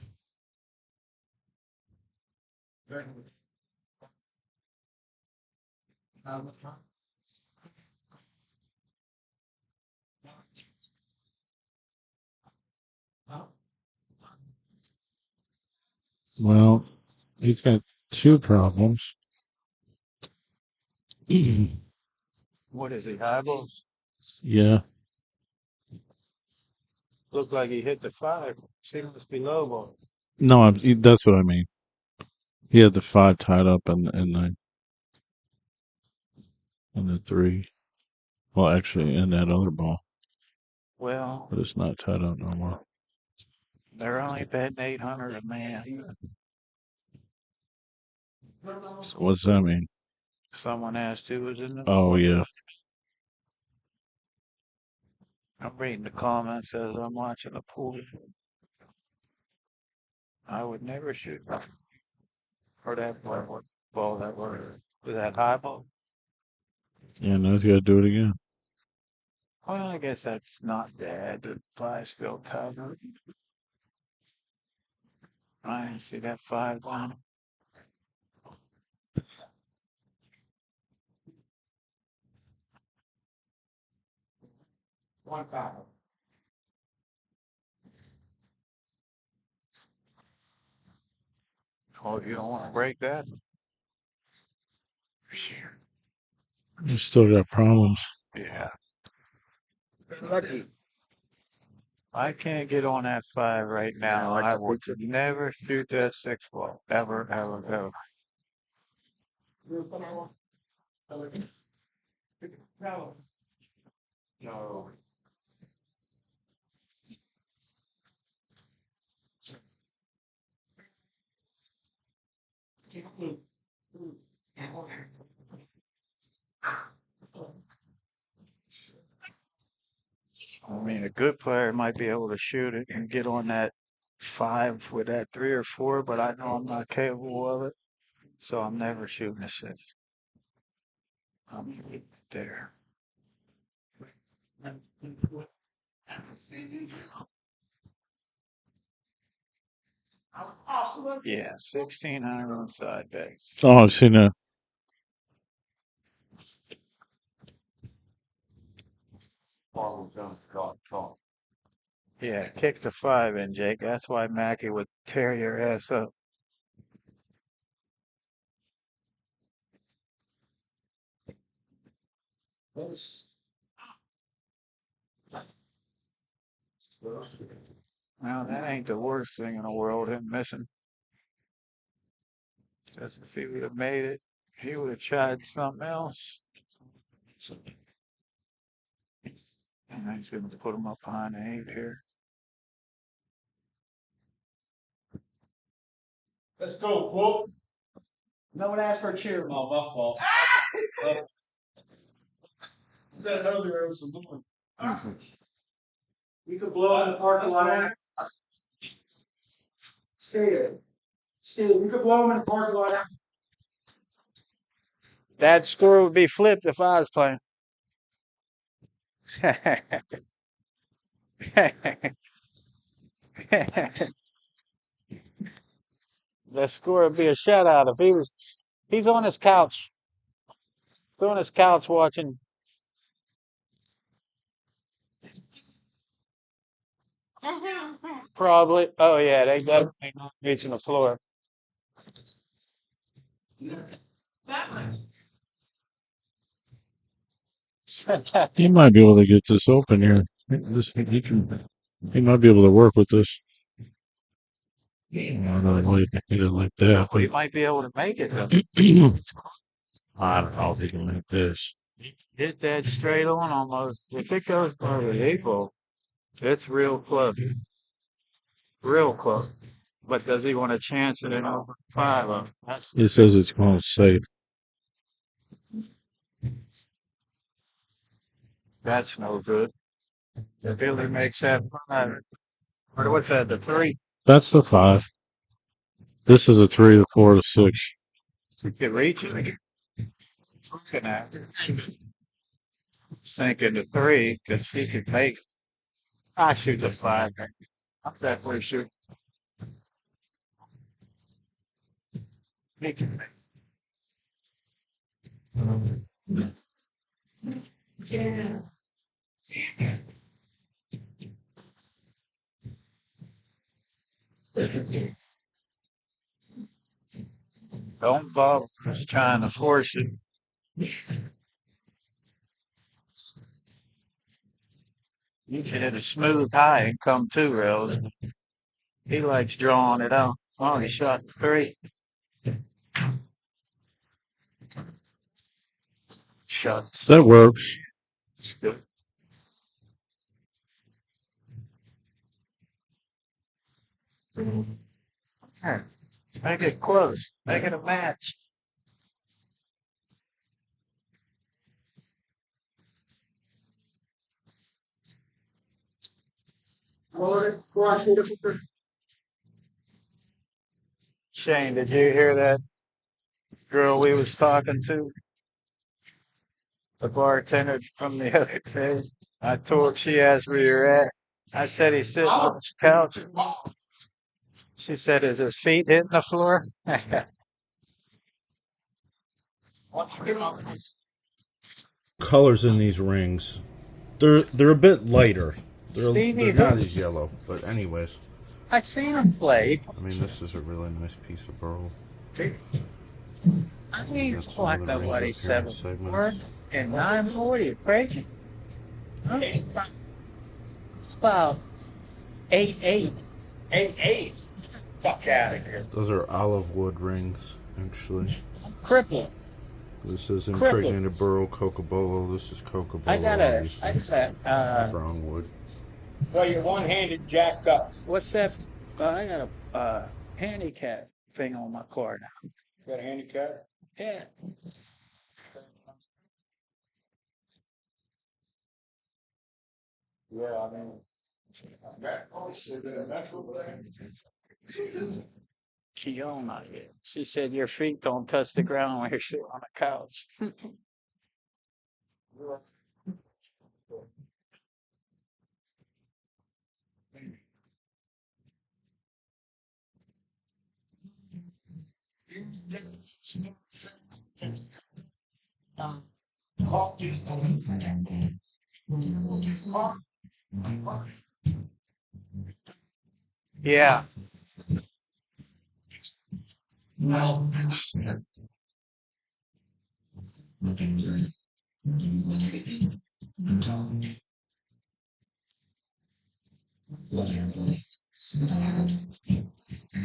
Well, he's got two problems. What is he? Eyeballs? Yeah. Looked like he hit the 5. She must be low ball. No, that's what I mean. He had the 5 tied up and the 3. Well, actually, in that other ball, Well, but it's not tied up no more. they're only betting 800 a man. So what's that mean? Someone asked who was in the. Oh yeah. I'm reading the comments as I'm watching the pool. I would never shoot for that ball that was that high ball. Yeah, now he's got to do it again. Well, I guess that's not bad. The 5 still covered. I see that 5 down. One five. Oh, you don't want to break that? He's still got problems. Yeah. Lucky. I can't get on that 5 right now. I would never shoot that 6 ball. Ever, ever, ever. No. I mean, a good player might be able to shoot it and get on that 5 with that 3 or 4, but I know I'm not capable of it. So I'm never shooting a 6. I'm there. Yeah, 1,600 on side bets. Oh, I've seen that. Yeah, kick the 5 in, Jake. That's why Mackey would tear your ass up. Well, that ain't the worst thing in the world, him missing. Because if he would have made it, he would have tried something else. And he's going to put him up behind the 8 here. Let's go, Book. No one asked for a cheer. Oh, my fault. Said earlier it was a woman. You could blow in the parking lot. Steve, you could blow him in the parking lot. That score would be flipped if I was playing. The score would be a shutout if he was. He's on his couch. He's on his couch watching. Probably. Oh yeah, they definitely not reaching the floor. He might be able to get this open here. He might be able to work with this. I don't know, either like that. He might be able to make it though. I don't know if he can make this. Hit that straight on almost. If it goes by the April, it's real close. Real close. But does he want a chance at an over 5? That's It says it's going safe. no good. If Billy makes that 5, or what's that? The 3. That's the 5. This is a 3, the 4, the 6. He could reach it. Looking at it. Sinking to 3 because he could make it. I shoot the 5. I'm definitely shooting. He can make it. Don't bother just trying to force it. You can hit a smooth high and come 2 rails. He likes drawing it out. Oh, he shot 3. Shots. That works. Good. Alright. Make it close. Make it a match. Shane, did you hear that girl we was talking to? The bartender from the other day. I told she asked where you're at. I said he's sitting on the couch. She said, is his feet hitting the floor? Colors in these rings. They're a bit lighter. Stevie, They're not as yellow. But anyways. I seen him play. I mean, this is a really nice piece of burl. I mean, it's That's some like of the rings nobody up here in 7 the segments. 4 and 940. Crazy. Huh? About 8-8. 8-8. Fuck out of here. Those are olive wood rings, actually. I'm crippled. This is Crippled. impregnated burl cocobolo. This is cocobolo. I got obviously. Brown wood. Well, you're one-handed jacked up. What's that? I got a handicap thing on my car now. Got a handicap? Yeah. Yeah, I mean. That's what Kiona. She said your feet don't touch the ground when you're sitting on a couch. Yeah.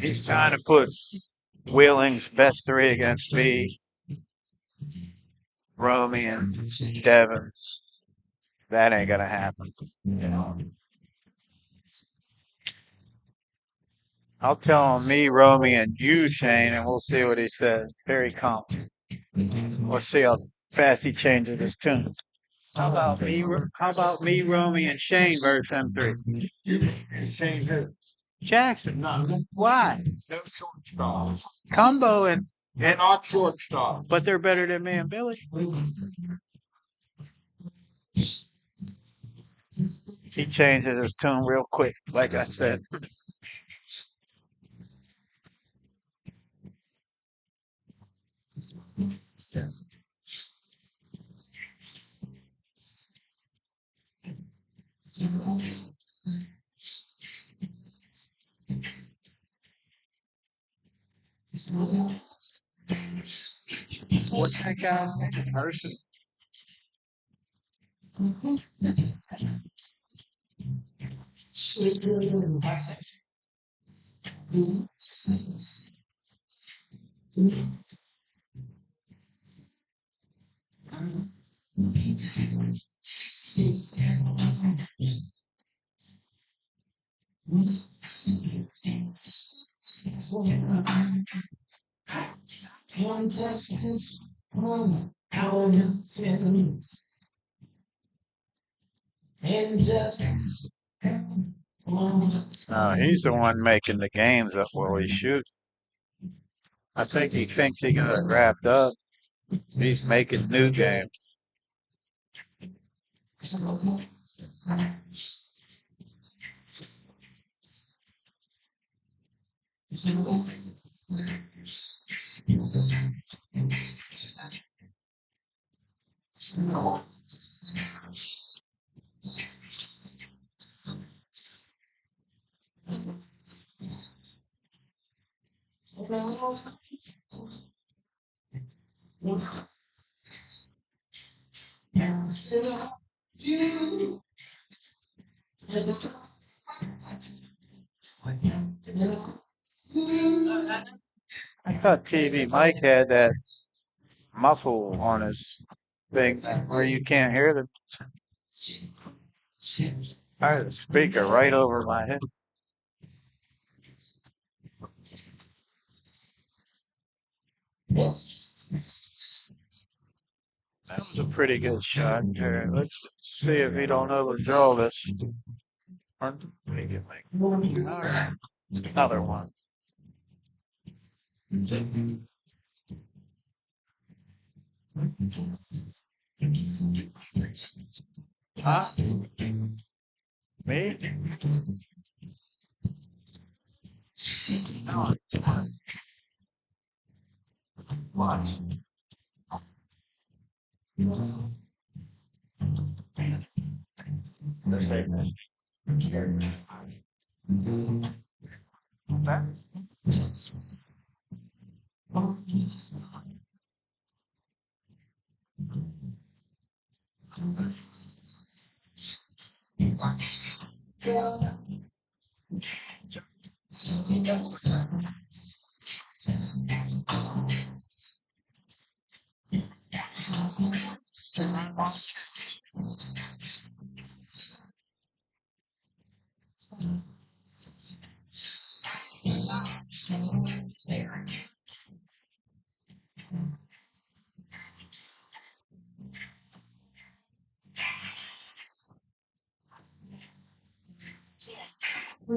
He's trying to put Wheeling's best 3 against me, Hromy, and Devin. That ain't gonna happen. I'll tell him me, Hromy, and you, Shane, and we'll see what he says. Very confident. We'll see how fast he changes his tune. How about me, Hromy, and Shane versus them 3? Shane who? Jackson. No. Why? No sort of. Combo and And on shortstop. But they're better than me and Billy. He changes his tune real quick, like I said. What's that guy? Person? No, he's the one making the games up while he shoots. I think he thinks he got it wrapped up. He's making new games. I thought TV Mike had that muffle on his thing where you can't hear the I had a speaker right over my head. That was a pretty good shot there. Let's see if he don't overdraw this. All right. Another one. Huh? Me?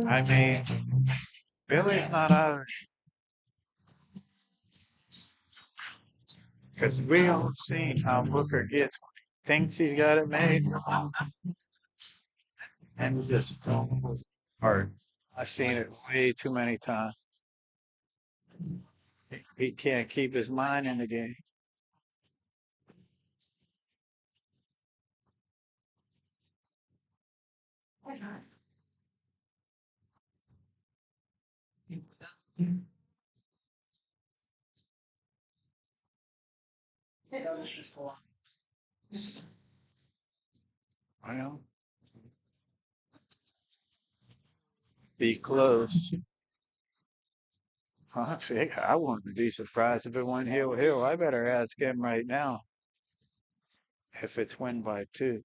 I mean, Billy's not out because we all seen how Booker gets thinks he's got it made and just hard. I've seen it way too many times. He can't keep his mind in the game. Well, be close. I wouldn't be surprised if it went hill. I better ask him right now if it's win by two,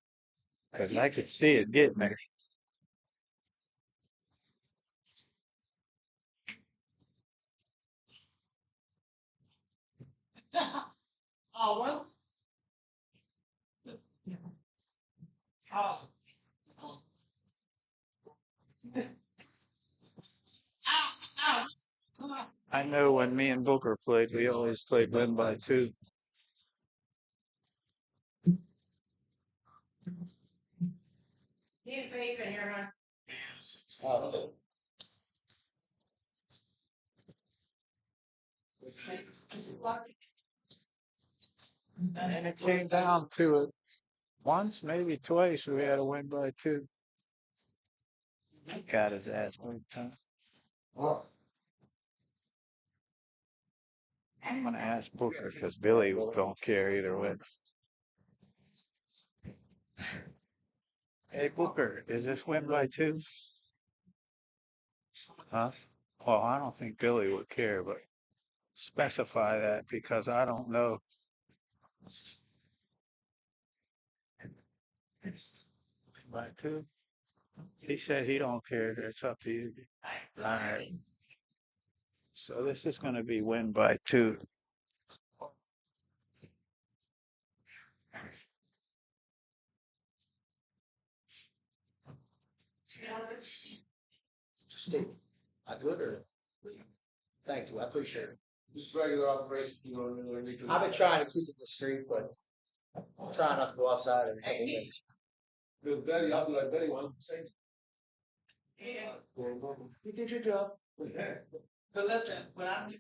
because I could see it getting there. I I know when me and Booker played, we always played win by 2. And it came down to it once, maybe twice. We had a win by 2. Got his ass one time. I'm gonna ask Booker because Billy don't care either way. Hey Booker, is this win by 2? Huh? Well, I don't think Billy would care, but specify that because I don't know. Win by 2? He said he don't care. It's up to you. All right. So this is gonna be win by 2. Steve, I good or? Thank you, I appreciate it. Just regular operation, you know, I've been trying to keep it discreet, but I'm trying not to go outside and have a With Betty, I'll be like Betty, why don't you say? You did your job. But listen, when I'm.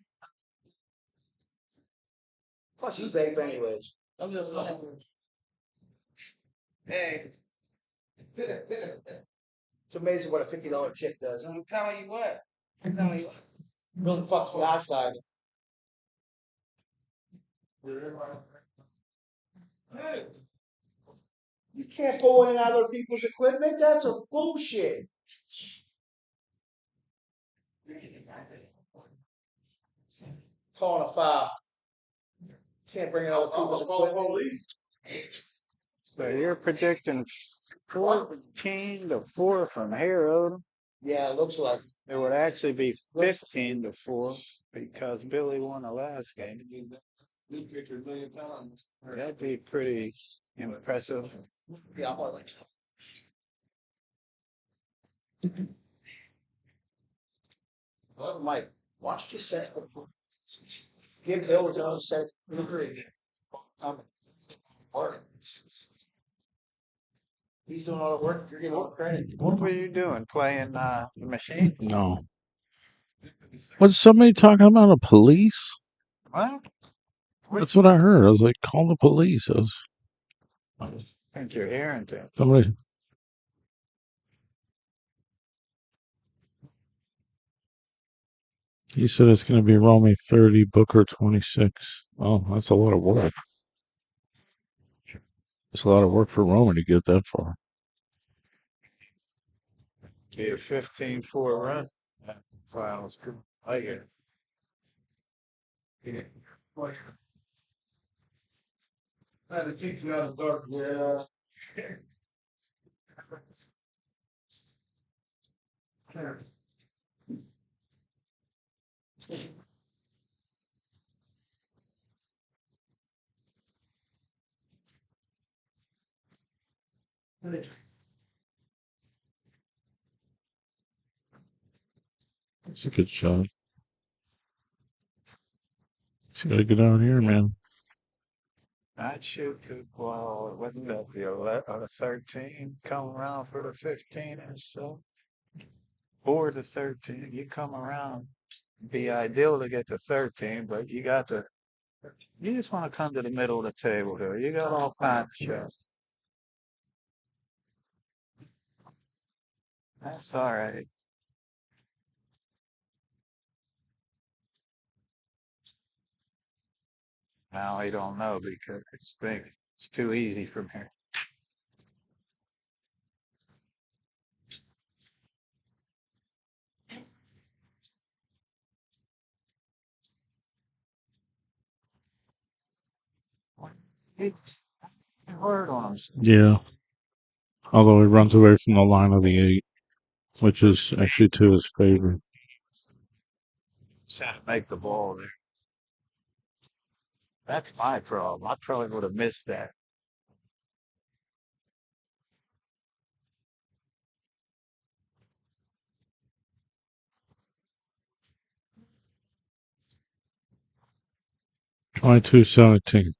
Plus you vape anyways. I'm just saying. Hey. It's amazing what a $50 tip does. I'm telling you what. Really fucks the outside. Hey. You can't go in and out of other people's equipment. That's a bullshit. Calling a foul. Can't bring in other people's equipment. Police. So you're predicting 14-4 from here, Odom? Yeah, it looks like. It would actually be 15-4 because Billy won the last game. That'd be pretty impressive. Yeah, I'm like. Well, Mike, why don't you say, give Bill his own set. He's doing all the work. You're getting all the credit. What were you doing? Playing the machine? No. Was somebody talking about a police? What? That's what I heard. I was like, call the police. I think you're hearing things. Somebody. He said it's going to be Hromy 30, Booker 26. Oh, that's a lot of work. It's a lot of work for Hromy to get that far. Be a 15-4 run. That finals good. I get it. Had to teach you how to dark. Yeah. It's a good shot. He's got to get out here, man. I'd shoot the ball. What's that? The 11 or the 13. Come around for the 15 and so. Or the 13. You come around. Be ideal to get the 13, but you got to. You just want to come to the middle of the table here. You got all kinds of shots. That's all right. Now I don't know because it's too easy from here. It's hard on him. Yeah. Although he runs away from the line of the 8, which is actually to his favor. Just had to make the ball there. That's my problem. I probably would have missed that. 2217.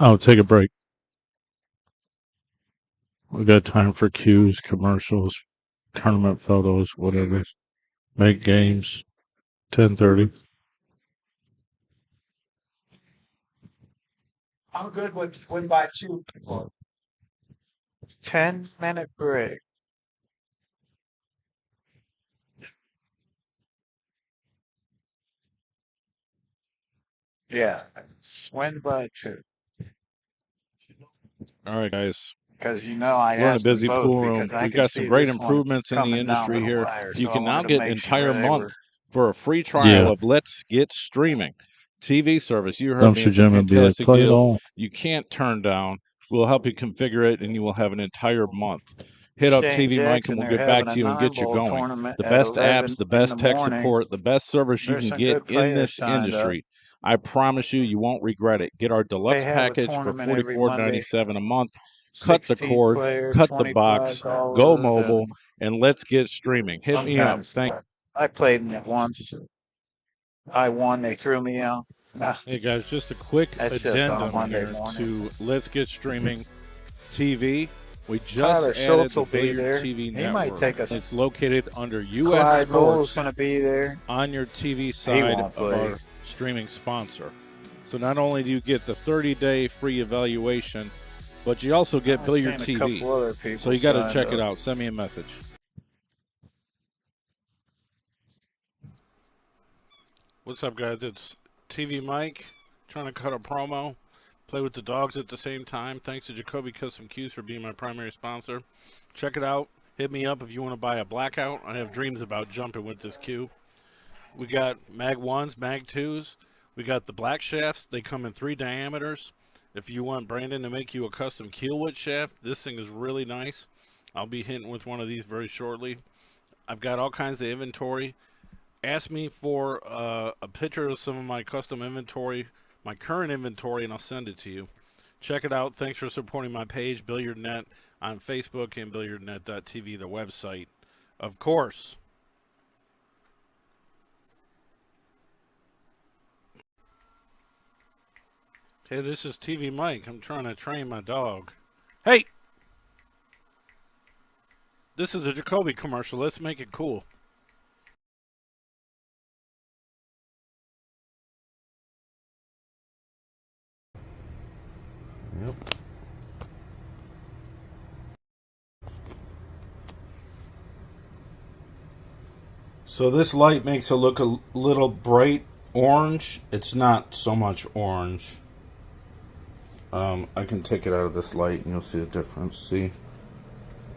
I'll take a break. We got time for cues, commercials, tournament photos, whatever. Make games. 10:30. I'm good with win by 2. 10-minute break. Yeah, win by 2. All right, guys. Because I We're in a asked them busy both pool room. because I We've can got some see great this one improvements in the coming down industry the here. wire. You So I can now wanted to get an make entire sure they month were. for a free trial Yeah. of Let's Get Streaming TV service. You heard me. Dumpster It's a Jim would be like, fantastic play it deal. all. You can't turn down. We'll help you configure it, and you will have an entire month. Hit up Shane TV Mike, and Jackson, we'll they're get back having to a you and get you 9-ball going. tournament The at best 11 apps, the in the best tech morning. support, the best service you There's can some get good in players this signed up. industry. I promise you, you won't regret it. Get our They deluxe have a package for tournament every Monday. $44.97 a month. Cut the 16 cord, player, cut the box, go $25, mobile, and let's get streaming. Hit I'm me kind up. of Thank. smart. I played in it once. I won. They threw me out. Hey guys, just a quick That's just on a addendum Monday here morning. to Let's Get Streaming TV. We just Tyler added Schultz the will be Billiard there. TV He network. might take us. It's located under U.S. Clyde Lowell's Sports going to be there. on your TV side won't of play. our streaming sponsor. So not only do you get the 30-day free evaluation, but you also get I've Billiard seen a couple TV. other people So you got to signed check it up. out. Send me a message. What's up, guys? It's TV Mike trying to cut a promo, play with the dogs at the same time. Thanks to Jacoby Custom Cues for being my primary sponsor. Check it out. Hit me up if you want to buy a blackout. I have dreams about jumping with this cue. We got Mag 1s, Mag 2s. We got the black shafts. They come in 3 diameters. If you want Brandon to make you a custom keelwood shaft, this thing is really nice. I'll be hitting with one of these very shortly. I've got all kinds of inventory. Ask me for a picture of some of my custom inventory, my current inventory, and I'll send it to you. Check it out. Thanks for supporting my page, Billiardnet, on Facebook, and billiardnet.tv, the website. Of course. Hey, this is TV Mike. I'm trying to train my dog. Hey! This is a Jacoby commercial. Let's make it cool. Yep. So this light makes it look a little bright orange. It's not so much orange. I can take it out of this light and you'll see the difference. See?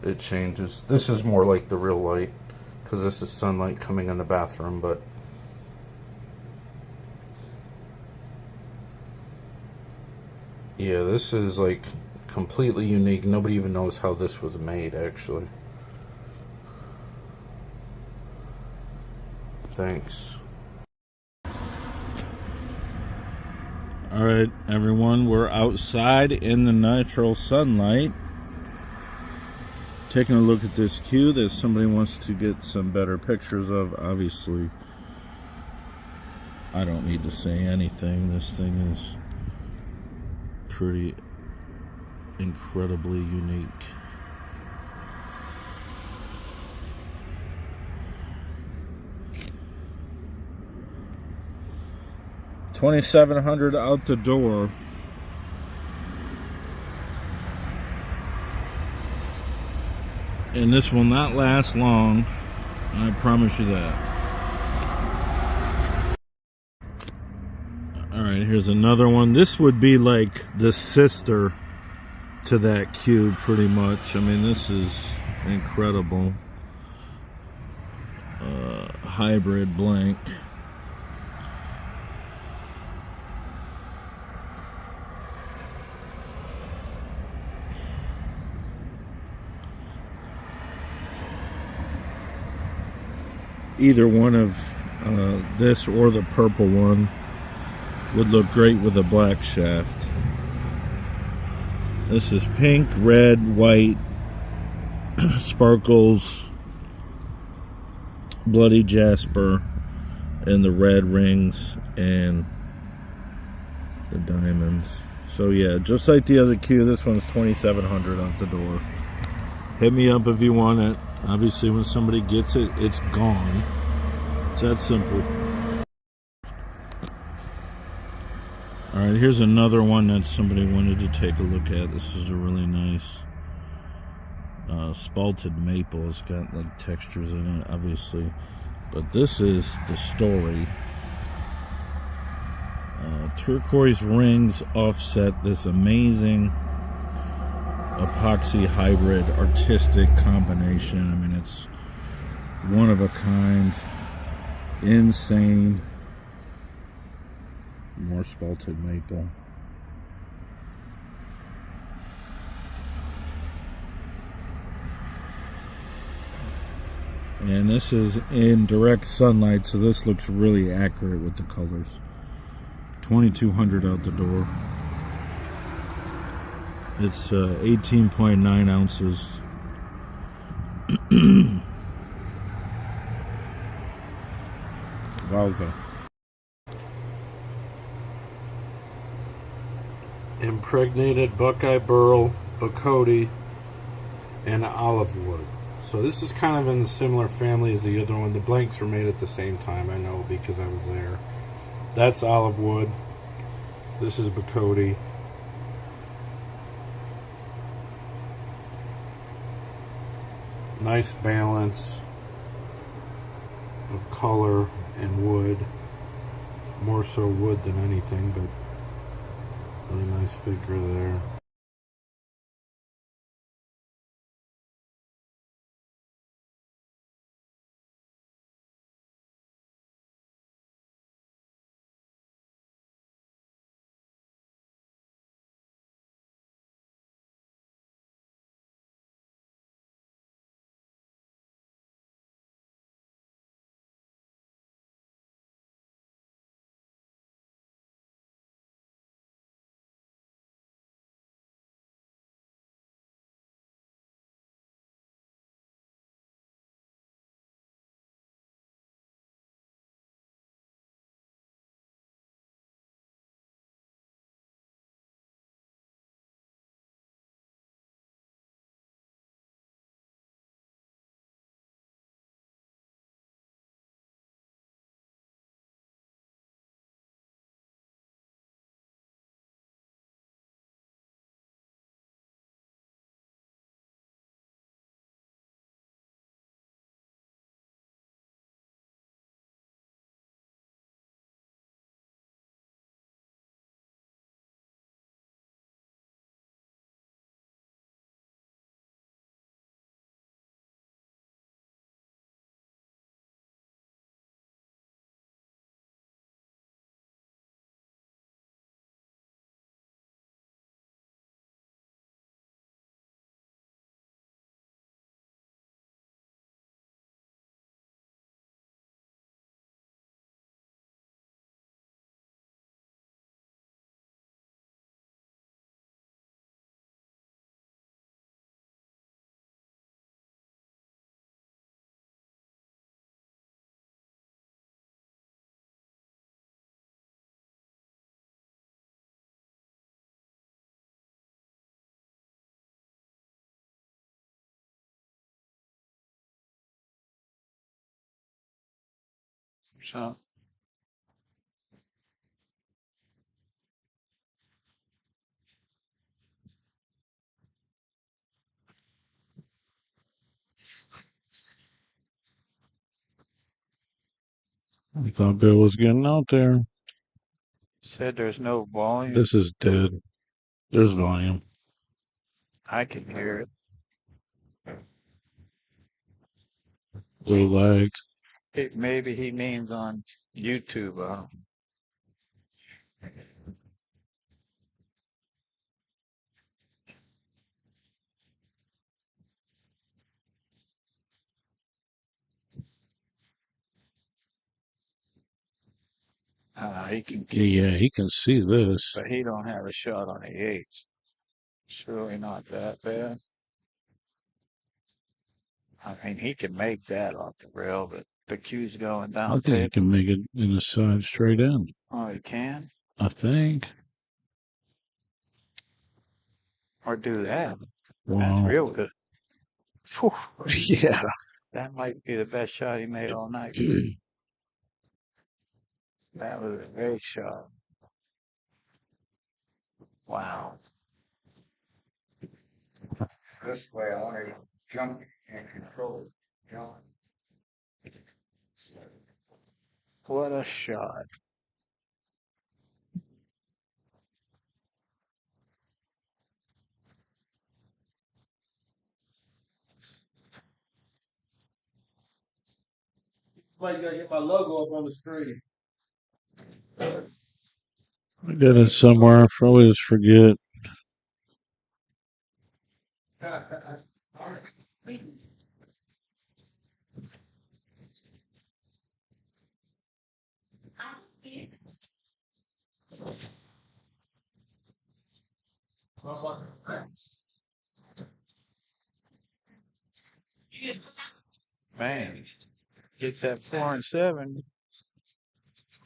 It changes. This is more like the real light because this is sunlight coming in the bathroom, but yeah, this is like completely unique. Nobody even knows how this was made, actually. Thanks. Alright, everyone, we're outside in the natural sunlight taking a look at this cue that somebody wants to get some better pictures of. Obviously, I don't need to say anything. This thing is pretty incredibly unique. $2,700 out the door. And this will not last long, I promise you that. Alright, here's another one. This would be like the sister to that cube, pretty much. I mean, this is incredible. Hybrid blank. Either one of this or the purple one would look great with a black shaft. This is pink, red, white, sparkles, bloody jasper, and the red rings and the diamonds. So yeah, just like the other cue, this one's $2,700 out the door. Hit me up if you want it. Obviously, when somebody gets it, it's gone. It's that simple. All right, here's another one that somebody wanted to take a look at. This is a really nice spalted maple. It's got like textures in it, obviously, but this is the story. Turquoise rings offset this amazing epoxy hybrid artistic combination. I mean, it's one of a kind, insane. More spalted maple. And this is in direct sunlight, so this looks really accurate with the colors. $2,200 out the door. It's 18.9 ounces. Wowza. Impregnated Buckeye Burl, Bacote, and Olive Wood. So this is kind of in the similar family as the other one. The blanks were made at the same time, I know, because I was there. That's Olive Wood. This is Bacote. Nice balance of color and wood. More so wood than anything, but really nice figure there. So I thought Bill was getting out there. said there's no volume. This is dead. There's volume. I can hear it. Little lagged. Maybe he means on YouTube. He can, Yeah, he can see this. but he don't have a shot on the eights. It's really not that bad. I mean, he can make that off the rail, but the cue's going I down think you table. can make it in the side straight in. Oh, you can? I think. Or do that. That's Wow. real good. Phew. Yeah. That might be the best shot he made all night. That was a great shot. Wow. This way, I want to jump and control it. Jump. What a shot. Somebody's gotta get my logo up on the screen. I got it somewhere. I probably just forget. Man, gets that 4 and 7.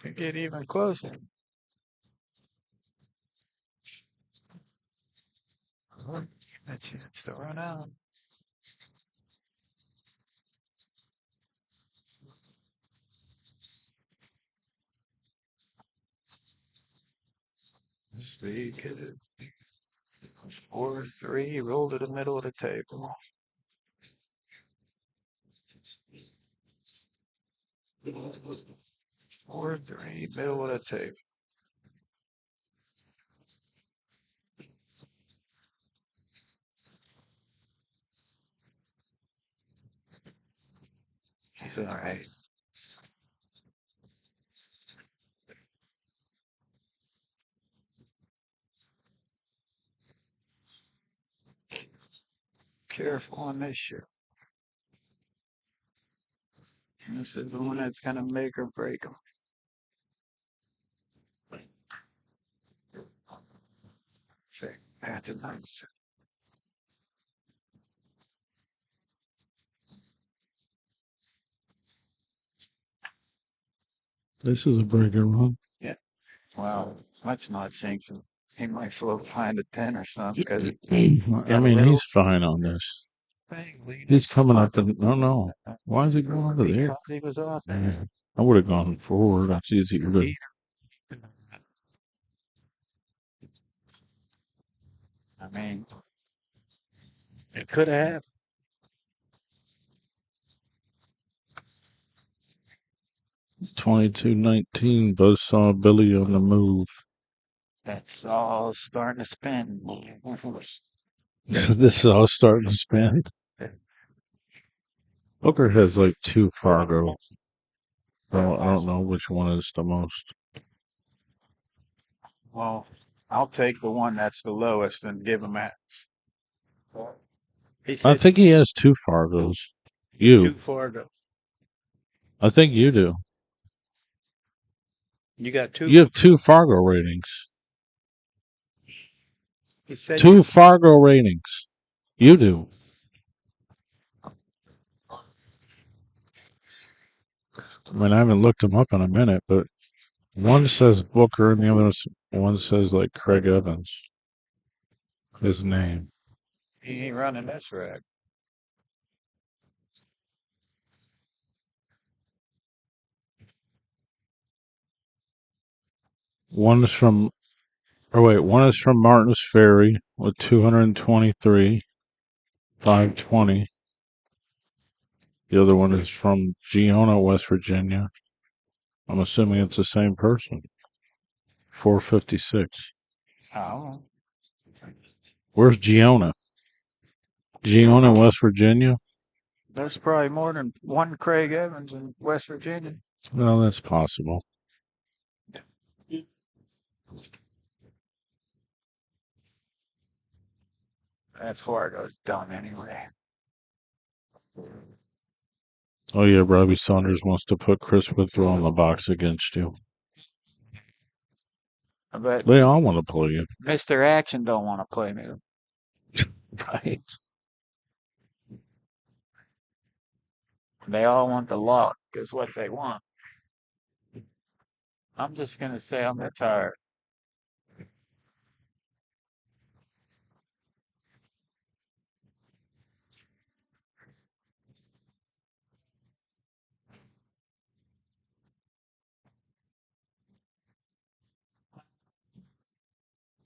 Could get even closer. A chance to run out. Speak it. 4-3, roll to the middle of the table. 4-3, middle of the table. He's all right. Careful on this shit. This is the one that's gonna make or break him. That's a nice. This is a pretty good one. Yeah. Well, let's not jinx him. He might float behind a 10 or something because I mean, he's fine on this. thing He's coming up and no. Why is he going over there? because he was off. I would have gone forward. That's easier to. I mean, it could have happened. 22-19. BUZZSAW Billy on the move. That's all starting to spin. This is all starting to spin. Booker has like 2 Fargos. So I don't know which one is the most. Well, I'll take the one that's the lowest and give him that. He I said think he has 2 Fargos. You. 2 Fargo. I think you do. You got 2. You have 2 Fargo ratings. He said 2 Fargo ratings. You do. I mean, I haven't looked them up in a minute, but one says Booker and the other one says like Craig Evans. His name. he ain't running this rack. One is from one is from Martin's Ferry with 223, 520. The other one is from Giona, West Virginia. I'm assuming it's the same person. 456. Oh. Where's Giona? Giona, West Virginia? There's probably more than one Craig Evans in West Virginia. Well, that's possible. That Fargo's done anyway. Oh yeah, Robbie Saunders wants to put Chris Withrow on the box against you. I bet They all want to play you. Mr. Action don't want to play me. Right. They all want the lock, is what they want. I'm just gonna say I'm retired.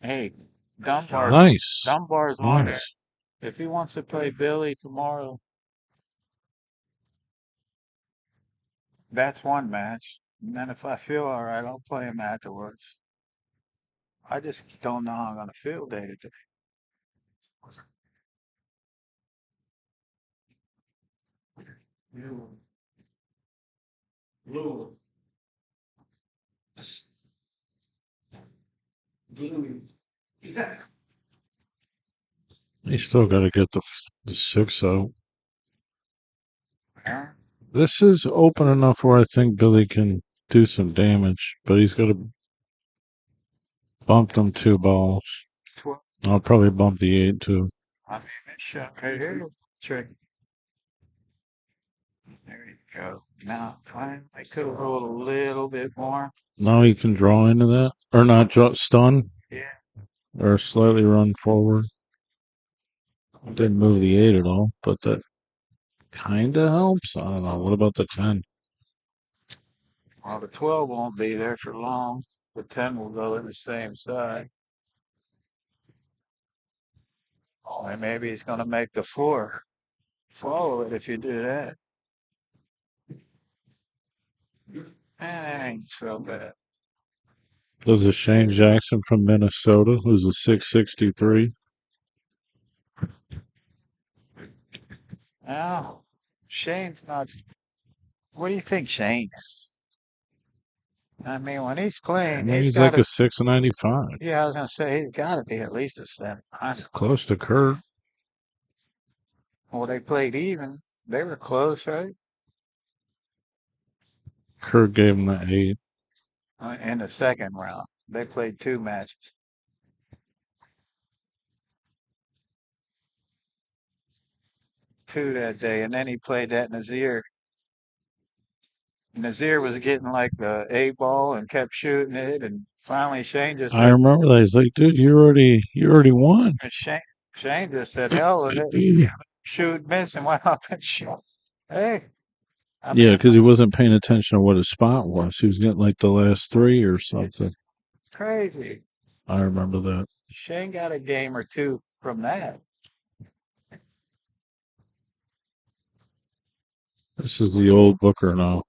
Hey, Nice. Dunbar's on there. Nice. If he wants to play Billy tomorrow, that's one match. And then if I feel all right, I'll play him afterwards. I just don't know how I'm gonna feel day to day. You still got to get the six out. Huh? This is open enough where I think Billy can do some damage, but he's got to bump them 2 balls. I'll probably bump the 8 too. I mean, this shot right here, trick. There you go. Now, I could have rolled a little bit more. Now he can draw into that, or not draw, stun, Yeah. or slightly run forward. Didn't move the 8 at all, but that kind of helps. I don't know. What about the 10? Well, the 12 won't be there for long. The 10 will go in the same side. And maybe he's going to make the 4 follow it if you do that. That ain't so bad. There's a Shane Jackson from Minnesota who's a 663. Now, Shane's not. What do you think Shane is? I mean, when he's I playing, mean, he's he's got like to. a 695. Yeah, I was going to say, he's got to be at least a 7. Close to Kurt. Well, they played even. They were close, right? Kurt gave him the 8. In the second round. They played 2 matches. 2 that day, and then he played that Nazir. Nazir was getting like the 8 ball and kept shooting it, and finally Shane just I said, remember that. He's like, dude, you already won. and Shane just said, hell with it. Shoot, miss, and went up and shot. Hey, I Yeah, mean, because he wasn't paying attention to what his spot was. He was getting like the last 3 or something. crazy. I remember that. Shane got a game or 2 from that. This is the old Booker now.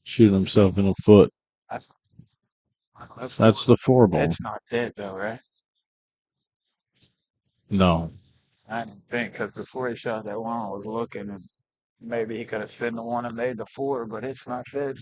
Shooting himself in the foot. That's, That's the 4 ball. it's not dead though, right? No. I didn't think, because before he shot that one, I was looking, and maybe he could have been the one and made the 4, but it's not dead.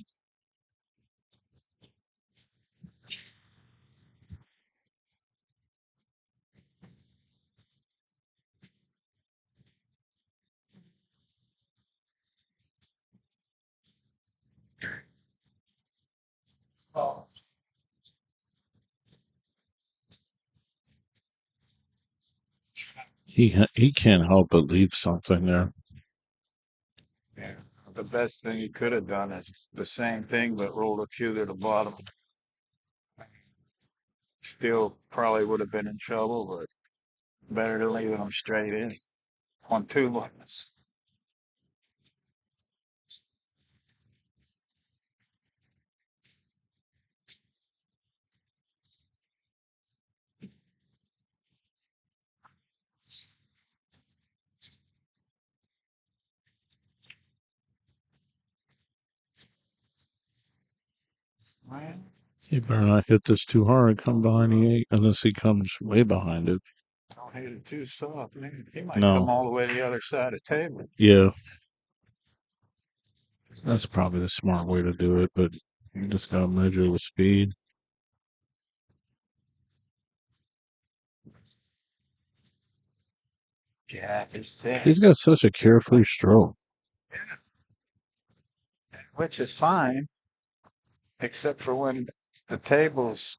Oh, He can't help but leave something there. yeah. The best thing he could have done is the same thing, but rolled a cue to the bottom. Still probably would have been in trouble, but better than leaving him straight in on 2 lines. Man, He better not hit this too hard. Come behind the 8 unless he comes way behind it. don't hit it too soft, man. He might No. come all the way to the other side of the table. Yeah. That's probably the smart way to do it, but you just gotta measure the speed. Yeah, it's there. He's got such a carefree stroke. Which is fine, except for when the table's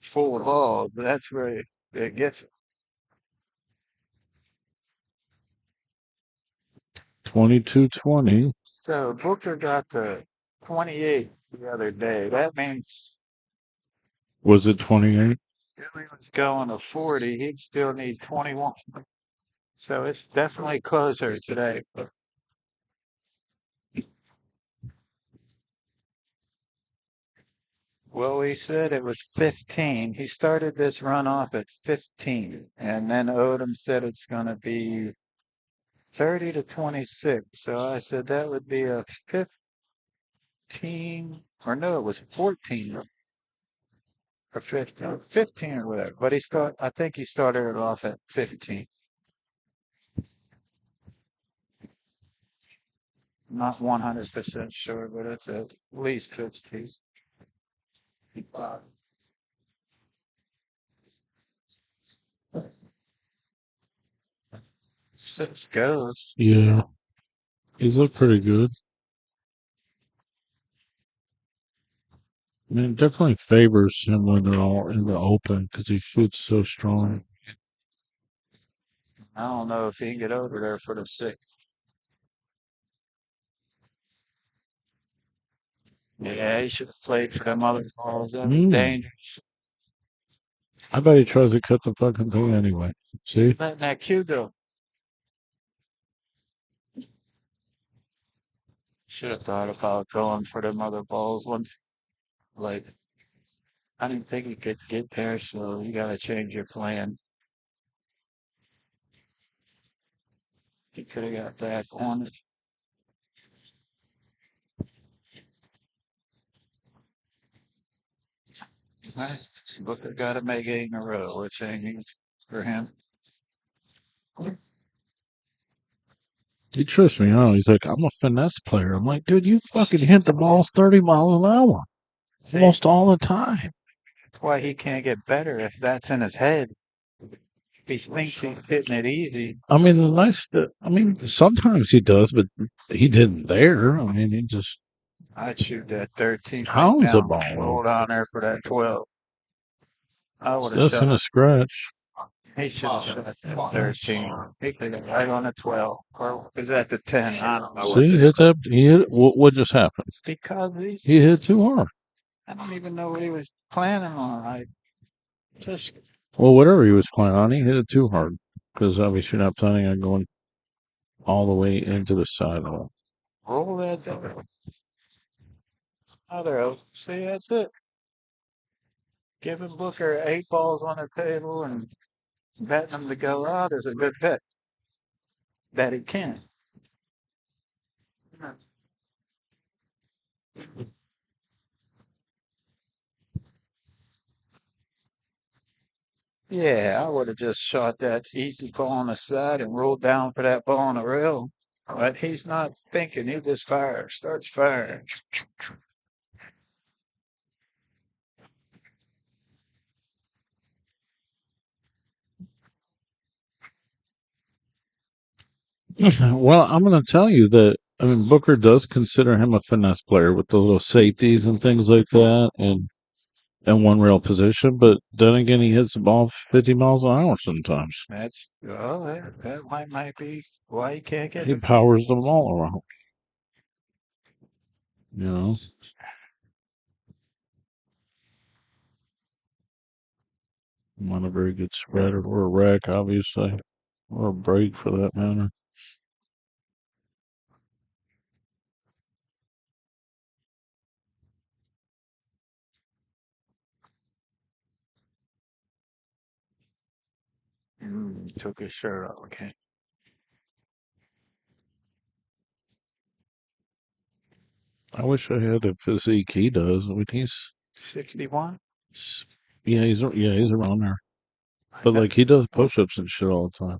full of balls. That's where it gets 22-20. so Booker got the 28 the other day. That means Was it 28? if he was going to 40, he'd still need 21. So it's definitely closer today. Well, we said it was 15. He started this run off at 15, and then Odom said it's going to be 30 to 26. So I said that would be a 15, or no, it was 14 or 15, 15 or whatever. But I think he started it off at 15. Not 100% sure, but it's at least 15. Six goes. Yeah. He's looked pretty good. I mean, it definitely favors him when they're all in the open because he shoots so strong. I don't know if he can get over there for the six. Yeah, he should have played for them other balls. That was dangerous. I bet he tries to cut the fucking thing anyway. See? Letting that cue go. Should have thought about going for them other balls once. Like, I didn't think he could get there, so you got to change your plan. He could have got back on it. Booker got to make 8 in a row. We're changing for him. He trusts me out. He's like, I'm a finesse player. I'm like, dude, you fucking hit the balls 30 miles an hour See, almost all the time. that's why he can't get better if that's in his head. He thinks he's hitting it easy. I mean, sometimes he does, but he didn't there. I mean, he just. I'd shoot that 13. How's a Down, ball? roll down there for that 12. I would have That's in shot. a scratch. He should have shot that 13. He could have right on the 12. Or was that the 10? I don't know. See, he hit that. He hit. What just happened? Because He hit too hard. I don't even know what he was planning on. I just. Well, whatever he was planning on, he hit it too hard because obviously you're not planning on going all the way into the sidewalk. Roll that down. Other. See, that's it. Giving Booker 8 balls on the table and betting him to go out is a good bet. That he can. Yeah, I would have just shot that easy ball on the side and rolled down for that ball on the rail. But he's not thinking. He just fires, starts firing. Well, I'm going to tell you that. I mean, Booker does consider him a finesse player with the little safeties and things like that, and one rail position. But then again, he hits the ball 50 miles an hour sometimes. That's that might be why he can't get He it. powers the ball around. You know. I'm not a very good spreader or a rack, obviously, or a break for that matter. Took his shirt off. Okay. I wish I had the physique he does. I mean, he's 61. he's around there. But like he does push-ups and shit all the time.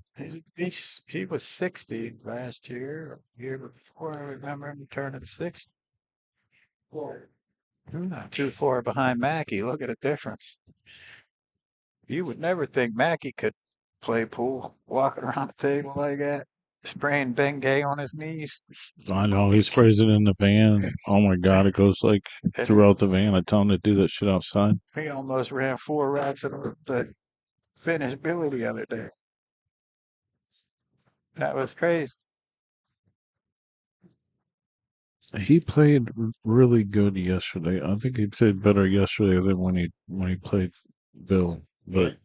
He was 60 last year, year before. I remember him turning 60. Not too far behind Mackey. Look at the difference. You would never think Mackey could play pool, walking around the table like that, spraying Bengay on his knees. I know he sprays it in the van. Oh my god, it goes like throughout the van. I tell him to do that shit outside. He almost ran 4 racks in a day. finished Billy the other day. That was crazy. He played really good yesterday. I think he played better yesterday than when he played Bill. But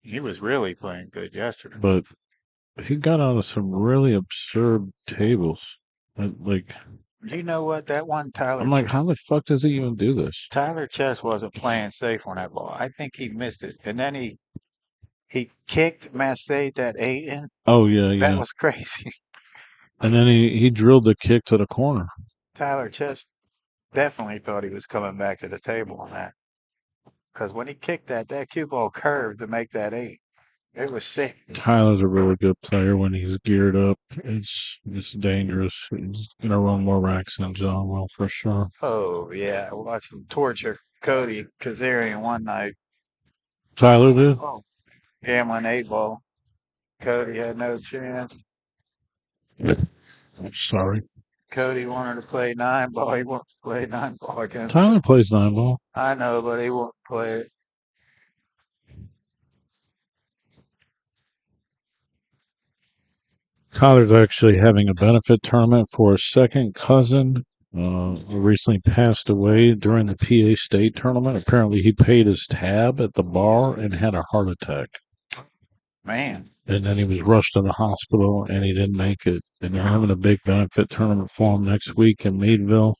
He was really playing good yesterday. but he got out of some really absurd tables. Like You know what? That one I'm like, how the fuck does he even do this? Tyler Chess wasn't playing safe on that ball. I think he missed it, and then he kicked Massey that 8 in. Oh yeah, That yeah. was crazy. And then he drilled the kick to the corner. Tyler Chess definitely thought he was coming back to the table on that. Because when he kicked that cue ball curved to make that 8. It was sick. Tyler's a really good player when he's geared up. It's dangerous. He's gonna run more racks than John will for sure. Oh, yeah. I watched him torture Cody Kazarian one night. Tyler did? Oh. Gambling 8 ball. Cody had no chance. I'm sorry. Cody wanted to play 9 ball. He wanted to play 9 ball against Tyler plays 9 ball. I know, but he won't play it. Tyler's actually having a benefit tournament for his second cousin. Who recently passed away during the PA State tournament. Apparently, he paid his tab at the bar and had a heart attack. Man. And then he was rushed to the hospital, and he didn't make it. And they're having a big benefit tournament for him next week in Meadville.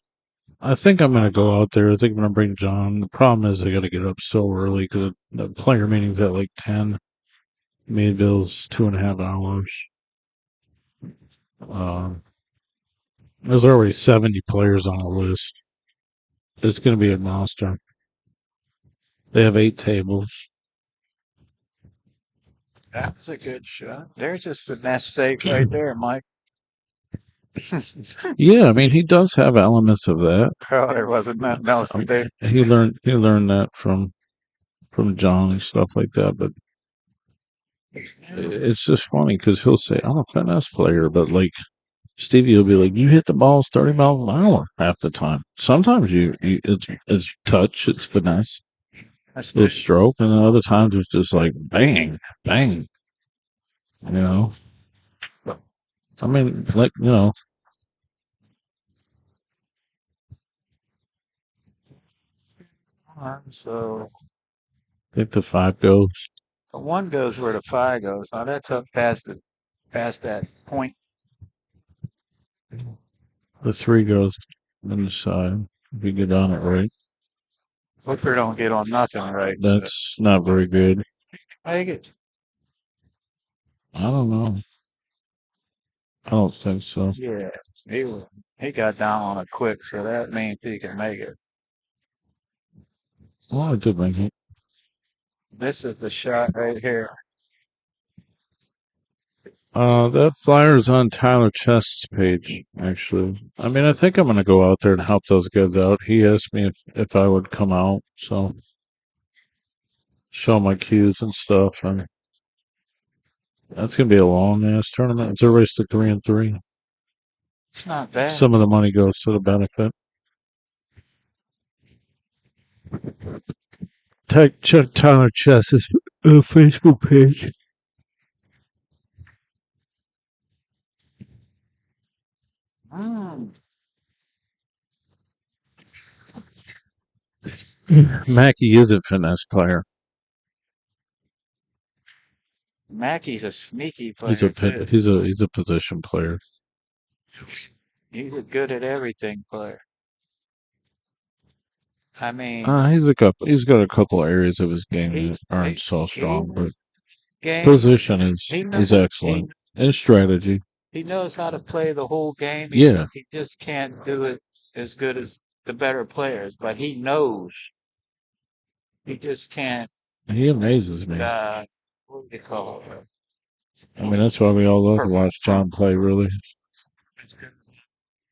I think I'm going to go out there. I think I'm going to bring John. The problem is I got to get up so early because the player meeting's at like 10. Meadville's 2.5 hours. There's already 70 players on the list. It's going to be a monster. They have 8 tables. That was a good shot. There's just the nest safe right there, Mike. Yeah, I mean he does have elements of that. Oh, there wasn't nothing else to do. He learned that from John and stuff like that. But it's just funny because he'll say I'm a finesse player, but like Stevie will be like, you hit the balls 30 miles an hour half the time. Sometimes it's touch, it's finesse, it's stroke, and then other times it's just like bang, bang. You know, I mean, like So I think the 5 goes. the 1 goes where the 5 goes. Now that's up past that point. The 3 goes on the side. If you get on it right, Booker don't get on nothing right. that's not very good. Make it. I don't know. I don't think so. Yeah, he got down on it quick, so that means he can make it. Well, I did make it. This is the shot right here. That flyer is on Tyler Chest's page, actually. I mean, I think I'm going to go out there and help those guys out. He asked me if I would come out, so show my cues and stuff. And that's going to be a long-ass tournament. It's a race to 3 and 3. It's not bad. Some of the money goes to the benefit. Check Tyler Chest's Facebook page. Mackey is a finesse player. Mackey's a sneaky player. He's a position player. He's a good at everything player. I mean, He's got a couple areas of his game that aren't so strong, but position is excellent. And strategy. He knows how to play the whole game. Yeah. He just can't do it as good as the better players, but he knows. He just can't. He amazes me. What do you call it? I mean, that's why we all love to watch John play, really.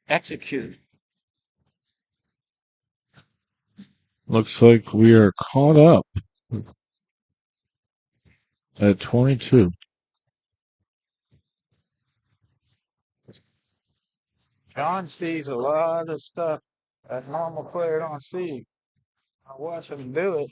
Execute. Looks like we are caught up at 22. John sees a lot of stuff a normal player don't see. I watch him do it.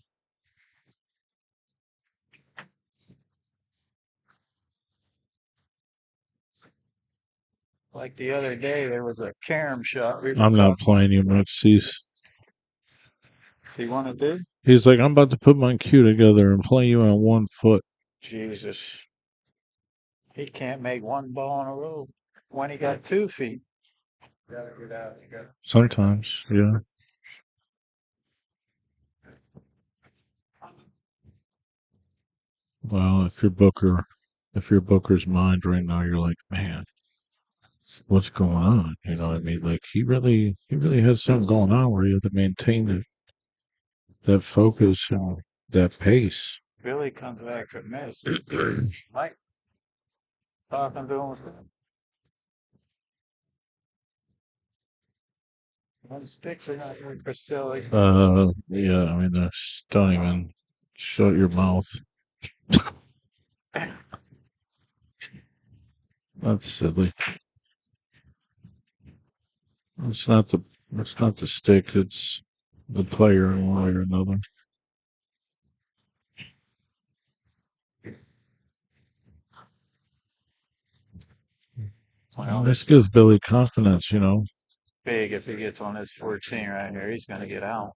Like the other day, there was a carom shot. We were I'm not talking. playing you much, Cease. So you want to do? He's like, I'm about to put my cue together and play you on 1 foot. Jesus. He can't make one ball in a row when he got 2 feet. Sometimes, yeah. Well, if you're Booker's mind right now, you're like, man, what's going on? You know what I mean? Like he really has something going on where you have to maintain that focus and that pace. Billy comes back from medicine. Mike talking to him. Them sticks are not good for silly. Yeah, I mean, don't even shut your mouth. That's silly. It's not the stick. It's the player in one way or another. Well, This gives Billy confidence, you know. big if he gets on this 14 right here, he's going to get out.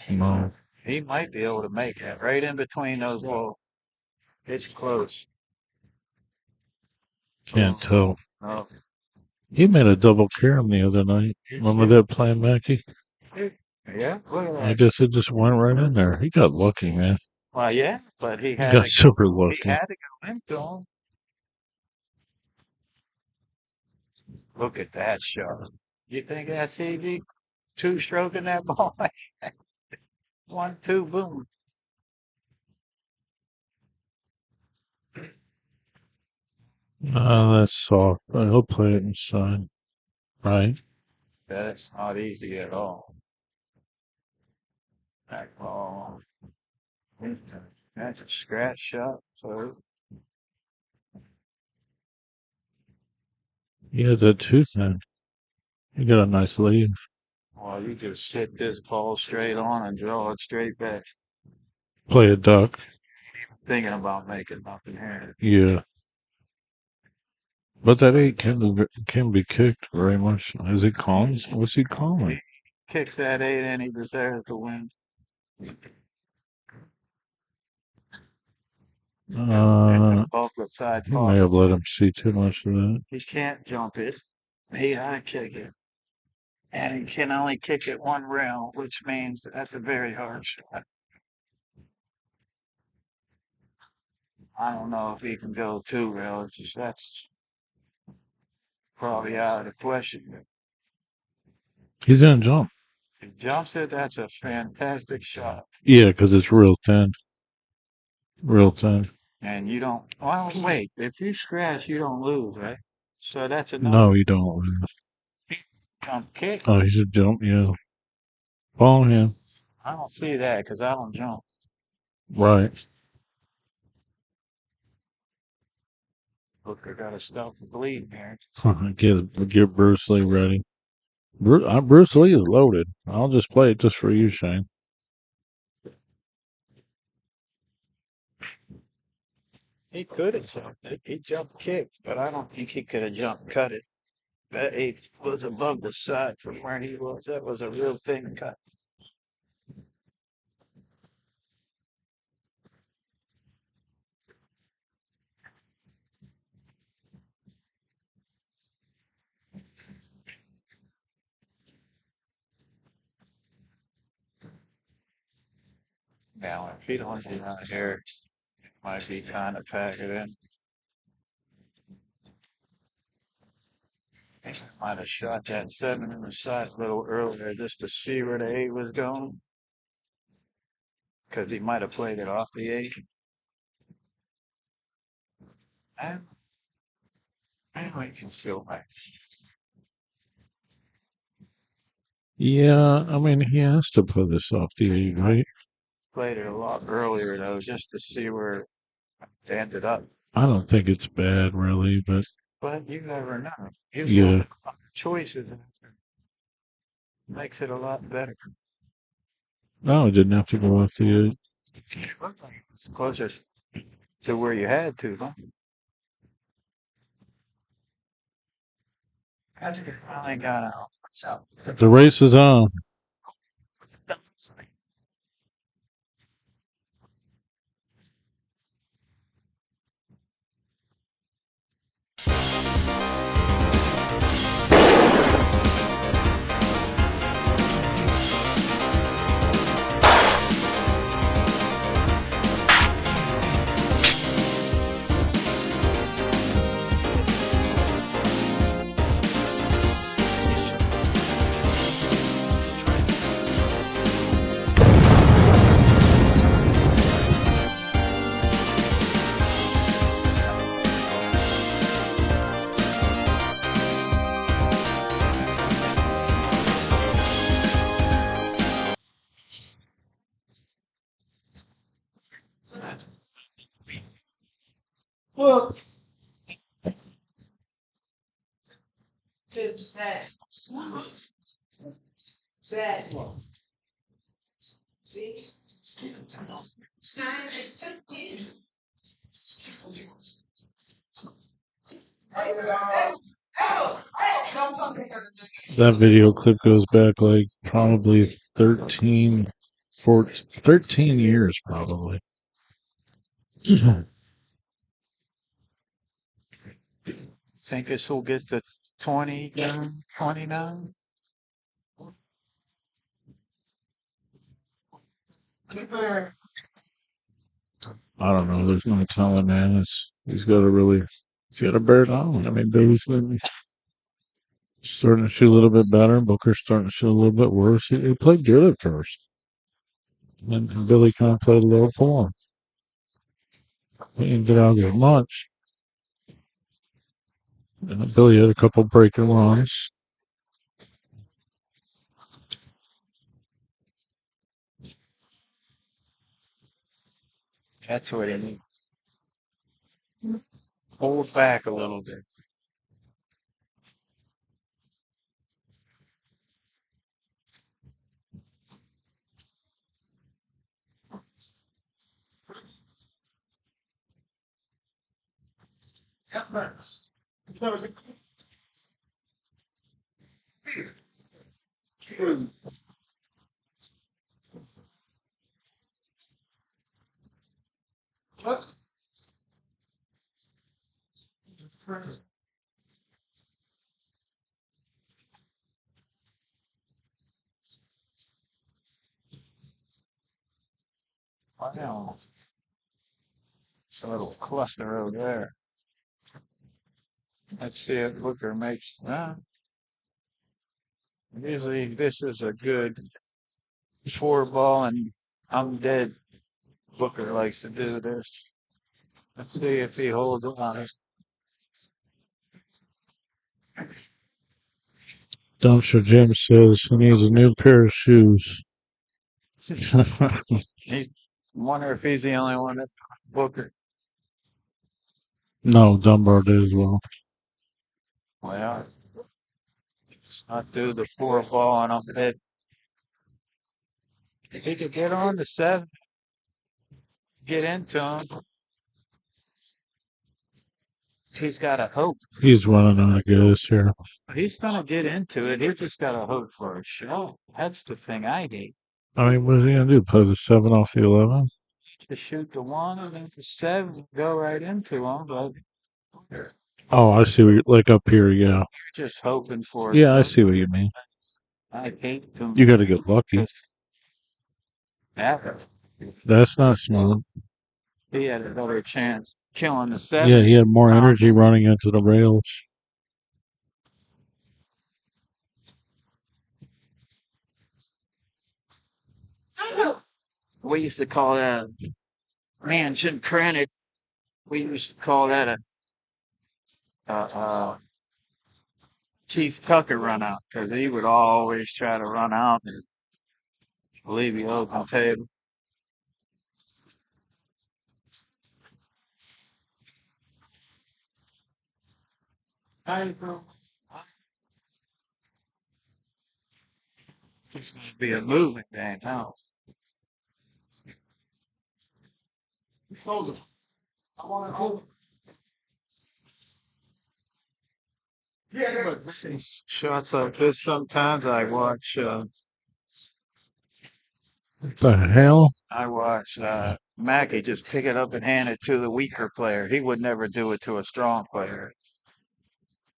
No, He might be able to make it right in between those walls. It's close. can't tell. Oh, He made a double carom the other night. Remember that playing Mackie? yeah, look at I that. guess it just went right in there. He got lucky, man. Well, yeah, but he He had got to super he lucky. had to go into him. Look at that shot. You think that's easy? Two stroking that ball? 1, 2, boom. That's soft, but he'll play it inside, right? That's not easy at all. That ball. That's a scratch shot. So He had that tooth in. He got a nice lead. well, you just hit this ball straight on and draw it straight back. Play a duck. Thinking about making nothing here. Yeah. But that 8 can be kicked very much. Is he calling? What's he calling? Kicks that 8 and he deserves to win. Both the side He may have let him see too much of that. He can't jump it. He gotta kick it. And he can only kick it one rail, which means that's a very hard shot. I don't know if he can go 2 rails. That's probably out of the question. He's gonna jump. If he jumps it, that's a fantastic shot. Yeah, because it's real thin. Real thin. And you don't, well, wait, if you scratch, you don't lose, right? So that's enough. No, you don't lose. Jump kick. Oh, he's a jump, yeah. Follow him. I don't see that because I don't jump. Right. Booker got to stop the bleeding here. Get Bruce Lee ready. Bruce Lee is loaded. I'll just play it just for you, Shane. He could have jumped it. He jump kicked, but I don't think he could have jump cut it. That 8 was above the side from where he was. That was a real thin cut. Now, if he don't get out here, it might be kind of pack it in. Might have shot that 7 in the side a little earlier just to see where the 8 was going. Because he might have played it off the 8. And we can still make. Yeah, I mean, he has to put this off the 8, right? Played it a lot earlier, though, just to see where it ended up. I don't think it's bad, really, but you never know. yeah. Choices makes it a lot better. No, it didn't have to go off the 8. It's closer to where you had to, huh? I think it finally got out. So, The race is on. Look. It's that. That one. See? That video clip goes back like probably 13, 14, 13 years probably. think this will get the 29, 29? I don't know. There's no telling, man. He's got to bear down. I mean, Billy's starting to shoot a little bit better. Booker's starting to shoot a little bit worse. He played good at first. And Billy kind of played a little poor. He didn't get out there much. And Billy had a couple breaking runs. That's what it needs. Hold back a little bit. Wow. It's a little cluster over there. Let's see if Booker makes that. Usually this is a good 4 ball and I'm dead. Booker likes to do this. Let's see if he holds on it. Dumpster Jim says he needs a new pair of shoes. He wonder if he's the only one that Booker. No, Dunbar did as well. Well, let's not do the 4 ball and I'm dead. If he could get on the 7, get into him, he's got a hope. He's running out of gas here. He's gonna get into it. He just got to hope for a shot. That's the thing I hate. I mean, what is he gonna do? Play the 7 off the 11? To shoot the 1 and then the 7 go right into him, but Oh, I see what you're like up here. Yeah, you're just hoping for a yeah, I shot. see what you mean. I hate them You got to get lucky. because that That's not smart. he had a better chance killing the Yeah, 7. he had more energy running into the rails. We used to call that mansion credit. We used to call that a Keith Tucker run out because he would always try to run out and leave you open table. It's going to be a moving game now. But shots like this, sometimes The hell? I watch Mackey just pick it up and hand it to the weaker player. He would never do it to a strong player.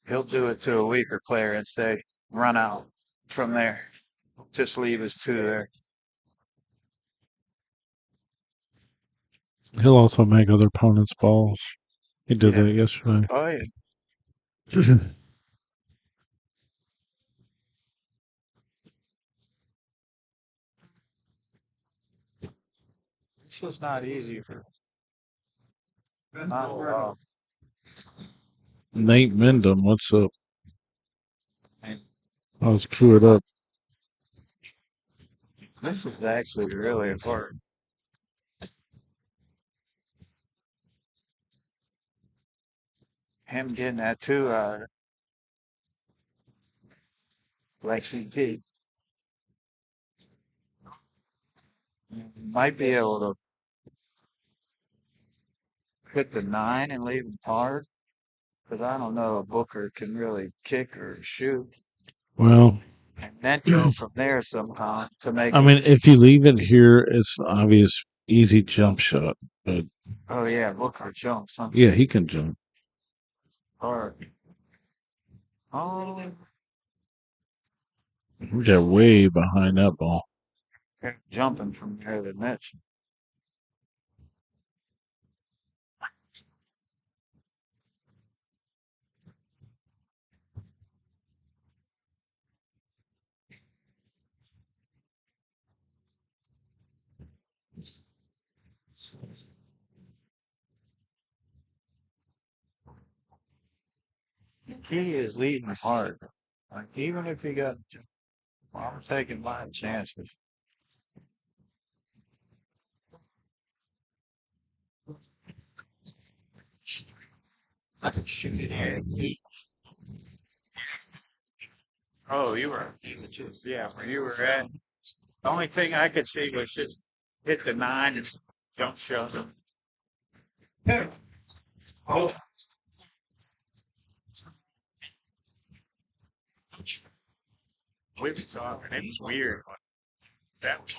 He'll do it to a weaker player and say, run out from there. Just leave his two there. He'll also make other opponents' balls. He did Yeah. that yesterday. Oh, yeah. This is not easy for not a lot. Nate Mendham, what's up? I was cleared up. This is actually really important. Him getting that two out like he did. Might be able to hit the nine and leave him hard. Because I don't know if Booker can really kick or shoot. Well, And then go from there somehow to make I mean, if you leave it here, it's an obvious easy jump shot. But oh yeah, Booker jumps on yeah, he can jump. hard. Oh, We got way behind that ball. jumping from there to Mitch. He is leading hard. Like even if he got, well, I'm taking my chances. I can shoot it at me. Oh, you were just, yeah, where you were at. The only thing I could see was just hit the nine and jump shot. Oh, we were talking. It was weird. But that was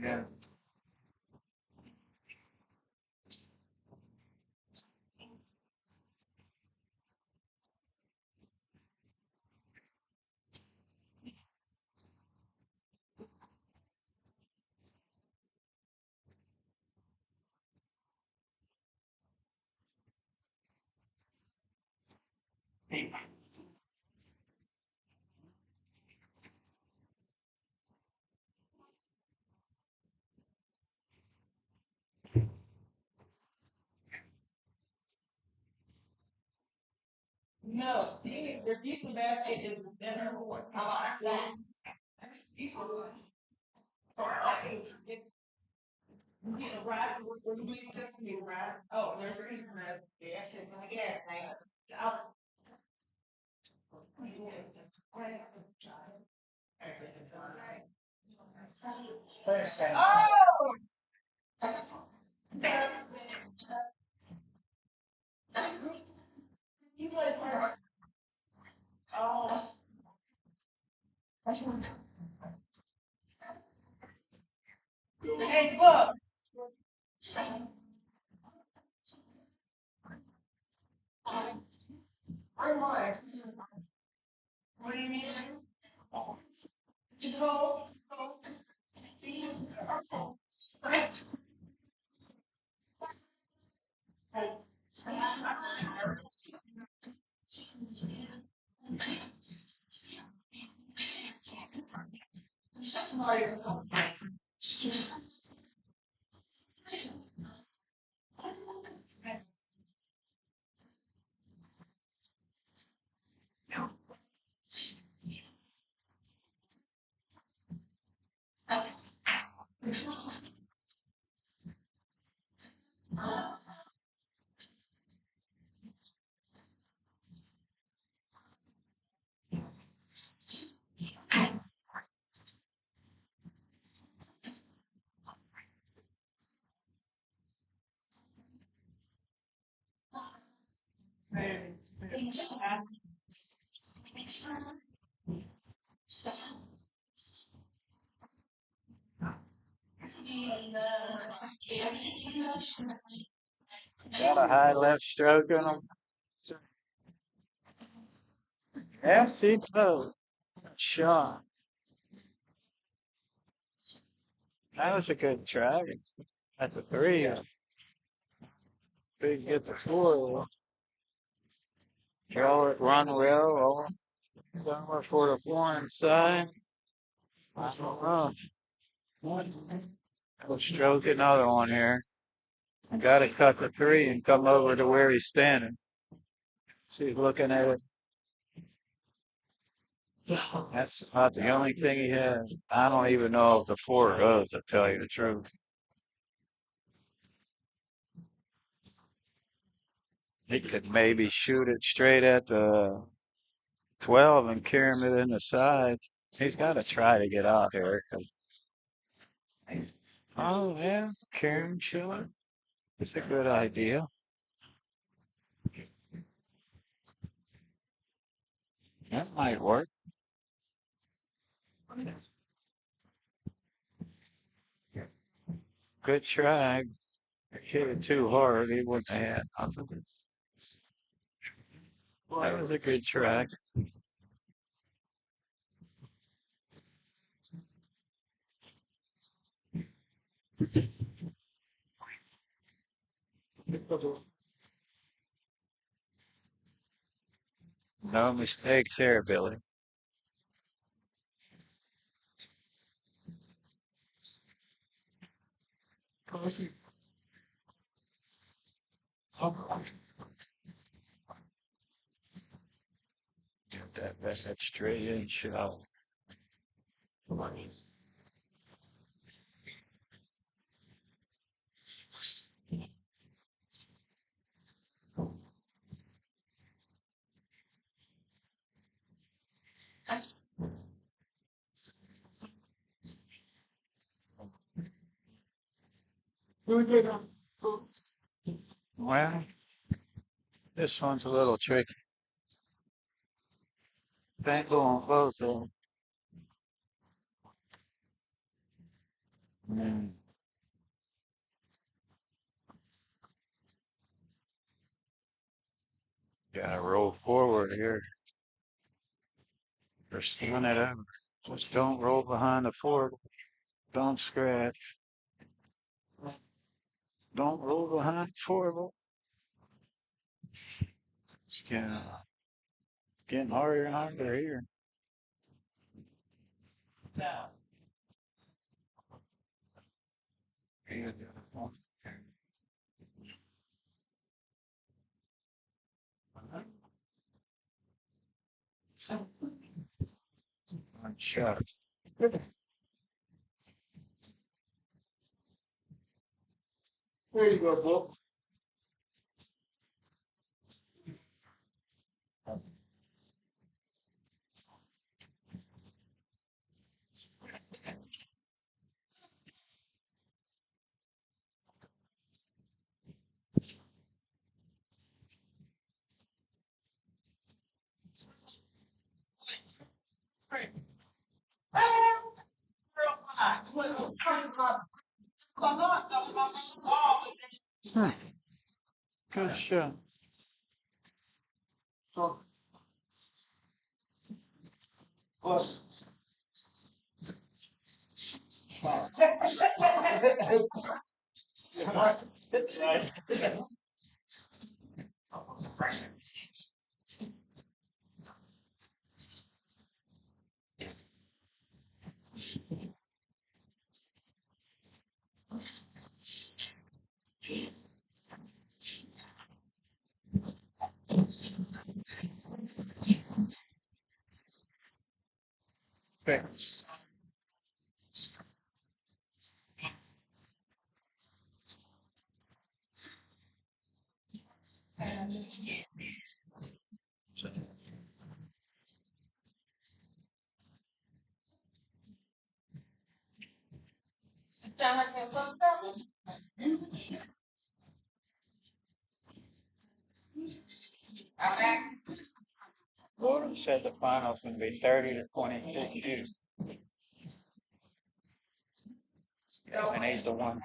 yeah. Got a high left stroke in him. Yes, he does. Shot. That was a good try. That's a three. Big get the four. Draw it, run well. Somewhere for the four inside. I don't know. We'll stroke another one here. Got to cut the three and come over to where he's standing. See, he's looking at it. That's about the only thing he has. I don't even know if the four goes, to tell you the truth. He could maybe shoot it straight at the 12 and carry it in the side. He's got to try to get out here. Oh, yeah, carry him short. It's a good idea. That might work. Good try. Hit it too hard, he wouldn't have had nothing. That was a good try. No mistakes here, Billy. That straight in shot. Well, this one's a little tricky. Bangle on both of them. Gotta roll forward here. Just run it over. Just don't roll behind the four. Don't scratch. Don't roll behind the four. It's getting harder and harder here. One shot. There you go, Bill. Good show. Thanks. Gordon said the final's going to be 30 to 26 and 8 to 1.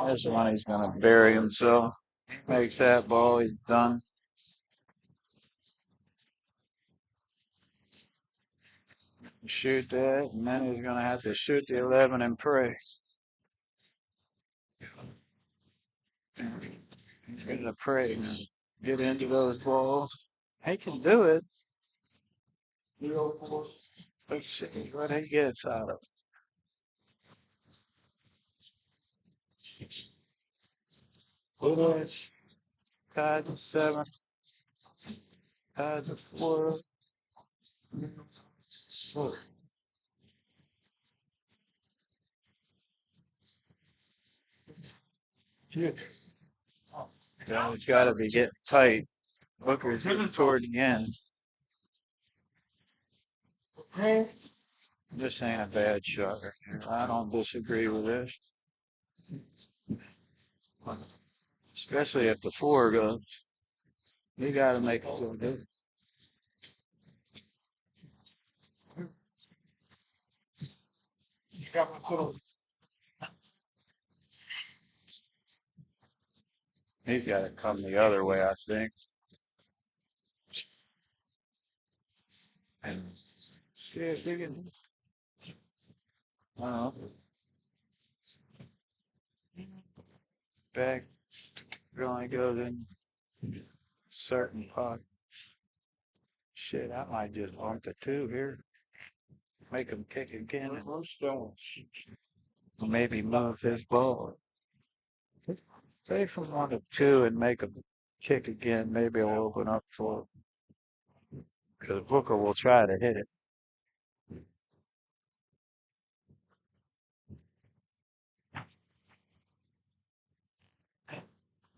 This one he's going to bury himself. Makes that ball, he's done. Shoot that, and then he's going to have to shoot the 11 and pray. He's going to pray and get into those balls. He can do it. Let's see what he gets out of it. It is tied to 7, tied to 4. Yeah, it's got to be getting tight. Booker's getting toward the end. This ain't a bad shot right here. I don't disagree with this. Especially if the 4 goes. You got to make it go good. He's got to come the other way, I think. And see if you can. Back only goes in certain pot. Shit, I might just bump the 2 here. Make him kick again. And maybe move his ball. Say from 1 to 2 and make him kick again. Maybe I'll open up for it. Because Booker will try to hit it.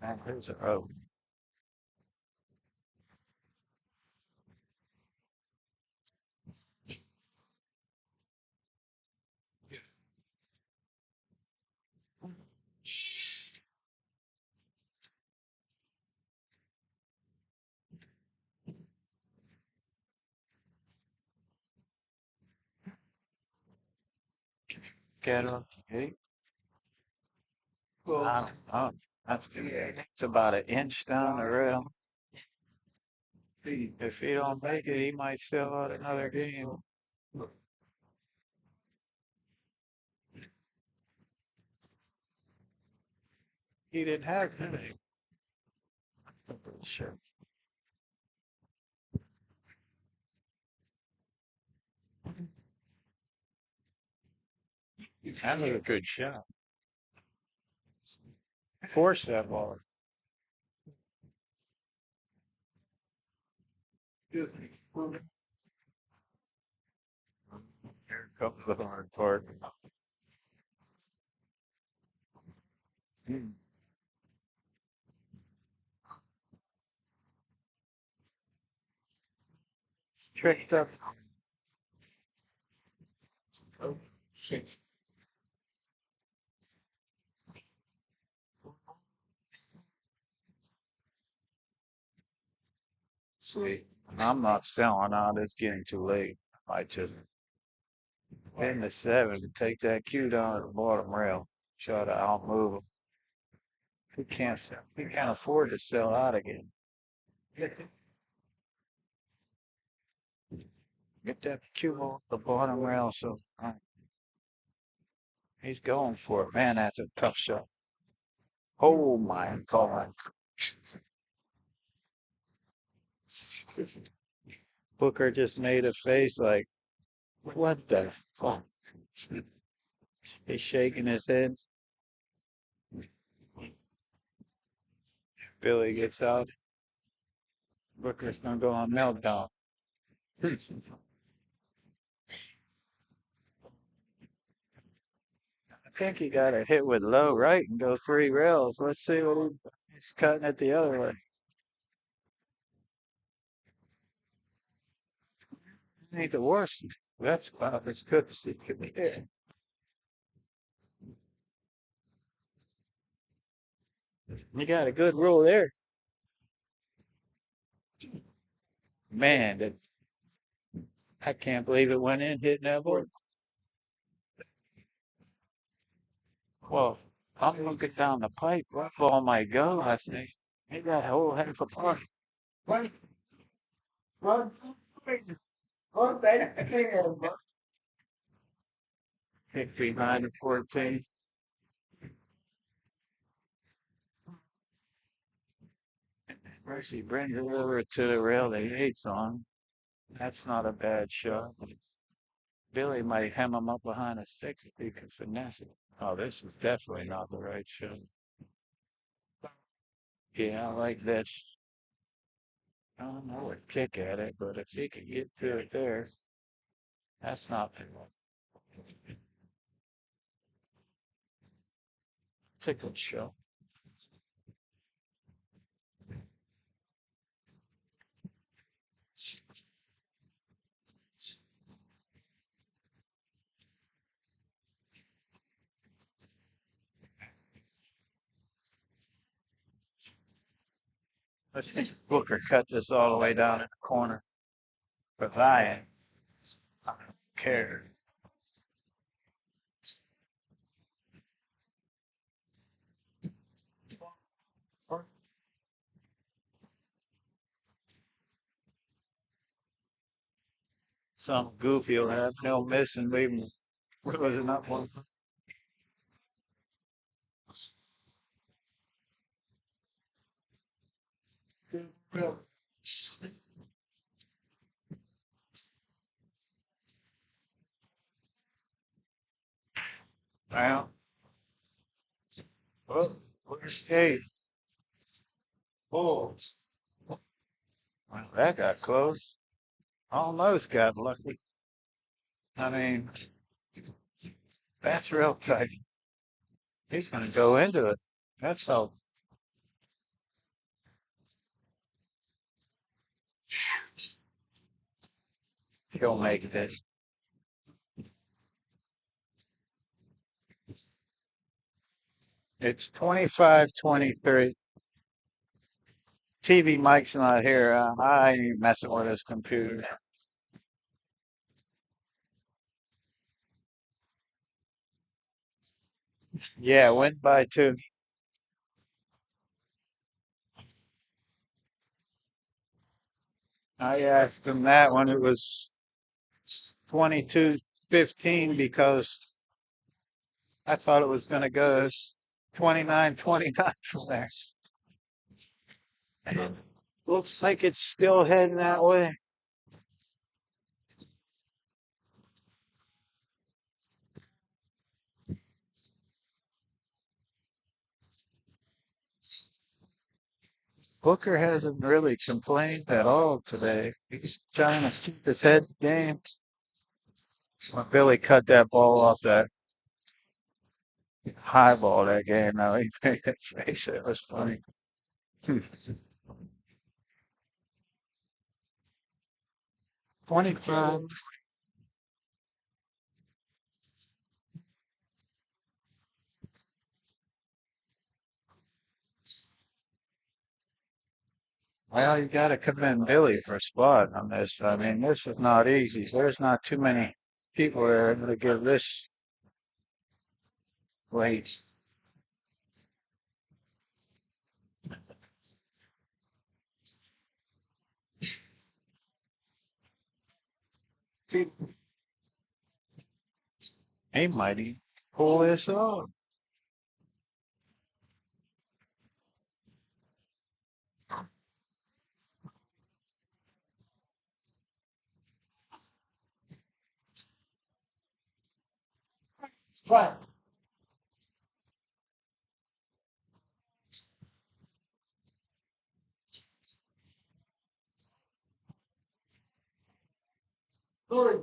And here's a road. Get up. Hey. I don't know. It's about an inch down the rail. If he don't make it, he might sell out another game. He didn't have any. Sure. That was a good shot. Force that ball. Here comes the hard part. Tricked up. Oh, shit. See, I'm not selling out. It's getting too late. I just in the seven to take that cue down at the bottom rail. Try to outmove him. He can't afford to sell out again. Get that cue off the bottom rail. So he's going for it. Man, that's a tough shot. Oh my God. Booker just made a face like, what the fuck? He's shaking his head. Billy gets out. Booker's gonna go on meltdown. I think he got a hit with low right and go 3 rails. Let's see what he's cutting it the other way. Ain't the worst. That's about as good as it could be. You got a good rule there. Man, I can't believe it went in hitting that board. Well, I'm looking down the pipe. That ball might go, I think. He got a whole half a part. Run, run, run, baby. Pick behind the 14. Mercy brings it over to the rail that he hates on. That's not a bad shot. Billy might hem him up behind a six if he can finesse it. Oh, this is definitely not the right shot. Yeah, I like this. I don't know what kick at it, but if he can get to it there, that's not the It's a good shot. Let's see Booker cut this all the way down in the corner. But I don't care. Some goofy will have no miss and leave him closing up one. Well, oh, where's Kate? Oh, well, that got close. Almost got lucky. I mean, that's real tight. He's going to go into it. That's how. He'll make this. It's 25-23. TV Mike's not here. I ain't messing with his computer. Yeah, went by 2. I asked him that when it was 22-15 because I thought it was going to go 29-29 from there. Looks like it's still heading that way. Booker hasn't really complained at all today. He's trying to keep his head in the game. When Billy cut that ball off that high ball that game, now he made that face. It was funny. 25. Well, you got to commend Billy for spot on this. I mean, this is not easy. There's not too many people that are able to give this weight. He might even pull this off. Right. Three.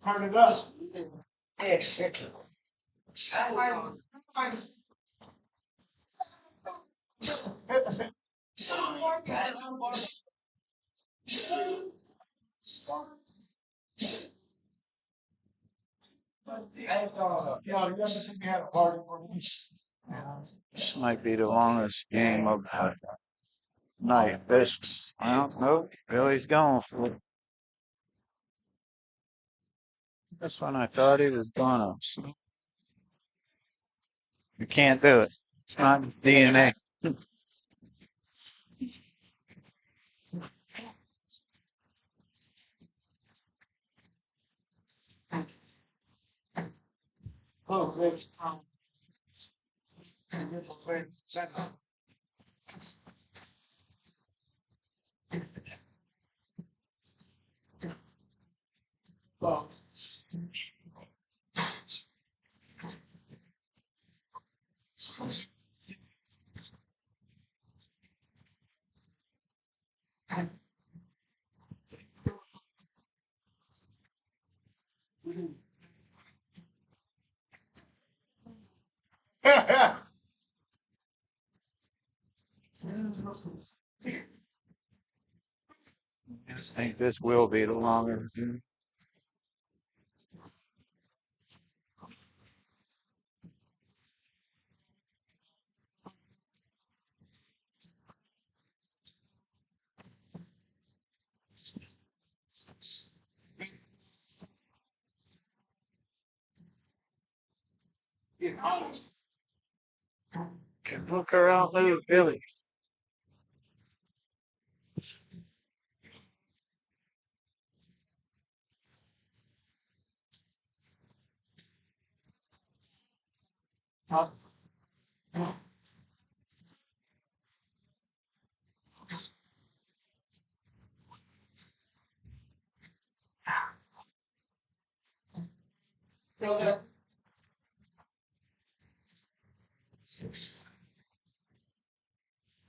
Turn it up. This might be the longest game of the night. This, I don't know. Billy's going for it. This one I thought he was gonna. You can't do it. It's not DNA. Oh, there's I think this will be the longer. Can Booker outmove Billy?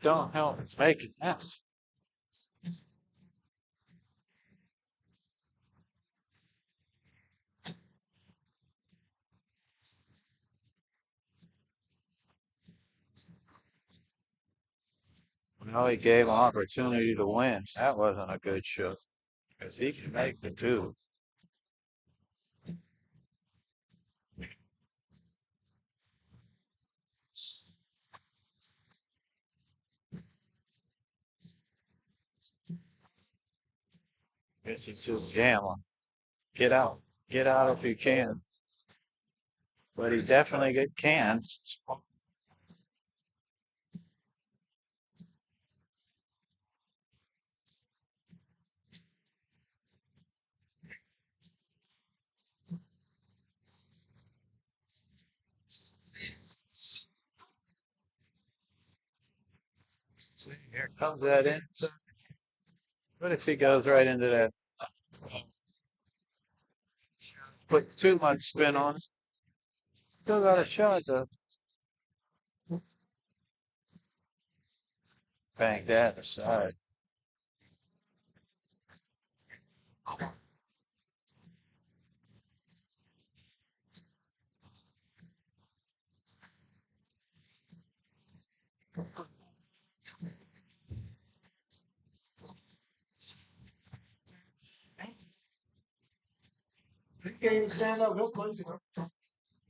Don't help. It's making that. Well, he gave an opportunity to win. That wasn't a good shot because he can make the two. Guess he's just gambling. Get out. get out if he can. But he definitely can. See, here comes that in. What if he goes right into that? Put too much spin on it. Still got a shot though. Bang that aside. He can't even stand up. He'll play.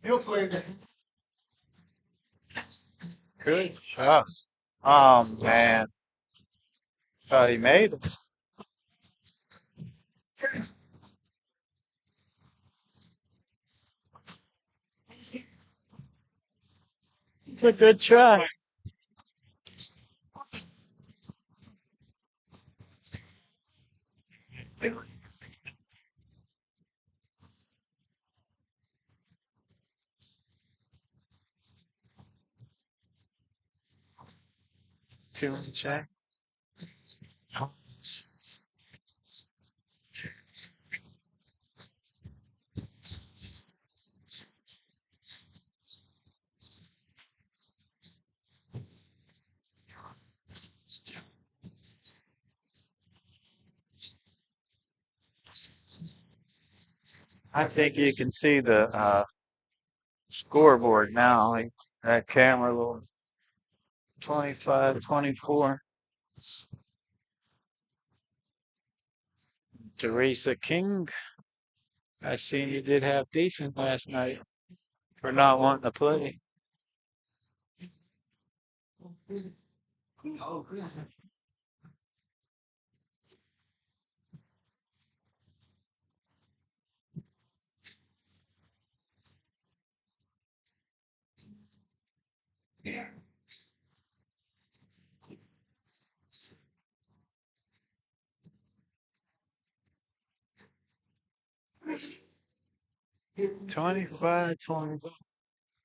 He'll play. Good shot. Oh man. Thought he made it. It's a good try. Two in the check. I think you can see the scoreboard now. Like that camera, little 25, 24. Teresa King, I seen you did have decent last night for not wanting to play. Oh, 25, 20.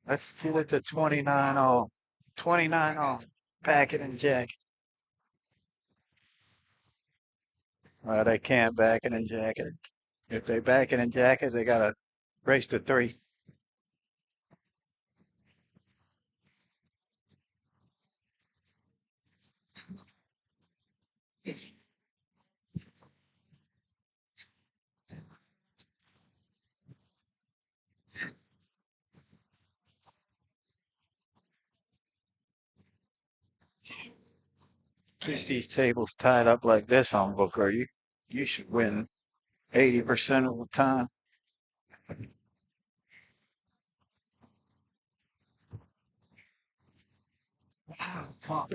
Let's get it to 29 all. 29 all. Pack it and jack it. Well, they can't back it and jack it. If they back it and jack it, they got to race to 3. Keep these tables tied up like this on Booker. You should win 80% of the time. wow.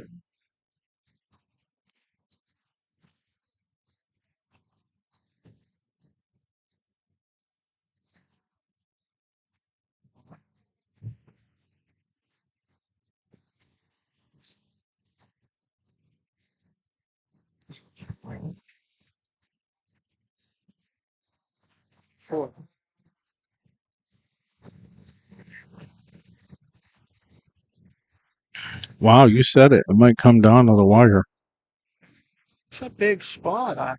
4. Wow, you said it. It might come down to the wire. It's a big spot.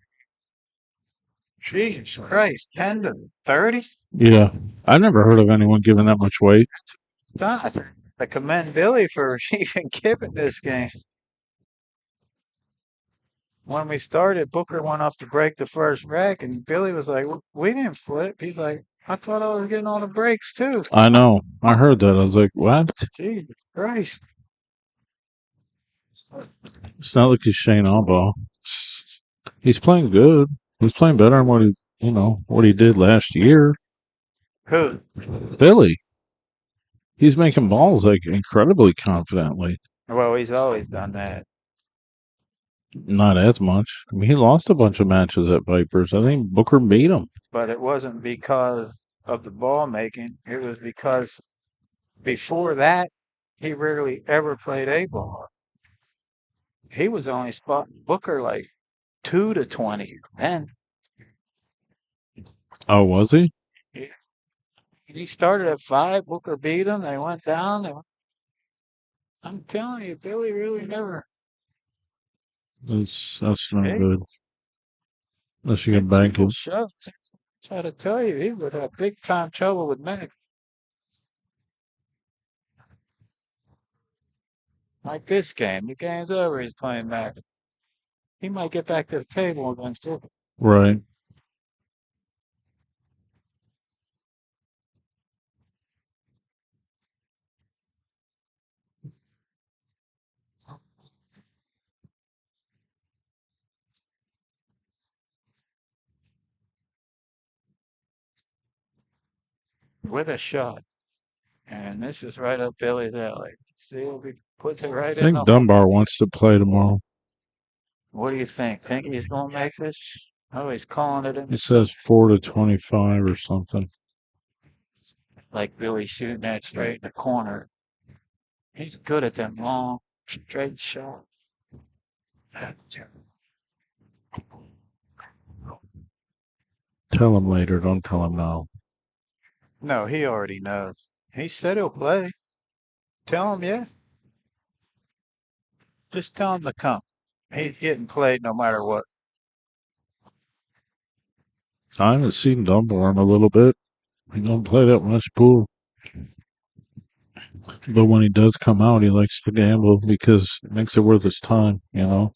Jeez Christ, 10 to 30? Yeah. I never heard of anyone giving that much weight. I commend Billy for even giving this game. When we started, Booker went up to break the first rack, and Billy was like, "We didn't flip." He's like, "I thought I was getting all the breaks too." I know. I heard that. I was like, what? Jesus Christ. It's not like he's Shane Albaugh. He's playing good. He's playing better than what he did last year. Who? Billy. He's making balls like incredibly confidently. Well, he's always done that. Not as much. I mean, he lost a bunch of matches at Vipers. I think Booker beat him. But it wasn't because of the ball making. It was because before that, he rarely ever played A ball. He was only spotting Booker like 2 to 20. Then Oh, was he? he started at 5. Booker beat him. They went down. I'm telling you, Billy really never. That's no Hey, good. Unless you get big single banked. shove. Try to tell you, he would have big time trouble with Mac. Like this game. The game's over. He's playing Mac. He might get back to the table against Booker. Right. With a shot. And this is right up Billy's alley. See, he puts it right I in the think hole. Dunbar wants to play tomorrow. What do you think? Think he's going to make this? Oh, he's calling it in. He says 4 to 25 or something. Like Billy shooting that straight in the corner. He's good at them long, straight shots. Tell him later. Don't tell him now. No, he already knows. He said he'll play. Tell him, yeah. Just tell him to come. He's getting played no matter what. I haven't seen Dunbar in a little bit. He don't play that much pool. But when he does come out, he likes to gamble because it makes it worth his time, you know?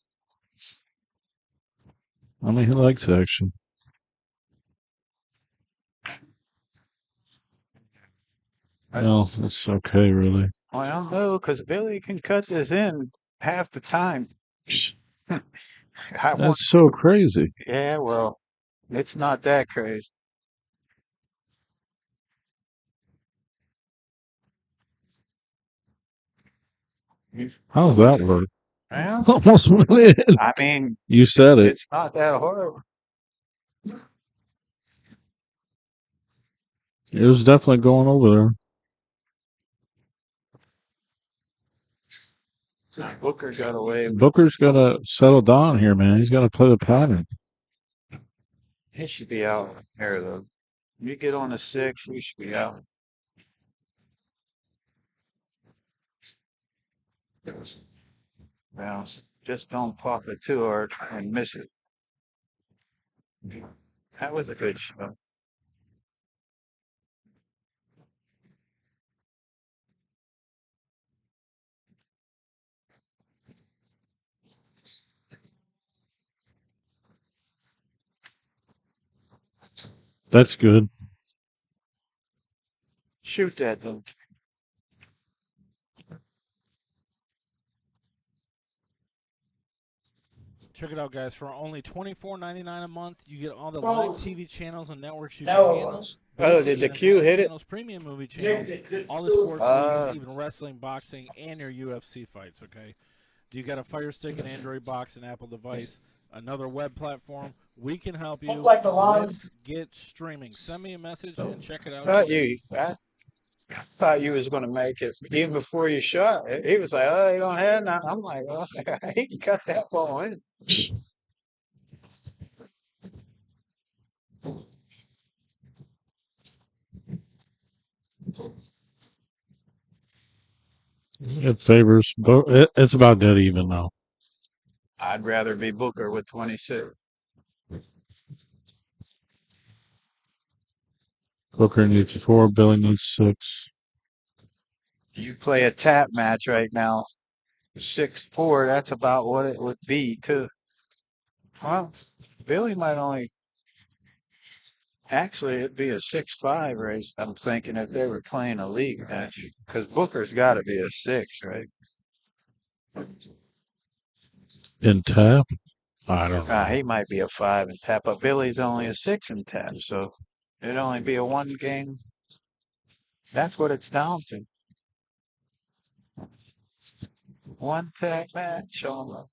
I mean, he likes action. Well, it's okay, really. Well, no, because Billy can cut this in half the time. I want, That's so crazy. yeah, well, it's not that crazy. How's that work? Well, Almost went in. I mean, You said it. it's not that hard. It was definitely going over Booker got away. there. Booker's got to settle down here, man. He's got to play the pattern. He should be out here, though. You get on the 6, we should be out. Well, just don't pop it too hard and miss it. That was a good shot. That's good. Shoot that, though. Check it out, guys. For only $24.99 a month, you get all the Oh. live TV channels and networks you That can one handle. was. Oh, did the Basic Q and hit it? channels, premium movie channels, all the sports leagues, even wrestling, boxing, and your UFC fights. Okay, you got a Fire Stick, an Android box, an Apple device, another web platform. We can help you. Looked like the line. Let's get streaming. Send me a message and check it out. I thought you was going to make it even before you shot. He was like, "Oh, you don't have none." I'm like, "Oh, he can cut that ball in." It favors, but it's about dead even now. I'd rather be Booker with 26. Booker needs 4, Billy needs 6. You play a tap match right now, 6-4. That's about what it would be too. Well, Billy might only. Actually, it'd be a 6-5 race. I'm thinking if they were playing a league match, because Booker's got to be a 6, right? In tap? I don't know. He might be a 5 in tap, but Billy's only a 6 in tap, so it'd only be a 1 game. That's what it's down to. 1 tap match on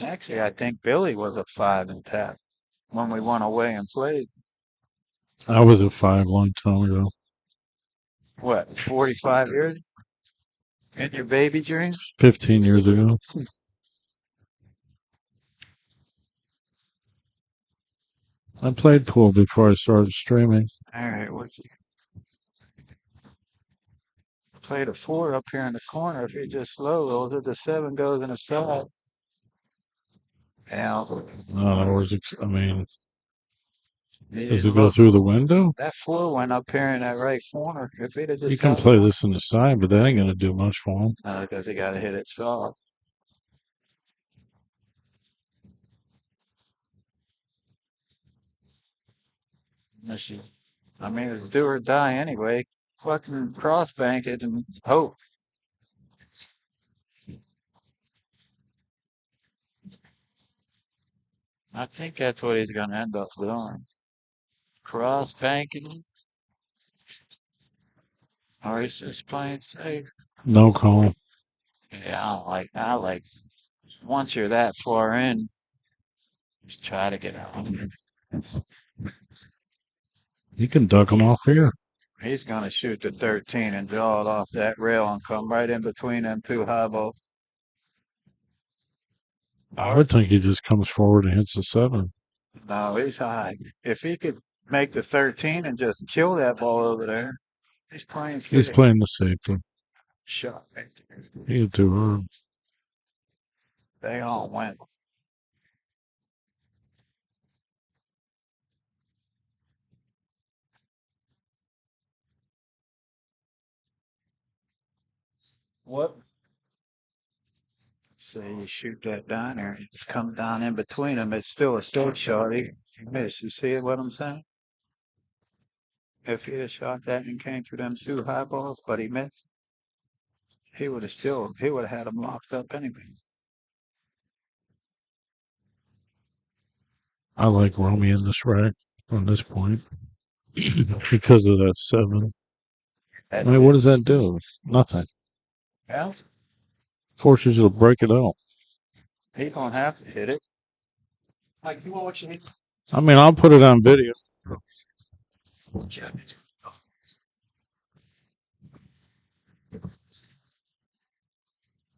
Actually, I think Billy was a 5 and tap when we went away and played. I was a 5 long time ago. What, 45 years in your baby dreams? 15 years ago. I played pool before I started streaming. All right, what's it? Played a 4 up here in the corner. If you just slow rolls it, the 7 goes in the side. Yeah, I mean, you does didn't it go look. through the window? That 4 went up here in that right corner. If he'd have You just can held play on, this in the side, but that ain't gonna do much for him. because he got to hit it soft. Unless you- I mean, it's do or die anyway. Fucking cross bank it and hope. I think that's what he's going to end up doing. Cross banking, or he's just playing safe. No call. Yeah, I like, once you're that far in, just try to get out. You can duck him off here. He's going to shoot the 13 and draw it off that rail and come right in between them two high balls. I would think he just comes forward and hits the 7. No, he's high. If he could make the 13 and just kill that ball over there, he's playing He's safe. playing the safety. Shot right there. He could do her. They all went. What? So you shoot that down there, and it come down in between them. It's still a safe shot. He missed. You see what I'm saying? If he had shot that and came through them two high balls, but he missed, he would have had them locked up anyway. I like Hromy in this rack on this point because of that 7. I mean, what does that do? Nothing. Yeah, Forces you to break it out. he don't have to hit it. Like you want what you need. I mean, I'll put it on video.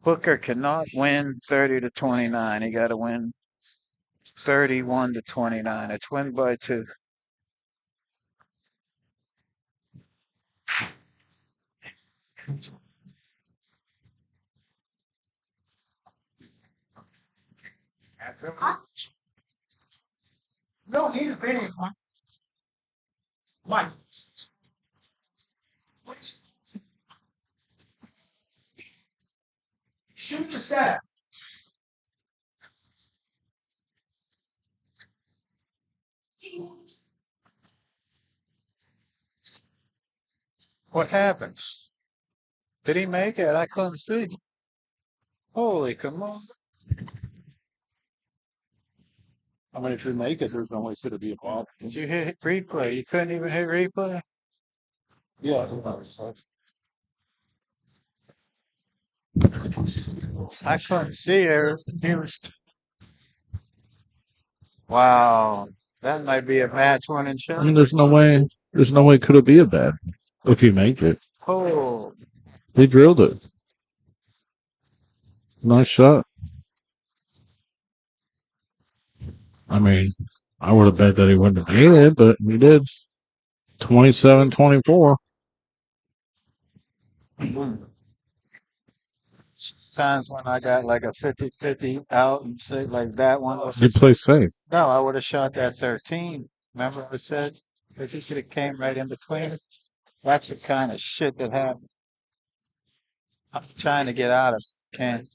Booker cannot win 30-29. He got to win 31-29. It's win by 2. No, he's been. Mike. Shoot the set. What happened? Did he make it? I couldn't see. Holy, come on. I mean, if you make it, there's no way to be involved. Did you hit replay? You couldn't even hit replay? Yeah. I couldn't see her. He was. Wow. That might be a match winning I shot. mean, there's no way. There's no way could it be a bad if you make it. Oh, He drilled it. Nice shot. I mean, I would have bet that he wouldn't have made it, but he did. 27-24. times when I got like a 50-50 out and say like that one. He plays safe. No, I would have shot that 13. Remember I said? Because he could have came right in between. That's the kind of shit that happened. I'm trying to get out of it. Can't.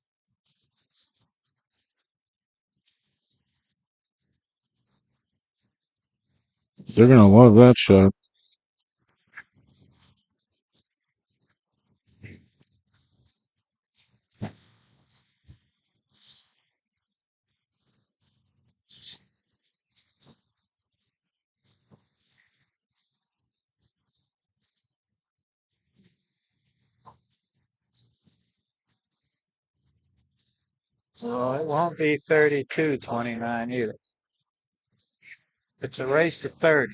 They're gonna love that shot. Well, it won't be 32-29 either. It's a race to 30.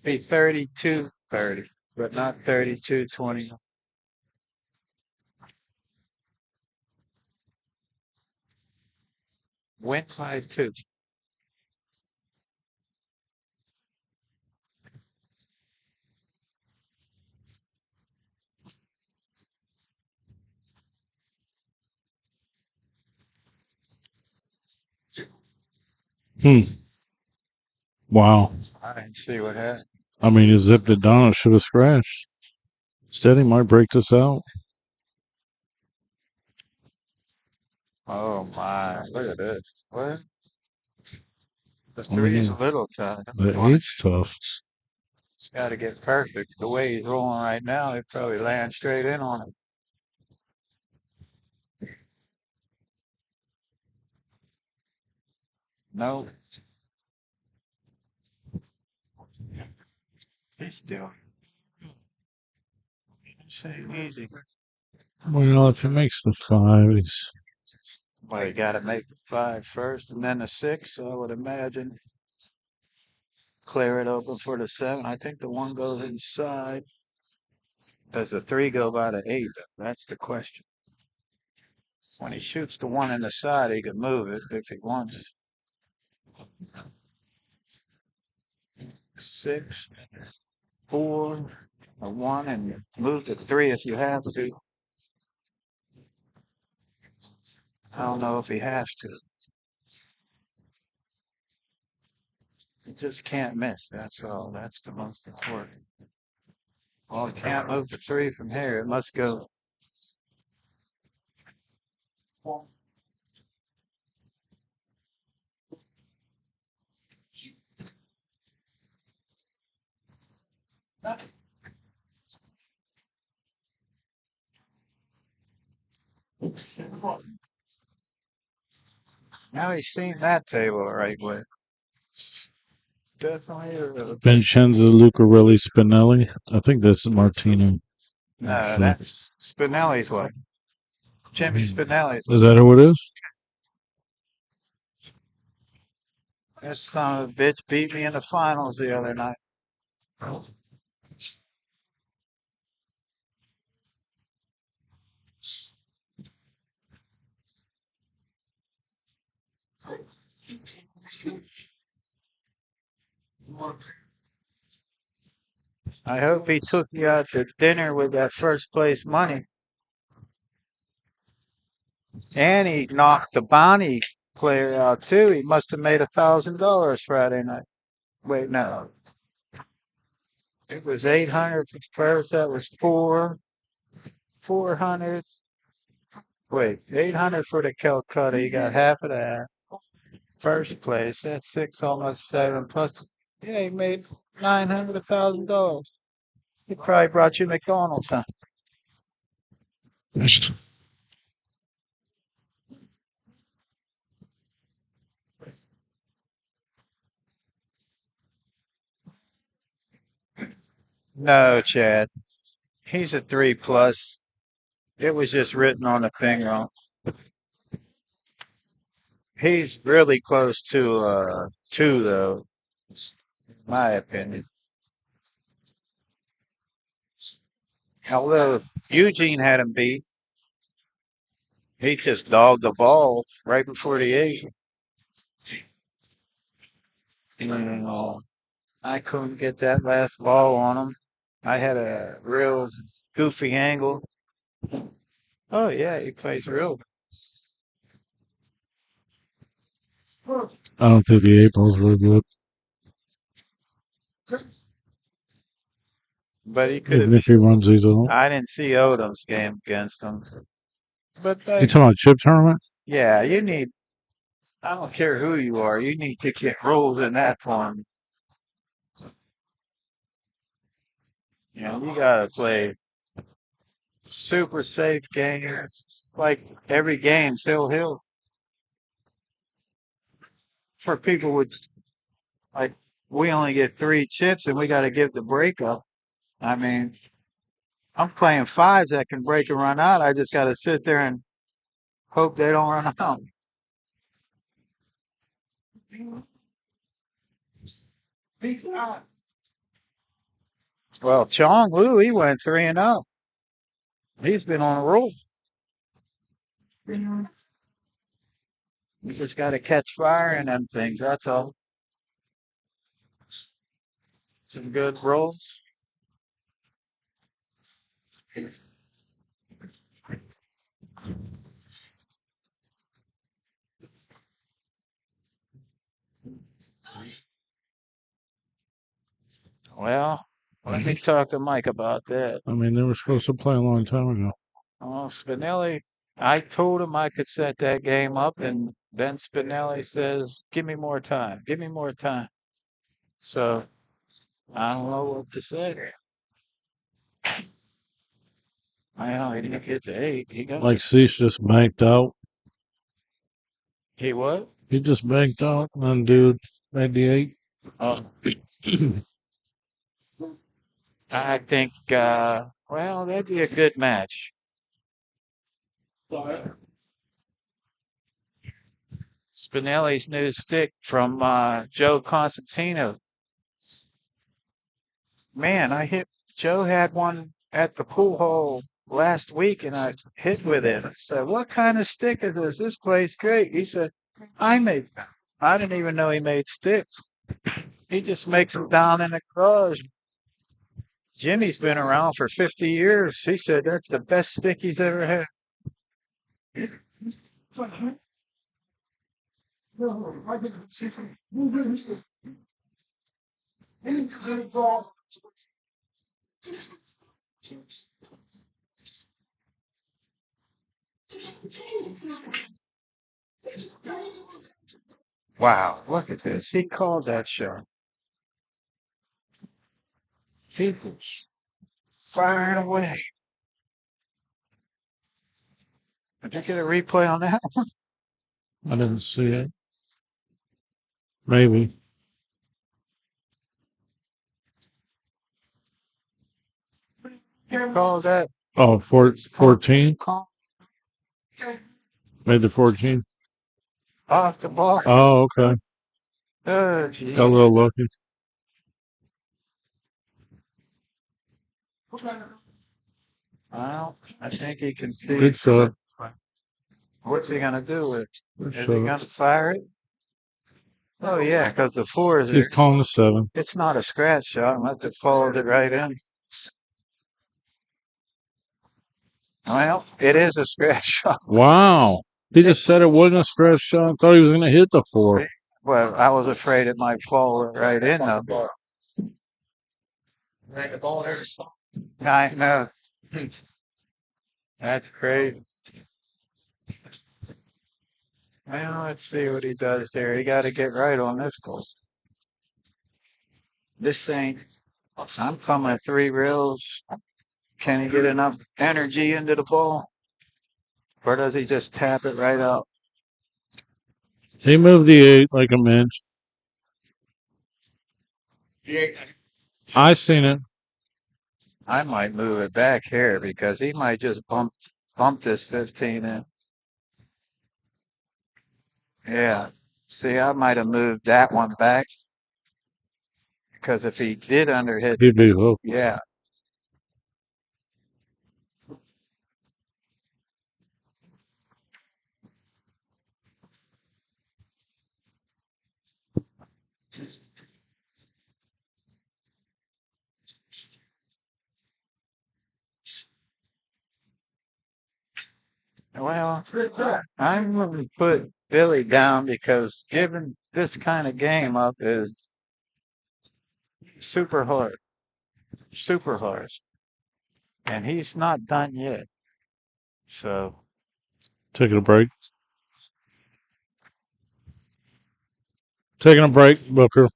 Be 32-30, but not 32-20. Went by 2. Hmm. Wow. I didn't see what happened. I mean, you zipped it down. It should have scratched. Steady might break this out. Oh my, look at this. What? The I mean, three is a little tough. the eight's tough. It's got to get perfect. The way he's rolling right now, he'd probably land straight in on it. No. He's still. This ain't easy. Well, if he makes the 5, he's Well, you got to make the 5 first and then the 6, I would imagine. Clear it open for the 7. I think the 1 goes inside. Does the 3 go by the 8? That's the question. When he shoots the 1 in the side, he can move it if he wants. 6, 4, a 1, and move the 3 if you have to. I don't know if he has to. He just can't miss. That's all. That's the most important. Well, he can't move the 3 from here. It must go. Now he's seen that table the right way. Definitely. Vincenzo Lucarelli Spinelli. I think that's Martino. No, Actually. that's Spinelli's way. Jimmy Spinelli's way. Is that who it is? This son of a bitch beat me in the finals the other night. I hope he took you out to dinner with that first place money. And he knocked the Bonnie player out too. He must have made $1,000 Friday night. Wait, no. It was 800 for first. That was 400. Wait, 800 for the Calcutta. He got half of that. First place. That's 6, almost 7. Plus, yeah, he made $900, $1,000. He probably brought you McDonald's, huh? No, Chad. He's a 3 plus. It was just written on the thing wrong. He's really close to 2 though, in my opinion. Although Eugene had him beat, he just dogged the ball right before the 8. I couldn't get that last ball on him. I had a real goofy angle. Oh yeah, he plays real. I don't think the 8 ball's really good. But he could Even have. if he runs these out. I didn't see Odom's game against him. But You talking about chip tournament? yeah, you need. I don't care who you are. You need to get rules in that tournament. You know, you gotta play super safe games. Like every game's hill. For people with like, we only get 3 chips and we got to give the break up. I mean, I'm playing fives that can break and run out. I just got to sit there and hope they don't run out. Well, Chong Lu, he went 3-0. He's been on a roll. You just got to catch fire in them things. That's all. Some good rolls. Well, let me talk to Mike about that. I mean, they were supposed to play a long time ago. Oh, Spinelli, I told him I could set that game up, and then Spinelli says, "Give me more time. Give me more time." So I don't know what to say. Well, he didn't get to 8. He got Like Cease just banked out. he was. He just banked out on dude 98. Oh, I think. Well, that'd be a good match. Spinelli's new stick from Joe Constantino. Man, Joe had one at the pool hall last week and I hit with it. I said, "What kind of stick is this? This plays great." He said, "I made them." I didn't even know he made sticks. He just makes them down in the garage. Jimmy's been around for 50 years. He said that's the best stick he's ever had. Wow, look at this. He called that shot. He was firing away. Did you get a replay on that? I didn't see it. Maybe. He called that. Oh, 14? Call Made the 14? off the bar. Oh, okay. Oh, Got a gee. little lucky. Well, I think he can Good see. shot. What's he gonna do with it? Good Is he shot. gonna fire it? Oh yeah, because the fours He's are. calling the 7. It's not a scratch shot unless it follows it right in. Well, it is a scratch shot. Wow. He just said it wasn't a scratch shot. I thought he was going to hit the 4. Well, I was afraid it might fall right in though. I know. That's crazy. Well, let's see what he does there. He got to get right on this goal. This thing, I'm coming 3 reels. Can he get enough energy into the ball? Or does he just tap it right out? He moved the 8 like a minch. I seen it. I might move it back here because he might just bump this 15 in. Yeah. See, I might have moved that one back because if he did underhit, He'd be hooked. yeah. Well, I'm going to put Billy down because giving this kind of game up is super hard, super hard, and he's not done yet. So Taking a break. Taking a break, Booker.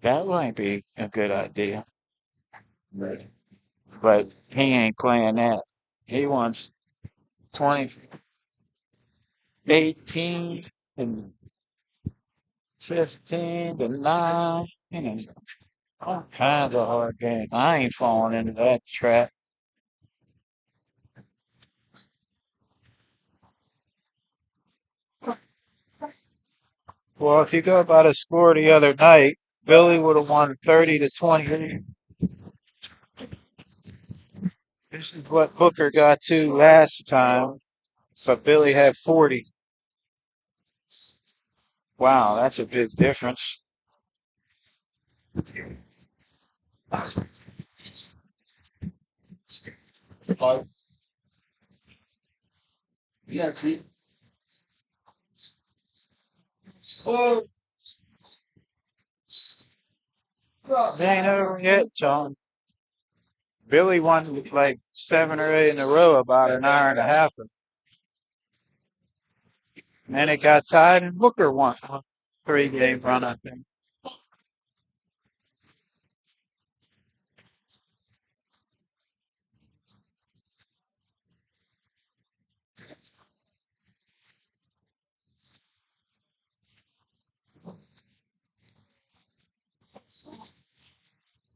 that might be a good idea. But he ain't playing that. He wants 20, 18, and 15-9. All kinds of hard games. I ain't falling into that trap. Well, if you go by the score the other night, Billy would have won 30-28. This is what Booker got to last time, but Billy had 40. Wow, that's a big difference. Yeah, see? Oh, It ain't over yet, John. Billy won like 7 or 8 in a row about an hour and a half ago. And then it got tied, and Booker won a 3-game run, I think.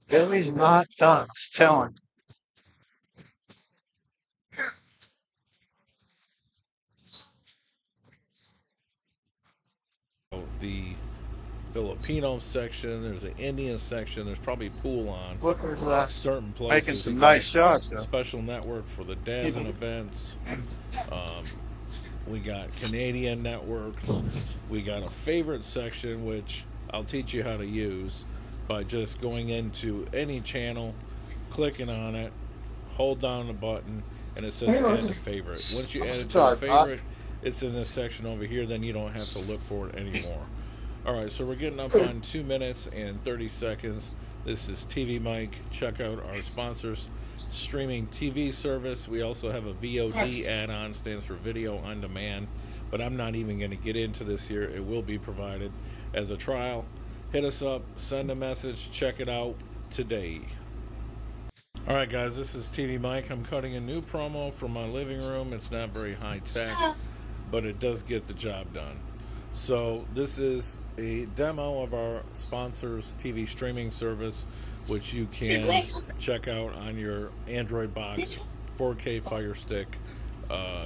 Billy's not done. I'm telling The Filipino section, there's an Indian section, there's probably pool on. you. Booker's Certain making places some you nice got shots, though. special network for the dancing events. We got Canadian networks. We got a favorite section, which I'll teach you how to use by just going into any channel, clicking on it, hold down the button, and it says add to favorite. Once you add it to a favorite, it's in this section over here, then you don't have to look for it anymore. Alright, so we're getting up on 2 minutes and 30 seconds. This is TV Mike. Check out our sponsors. Streaming TV service. We also have a VOD add-on, stands for Video On Demand, but I'm not even going to get into this here. It will be provided as a trial. Hit us up, send a message, check it out today. Alright guys, this is TV Mike. I'm cutting a new promo from my living room. It's not very high tech, but it does get the job done. So this is a demo of our sponsor's TV streaming service, which you can check out on your Android box, 4K Fire Stick,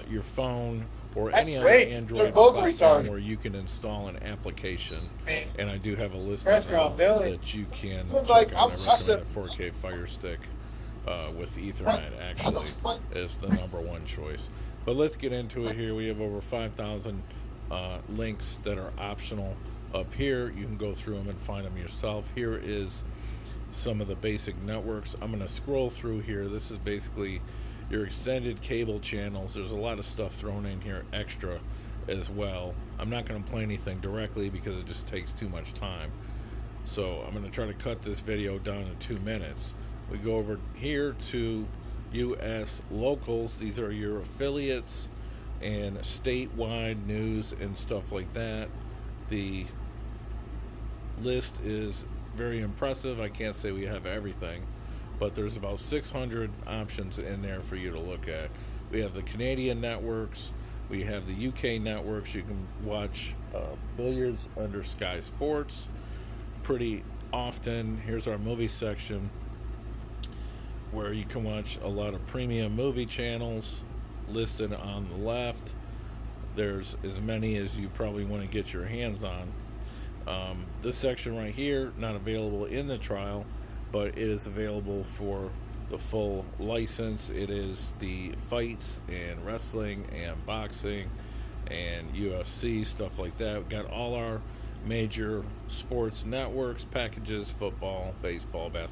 your phone, or any other Android platform where you can install an application. And I do have a list of them that you can check out. I recommend a 4K Fire Stick with Ethernet actually is the #1 choice. But let's get into it here. We have over 5,000 links that are optional up here. You can go through them and find them yourself. Here is some of the basic networks. I'm going to scroll through here. This is basically your extended cable channels. There's a lot of stuff thrown in here extra as well. I'm not going to play anything directly because it just takes too much time. So I'm going to try to cut this video down to 2 minutes. We go over here to US locals. These are your affiliates and statewide news and stuff like that. The list is very impressive. I can't say we have everything, but there's about 600 options in there for you to look at. We have the Canadian networks, we have the UK networks. You can watch billiards under Sky Sports pretty often. Here's our movie section where you can watch a lot of premium movie channels listed on the left. There's as many as you probably want to get your hands on. This section right here, not available in the trial, but it is available for the full license. It is the fights and wrestling and boxing and UFC, stuff like that. We've got all our major sports networks, packages, football, baseball, basketball.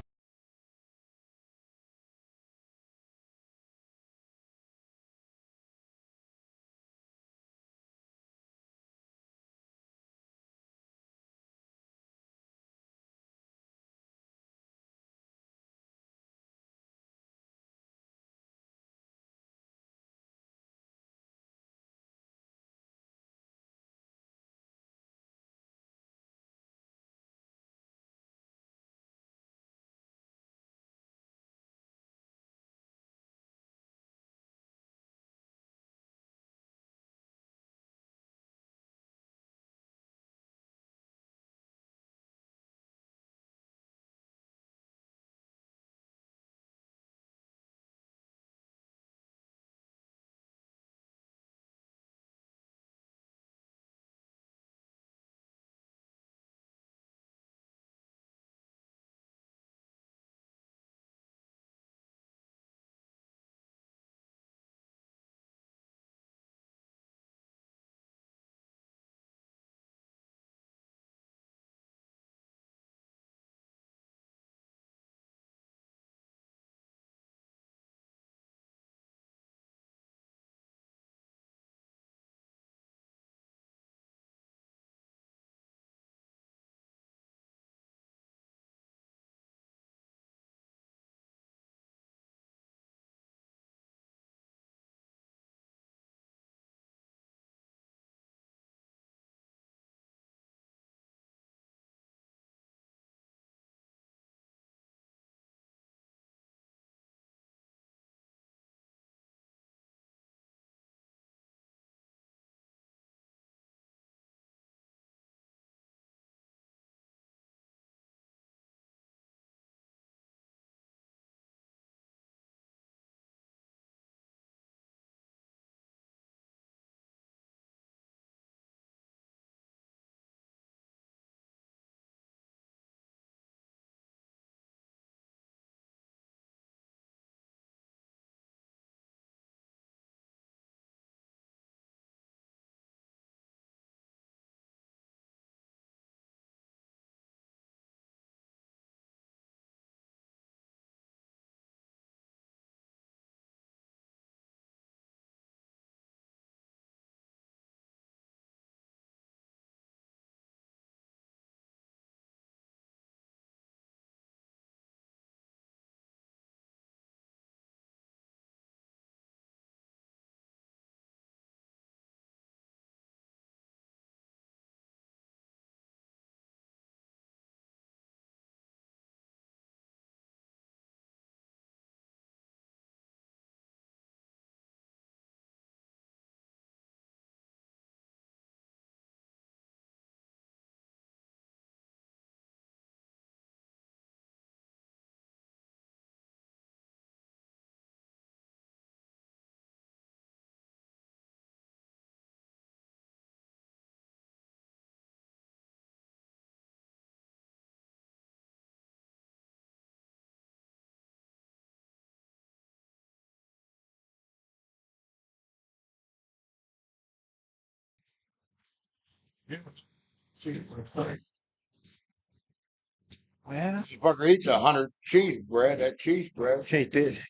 Well, Fucker eats 100 cheese bread. That cheese bread. he did.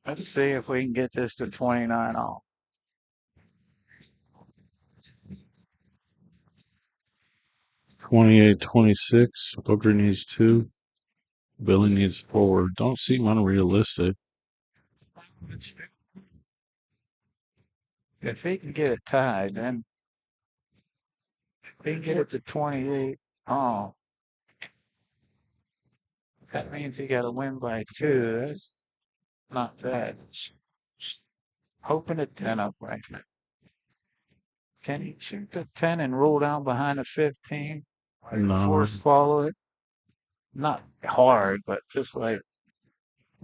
Let's see if we can get this to 29 off. 28, 26. Booker needs 2. Billy needs 4. Don't seem unrealistic. If he can get it tied, then if he can get it to 28 off, that means he got to win by 2. That's not bad. Hoping a 10 up right now. Can he shoot the 10 and roll down behind the 15? No. Force follow it? Not hard, but just like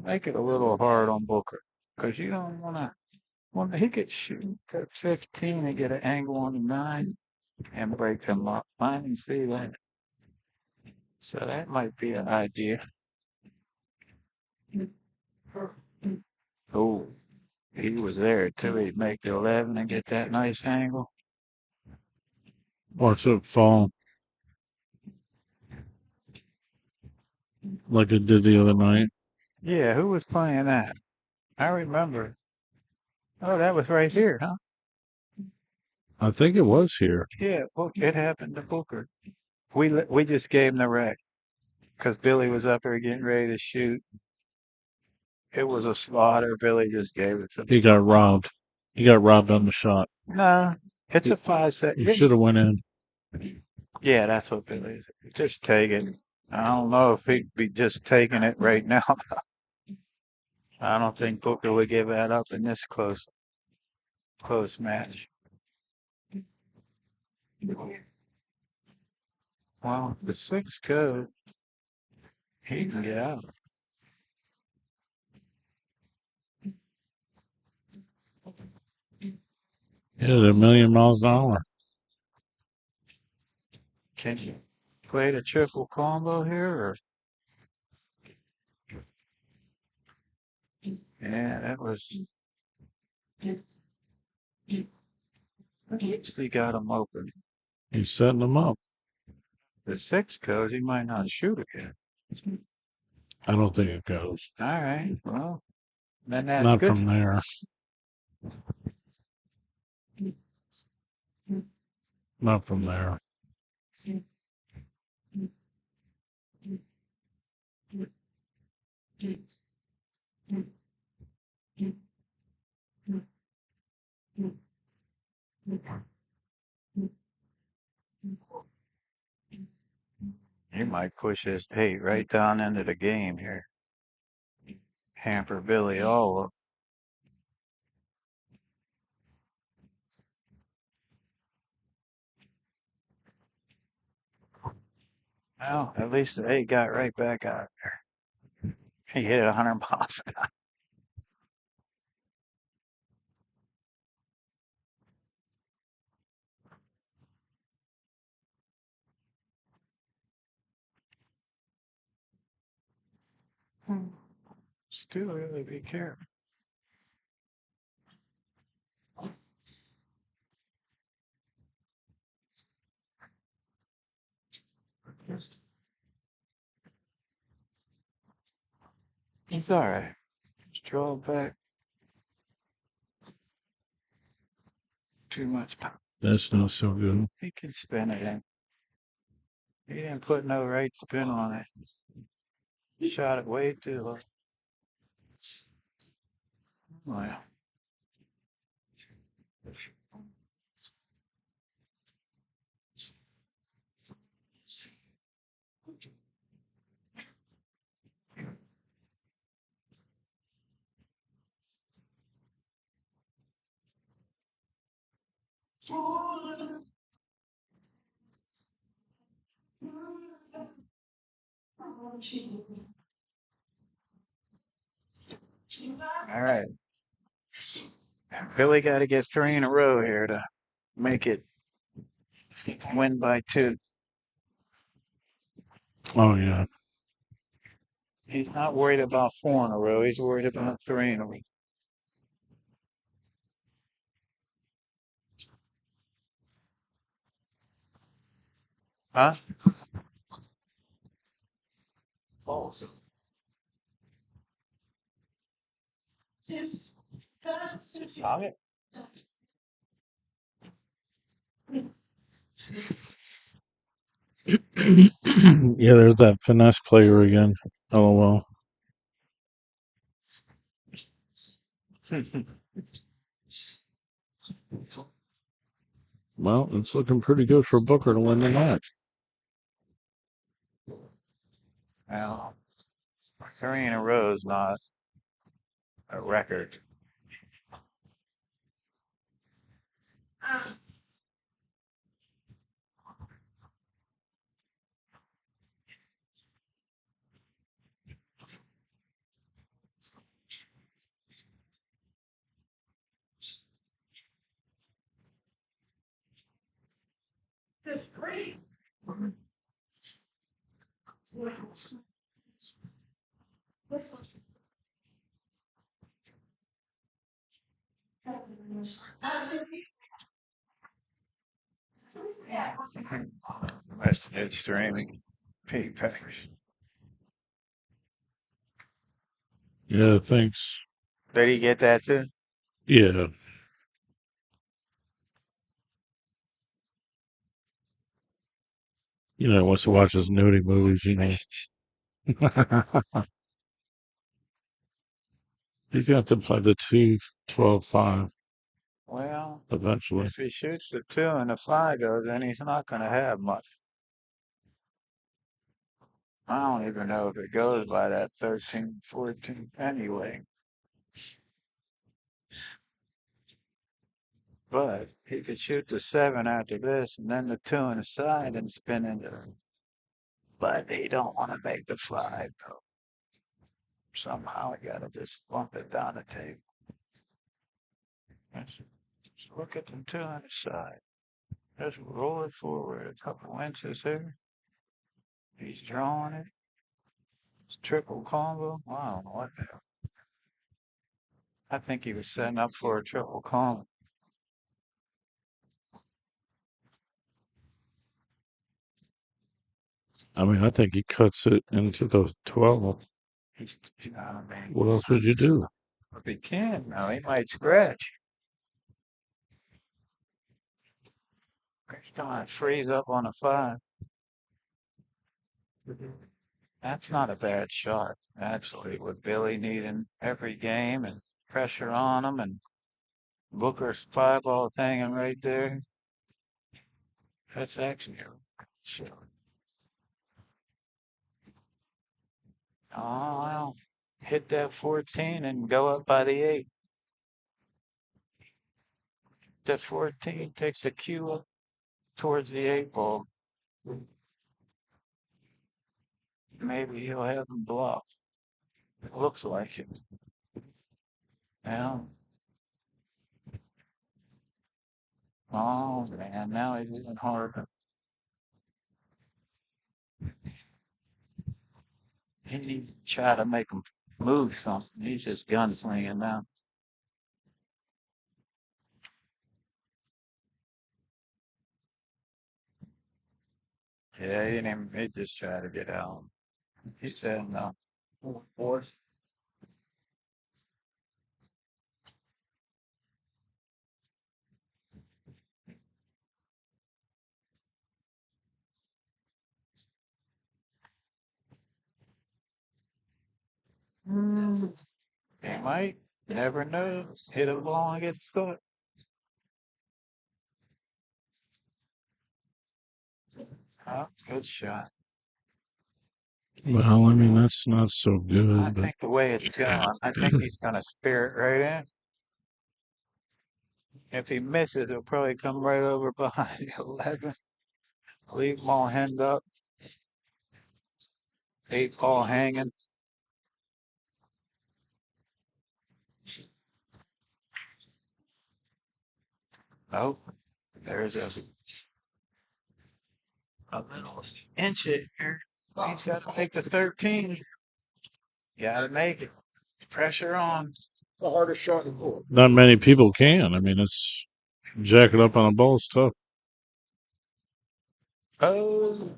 make it a little hard on Booker. Because you don't want to. Well, he could shoot that 15 and get an angle on the 9 and break them up. I didn't see that. So that might be an idea. Oh, he was there too. He'd make the 11 and get that nice angle. Watch it fall. Like it did the other night. Yeah, who was playing that? I remember. Oh, that was right here, huh? I think it was here. Yeah, well, it happened to Booker. We just gave him the wreck because Billy was up there getting ready to shoot. It was a slaughter. Billy just gave it to him. He got robbed. He got robbed on the shot. No, it's a 5-second. You should have went in. Yeah, that's what Billy is. Just take it. I don't know if he'd be just taking it right now. I don't think Booker would give that up in this close match. Well, the 6 code, he can get out. Yeah, they're a million miles an hour. Can you play the triple combo here? Or? Yeah, that was. He got him open. He's setting them up. The 6 code, he might not shoot again. I don't think it goes. All right, well, then that's Not good. from there. Not from there. He might push his 8 right down into the game here. Hamper Billy all up. Well, at least the 8 got right back out there. He hit it 100 miles an hour. Still really be careful. He's all right. Just draw it back. Too much power. That's not so good. He can spin it in. He didn't put no right spin on it. Shot it way too low. Well. All right. Billy got to get 3 in a row here to make it win by 2. Oh, yeah. He's not worried about 4 in a row. He's worried about 3 in a row. Huh? False. Solid. Yeah, there's that finesse player again. LOL. Well, it's looking pretty good for Booker to win the match. Well, 3 in a row is not a record. That's it streaming. P-Packs. Yeah, thanks. Did he get that too? Yeah. You know, he wants to watch his nudie movies, you know. He's going to have to play the 2-12-5 Well, eventually. if he shoots the 2 and the 5 goes, then he's not going to have much. I don't even know if it goes by that 13, 14 anyway. But he could shoot the 7 after this and then the 2 on the side and spin into it. But he don't want to make the 5 though. Somehow I gotta just bump it down the table. Just look at the 2 on the side. Just roll it forward a couple inches here. He's drawing it. It's triple combo. I don't know what the hell. I think he was setting up for a triple combo. I mean, I think he cuts it into the 12. He's, you know what I mean? What else would you do? If he can, now he might scratch. He's gonna freeze up on a 5. That's not a bad shot, actually, with Billy needing every game and pressure on him and Booker's 5-ball hanging right there. That's actually a good shot. Oh, well, hit that 14 and go up by the 8. That 14 takes the cue up towards the 8-ball. Maybe he'll have him bluff. It looks like it. Now, oh man, now he's even harder. He needs to try to make him move something. He's just gunslinging now. Yeah, he didn't even, he just tried to get out. He said no. Fourth. He might. Never know. Hit a ball and get stuck. Oh, good shot. Well, I mean, that's not so I good, but think the way it's going, I think he's gonna spear it right in. If he misses, he'll probably come right over behind 11. Leave ball hand up. 8-ball hanging. Oh, there's a little inch here. He's got to make the 13. Gotta make it. Pressure on. The hardest shot in the court. not many people can. I mean, it's jacking up on a ball is tough. Oh,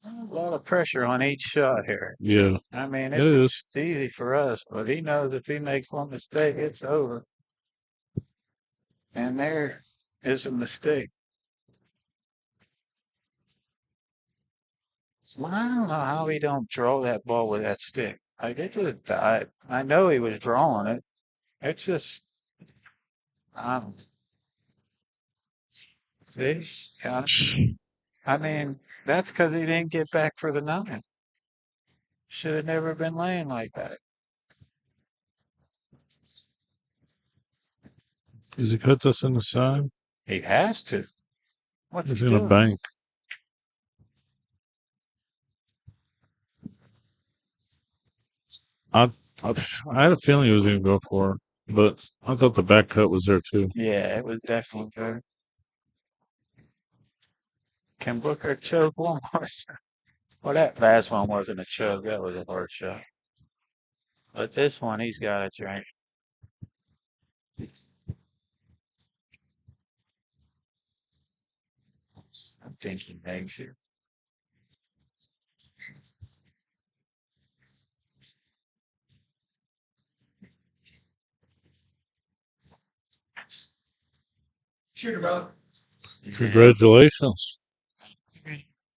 a lot of pressure on each shot here. Yeah, I mean, it is. it's easy for us, but he knows if he makes one mistake, it's over. And there is a mistake. I don't know how he don't draw that ball with that stick. I know he was drawing it. It's just, um, see, yeah, I mean, that's because he didn't get back for the 9. Should have never been laying like that. Does he put this in the side? He has to. What's He's he gonna doing? bank. I, I, I had a feeling he was gonna go for it, but I thought the back cut was there too. Yeah, it was definitely good. Can Booker choke one more? Well, that last one wasn't a choke. That was a hard shot. But this one, he's got to drink. I think he makes it. Shoot, brother. Yeah. Congratulations.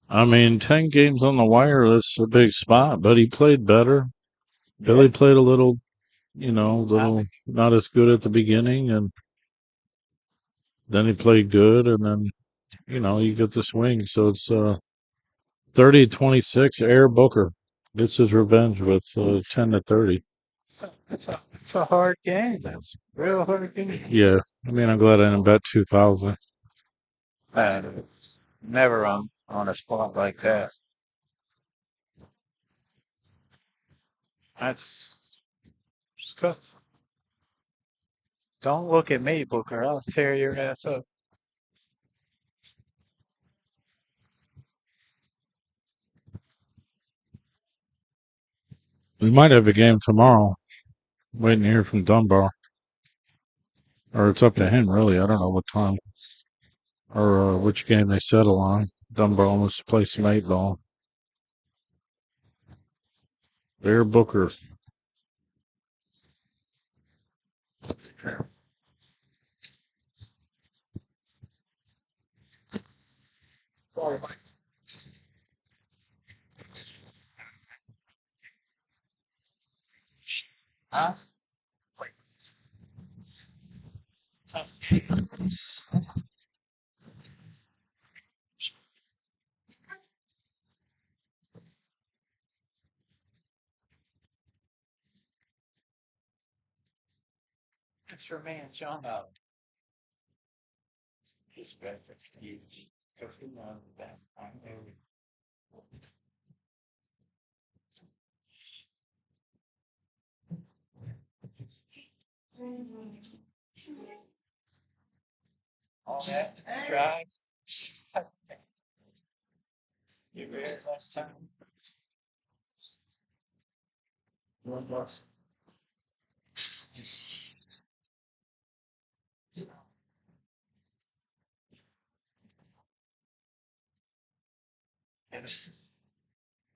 I mean, 10 games on the wire, that's a big spot, but he played better. Billy played a little, not as good at the beginning, and then he played good, and then, you get the swing. So it's 30-26. Air Booker gets his revenge with 10-30. It's a hard game. That's a real hard game. Yeah, I mean, I'm glad I didn't bet 2,000. Uh, Never on a spot like that. That's tough. Don't look at me, Booker. I'll tear your ass up. We might have a game tomorrow. Waiting to hear from Dunbar. Or it's up to him, really. I don't know what time or which game they settle on. Dunbar wants to play some 8 ball. Air Booker. Huh? It's for me and John. His best excuse. Because he knows that I know. All that drive. You read last time? One was.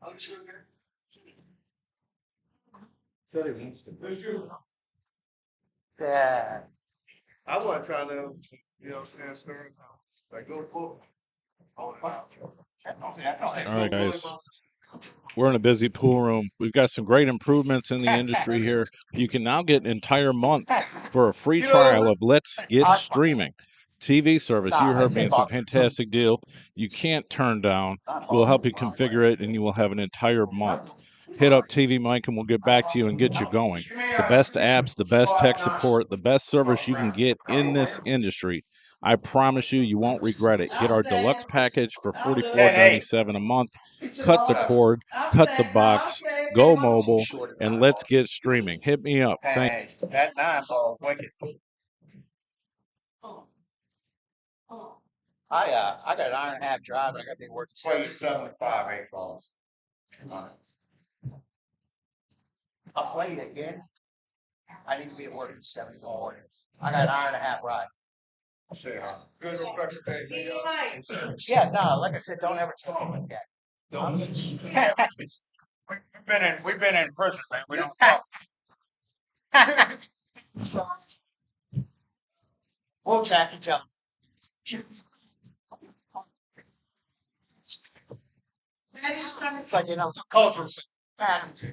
I'm sure. Yeah. I wasn't trying to, stir. Like, go full. All right, guys. We're in a busy pool room. We've got some great improvements in the industry here. You can now get an entire month for a free trial of Let's Get Streaming TV service. You heard me, it's a fantastic deal. You can't turn down. We'll help you configure it, and you will have an entire month. Hit up TV Mike, and we'll get back to you and get you going. The best apps, the best tech support, the best service you can get in this industry. I promise you, you won't regret it. Get our deluxe package for $44.97 a month. Cut the cord, cut the box, go mobile, and let's get streaming. Hit me up. Thank Hey, that 9 ball wicked. I got an iron and a half drive. I got to be working 7.5 8 balls. I'll play it again. I need to be at work at 7 ball. I got an iron and a half ride. Good reflection page. Yeah, no, like I said, don't ever tell me like that. We've been in prison, man. We don't talk. We'll track each other. It's like, some cultural patterns.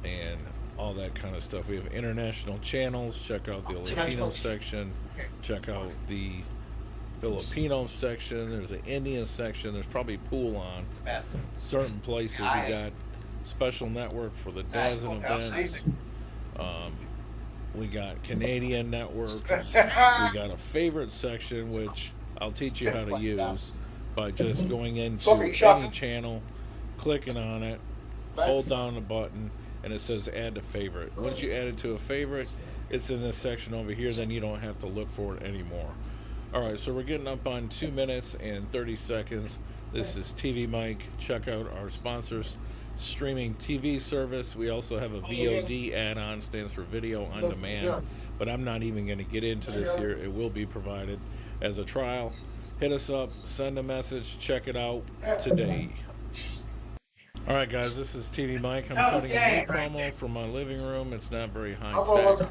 and all that kind of stuff. We have international channels. Check out the Latino section. Check out the Filipino section. There's an Indian section. There's probably pool on certain places. You got special network for the dozen events. We got Canadian network. We got a favorite section, which I'll teach you how to use by just going into any channel, clicking on it, hold down the button, and it says add to favorite. Once you add it to a favorite, it's in this section over here, then you don't have to look for it anymore. Alright, so we're getting up on 2 minutes and 30 seconds. This is TV Mike. Check out our sponsors. Streaming TV service. We also have a VOD add-on, stands for video on demand, but I'm not even going to get into this here. It will be provided as a trial. Hit us up, send a message, check it out today. Alright guys, this is TV Mike. I'm cutting a new promo from my living room. It's not very high tech,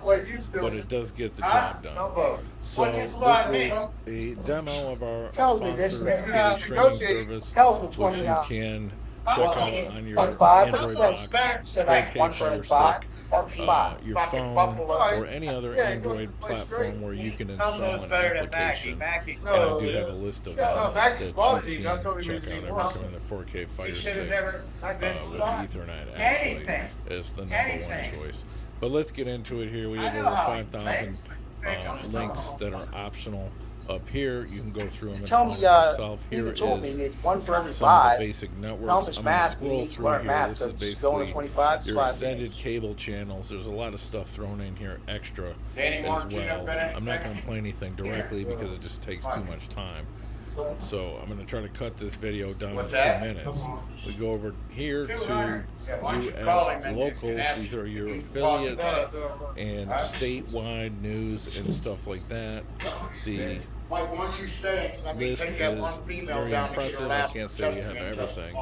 but it does get the job done. So this was a demo of our sponsored TV streaming service, which you can check out on your Android box, 4K Fire Stick, your phone, or any other Android platform where you can install an application. And I do have a list of them that you can check out. I recommend the 4K Fire Stick with Ethernet, actually, is the #1 choice. But let's get into it here. We have over 5,000 links that are optional. Up here, you can go through them and find yourself. Here is some of the basic networks. I'm going to scroll through here. This is basically your extended cable channels. There's a lot of stuff thrown in here extra as well. I'm not going to play anything directly because it just takes too much time. So I'm going to try to cut this video down to 2 minutes. We go over here to US local. These are your affiliates and statewide news and stuff like that. The list is very impressive. I can't say you have everything,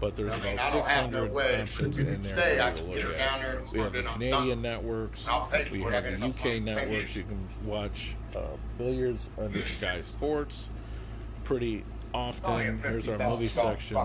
but there's about 600 options in there for you to look at. We have the Canadian networks. We have the UK networks. You can watch billiards under Sky Sports pretty often. Here's our movie section.